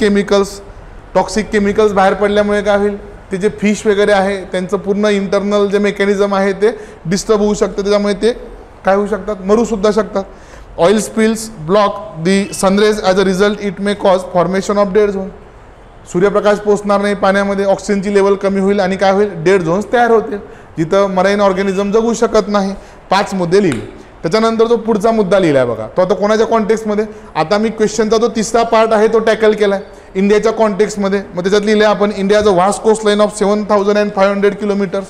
chemicals बाहेर पडल्यामुळे काय होईल, ते जे फिश वगैरे आहे त्यांचं पूर्ण इंटरनल जे मेकॅनिझम आहे ते डिस्टर्ब होऊ शकतं, त्याच्यामुळे ते काय होऊ शकतात, मरूसुद्धा शकतात. Oil spills block the sun rays, as a result it may cause formation of dead zone. सूर्यप्रकाश पोचणार नाही पाण्यामध्ये, ऑक्सिजनची लेवल कमी होईल आणि काय होईल, डेड झोन्स तयार होतील जिथं मराईन ऑर्गॅनिझम जगू शकत नाही. 5 मुद्दे लिहिले. त्याच्यानंतर जो पुढचा मुद्दा लिहिला आहे बघा, तो आता कोणाच्या कॉन्टेक्स्टमध्ये, आता मी क्वेश्चनचा जो तिसरा पार्ट आहे तो टॅकल केला आहे इंडियाच्या कॉन्टेक्स्टमध्ये. मग त्याच्यात लिहिलं आपण इंडियाचं vast coast line of 7,500 kilometres.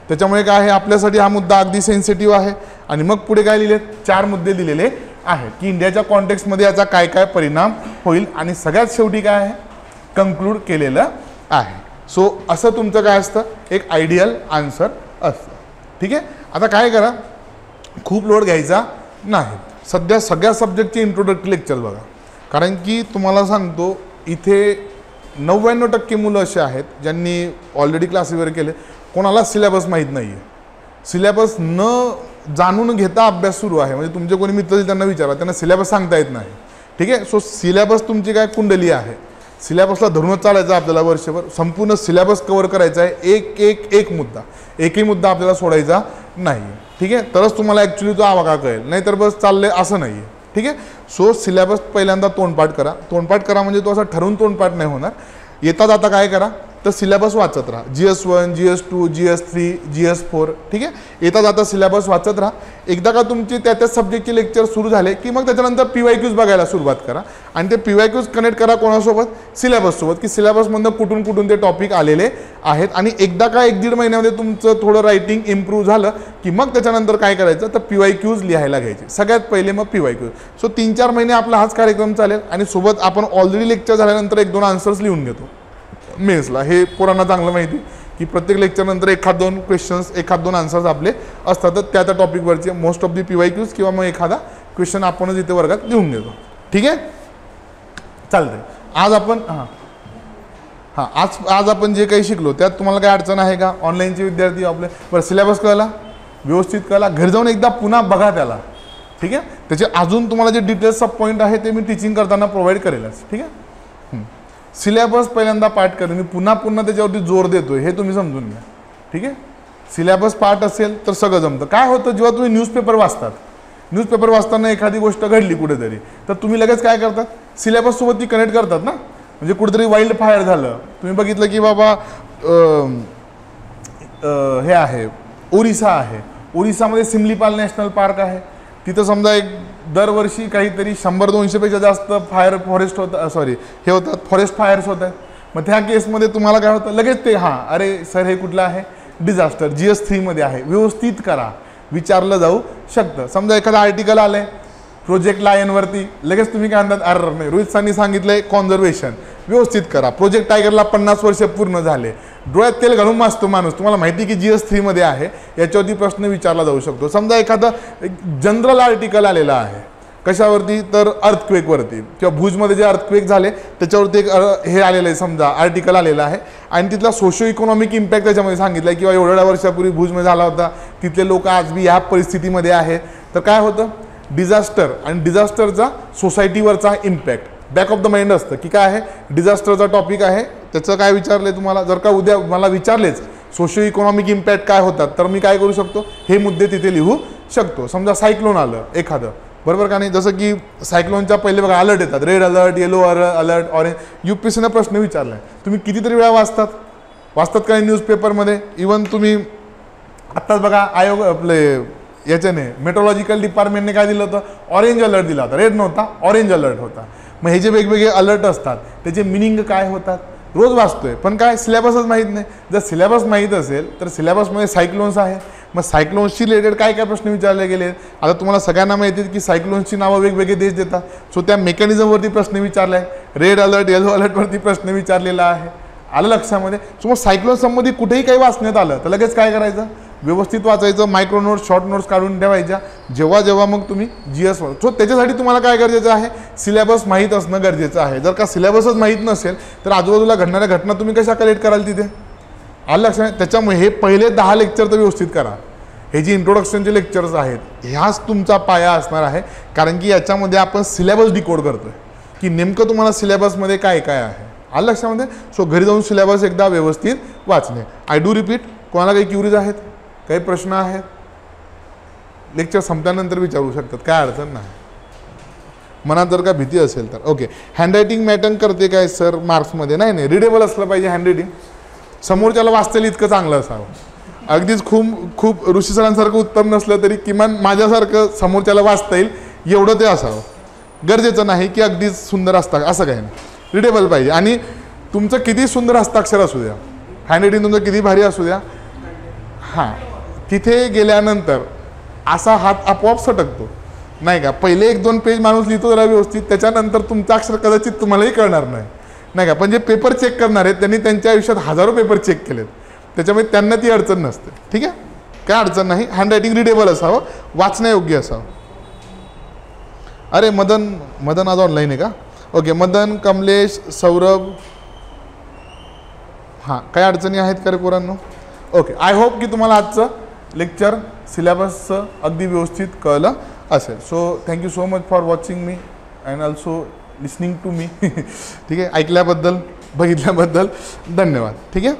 त्याच्यामुळे काय आहे, आपल्यासाठी हा मुद्दा अगदी सेन्सिटिव्ह आहे. आणि मग पुढे काय लिहिले, 4 मुद्दे दिलेले आहे की इंडियाच्या कॉन्टेक्स्टमध्ये याचा काय काय परिणाम होईल. आणि सगळ्यात शेवटी काय आहे, कन्क्लूड केलेलं आहे. सो असं तुमचं काय असतं, एक आयडियल आन्सर असतं. ठीक आहे. आता काय करा, खूप लोड घ्यायचा नाही. सध्या सगळ्या सब्जेक्टचे इंट्रोडक्टरी लेक्चर बघा, कारण की तुम्हाला सांगतो इथे 99% मुलं असे आहेत ज्यांनी ऑलरेडी क्लासेस वगैरे केले, कोणाला सिलेबस माहीत नाही आहे. सिलेबस न जाणून घेता अभ्यास सुरू आहे. म्हणजे तुमचे कोणी मित्र त्यांना विचारा, त्यांना सिलेबस सांगता येत नाही. ठीक आहे. सो सिलेबस तुमची काय कुंडली आहे, सिलेबसला धरूनच चालायचं आपल्याला वर्षभर. संपूर्ण सिलेबस कव्हर करायचा आहे. एक मुद्दा, एकही मुद्दा आपल्याला सोडायचा नाही. ठीक आहे. तरच तुम्हाला ॲक्च्युली तो आवाका कळेल, नाहीतर बस चाललंय असं नाही आहे. ठीक आहे. सो सिलेबस पहिल्यांदा तोंडपाठ करा. तोंडपाठ करा म्हणजे तो असा ठरवून तोंडपाठ नाही होणार. येता जाता काय करा तर सिलेबस वाचत राहा. GS1, GS2, GS3, GS4. ठीक आहे. येता जाता सिलेबस वाचत राहा. एकदा का तुमची त्या सब्जेक्टचे लेक्चर सुरू झाले की मग त्याच्यानंतर PYQs बघायला सुरुवात करा. आणि ते PYQs कनेक्ट करा कोणासोबत, सिलेबससोबत, की सिलेबसमधनं कुठून कुठून ते टॉपिक आलेले आहेत. आणि एकदा का 1-1.5 महिन्यामध्ये तुमचं थोडं रायटिंग इम्प्रूव्ह झालं की मग त्याच्यानंतर काय करायचं तर PYQs लिहायला घ्यायचे सगळ्यात पहिले, मग PYQs. सो 3-4 महिने आपला हाच कार्यक्रम चालेल. आणि सोबत आपण ऑलरेडी लेक्चर झाल्यानंतर 1-2 आन्सर्स लिहून घेतो मेन्सला. हे पोरांना चांगलं माहिती की प्रत्येक लेक्चरनंतर 1-2 क्वेश्चन्स, 1-2 आन्सर्स आपले असतात. तर त्या टॉपिकवरचे मोस्ट ऑफ दी PYQs किंवा मग एखादा क्वेश्चन आपणच इथे वर्गात लिहून घेतो. ठीक आहे. चालतंय. आज आपण आज आपण जे काही शिकलो त्यात तुम्हाला काय अडचण आहे का? ऑनलाईनचे विद्यार्थी आपले बरं सिलेबस कळला, व्यवस्थित कळला, घरी जाऊन एकदा पुन्हा बघा त्याला. ठीक आहे. त्याचे अजून तुम्हाला जे डिटेल्स सब पॉईंट आहे ते मी टीचिंग करताना प्रोव्हाइड करेलच. ठीक आहे. सिलेबस पहिल्यांदा पाठ करेन मी, पुन्हा त्याच्यावरती जोर देतोय हे तुम्ही समजून घ्या. ठीक आहे. सिलेबस पाठ असेल तर सगळं जमतं. काय होतं जेव्हा तुम्ही न्यूजपेपर वाचतात, न्यूजपेपर वाचताना एखादी गोष्ट घडली कुठेतरी तर तुम्ही लगेच काय करतात, सिलेबससोबत ती कनेक्ट करतात ना. म्हणजे कुठेतरी वाईल्ड फायर झालं, तुम्ही बघितलं की बाबा हे आहे ओरिसा आहे, ओरिसामध्ये सिमलीपाल नॅशनल पार्क आहे. तिथं समजा एक दरवर्षी काहीतरी 100-200 पेक्षा जास्त फॉरेस्ट होतात, फॉरेस्ट फायर्स होत आहेत. मग त्या केसमध्ये तुम्हाला काय होतं लगेच ते अरे सर हे कुठलं आहे, डिझास्टर GS3 मध्ये आहे, व्यवस्थित करा, विचारलं जाऊ शकतं. समजा एखादा आर्टिकल आलंय प्रोजेक्ट लायनवरती, लगेच तुम्ही काय म्हणतात अरे नाही रोहित सरांनी सांगितलंय कॉन्झर्वेशन, व्यवस्थित करा. प्रोजेक्ट टायगरला 50 वर्ष पूर्ण झाले, डोळ्यात तेल घालून वाचतो माणूस, तुम्हाला माहिती की GS3 मध्ये आहे, याच्यावरती प्रश्न विचारला जाऊ शकतो. समजा एखादा जनरल आर्टिकल आलेला आहे कशावरती तर अर्थक्वेकवरती, किंवा भुजमध्ये जे अर्थक्वेक झाले त्याच्यावरती एक हे आलेलं आहे, समजा आर्टिकल आलेला आहे आणि तिथला सोशो इकॉनॉमिक इम्पॅक्ट त्याच्यामध्ये सांगितलं किंवा एवढ्या वर्षापूर्वी भुजमध्ये झाला होता, तिथले लोक आज बी ह्या परिस्थितीमध्ये आहे. तर काय होतं डिझास्टर आणि डिझास्टरचा सोसायटीवरचा impact back of the mind असतं की काय आहे, डिझास्टरचा टॉपिक आहे, त्याचं काय विचारले तुम्हाला. जर का उद्या मला विचारलेच सोशो इकॉनॉमिक इम्पॅक्ट काय होतात तर मी काय करू शकतो, हे मुद्दे तिथे लिहू शकतो. समजा सायक्लोन आलं एखादं, बरोबर का नाही, जसं की सायक्लोनच्या पहिले बघा अलर्ट येतात, red alert, yellow alert, orange. UPSCनं प्रश्न विचारलाय, तुम्ही कितीतरी वेळा वाचतात काय न्यूजपेपरमध्ये. इवन तुम्ही आत्ताच बघा आयोग आपले याच्याने मेट्रोलॉजिकल डिपार्टमेंटने काय दिलं होतं, ऑरेंज अलर्ट दिला होता, रेड नव्हता ऑरेंज अलर्ट होता. मग हे जे वेगवेगळे अलर्ट असतात त्याचे मिनिंग काय होतात रोज वाचतोय, पण काय सिलेबसच माहीत नाही. जर सिलेबस माहीत असेल तर सिलेबसमध्ये सायक्लोन्स आहे, मग सायक्लोन्सशी रिलेटेड काय काय प्रश्न विचारले गेले. आता तुम्हाला सगळ्यांना माहिती आहे की सायक्लोन्सची नावं वेगवेगळे देश देतात, सो त्या मेकॅनिझमवरती प्रश्न विचारला आहे, रेड अलर्ट येलो अलर्टवरती प्रश्न विचारलेला आहे. आलं लक्षामध्ये. सो मग सायक्लोन संबंधी कुठेही काही वाचण्यात आलं तर लगेच काय करायचं, व्यवस्थित वाचायचं, मायक्रो नोट्स शॉर्ट नोट्स काढून ठेवायच्या जेव्हा मग तुम्ही GS वर. सो त्याच्यासाठी तुम्हाला काय गरजेचं आहे, सिलेबस माहीत असणं गरजेचं आहे. जर का सिलेबसच माहीत नसेल तर आजूबाजूला घडणाऱ्या घटना तुम्ही कशा कलेक्ट कराल तिथे. आलं लक्षात. त्याच्यामुळे हे पहिले 10 लेक्चर तर व्यवस्थित करा. हे जे इंट्रोडक्शनचे लेक्चर्स आहेत ह्याच तुमचा पाया असणार आहे, कारण की याच्यामध्ये आपण सिलेबस डिकोड करतोय की नेमकं तुम्हाला सिलेबसमध्ये काय काय आहे. आलं लक्षामध्ये. सो घरी जाऊन सिलेबस एकदा व्यवस्थित वाचणे. आय डू रिपीट, कोणाला काही क्युरीज आहेत, काही प्रश्न आहेत, लेक्चर संपल्यानंतर विचारू शकतात, काय अडचण नाही. मनात जर का भीती असेल तर. ओके. हँडरायटिंग मॅटर करते काय सर मार्क्समध्ये? नाही, रिडेबल असलं पाहिजे हँडरायटिंग, समोरच्याला वाचतेल इतकं चांगलं असावं. अगदीच खूप ऋषी सरांसारखं उत्तम नसलं तरी किमान माझ्यासारखं समोरच्याला वाचता येईल एवढं ते असावं. गरजेचं नाही की अगदीच सुंदर असतं असं काही नाही, रिडेबल पाहिजे. आणि तुमचं किती सुंदर हस्ताक्षर असू द्या, हँडरायटिंग तुमचं किती भारी असू द्या, तिथे गेल्यानंतर असा हात आपोआप सटकतो नाही का. पहिले 1-2 पेज माणूस लिहितो जरा व्यवस्थित, त्याच्यानंतर तुमचं अक्षर कदाचित तुम्हालाही कळणार नाही का. पण जे पेपर चेक करणार आहेत त्यांनी त्यांच्या आयुष्यात हजारो पेपर चेक केलेत, त्याच्यामुळे त्यांना ती अडचण नसते. ठीक आहे, काय अडचण नाही. हँडरायटिंग रिडेबल असावं, वाचण्यायोग्य असावं. अरे मदन आज ऑनलाईन आहे का? ओके. मदन, कमलेश, सौरभ, काय अडचणी आहेत का रे पोरांनो? ओके. आय होप की तुम्हाला आजचं लेक्चर सिलेबसचं अगदी व्यवस्थित कळलं असेल. So thank you so much for watching me and also listening to me. ठीक आहे, ऐकल्याबद्दल बघितल्याबद्दल धन्यवाद. ठीक आहे.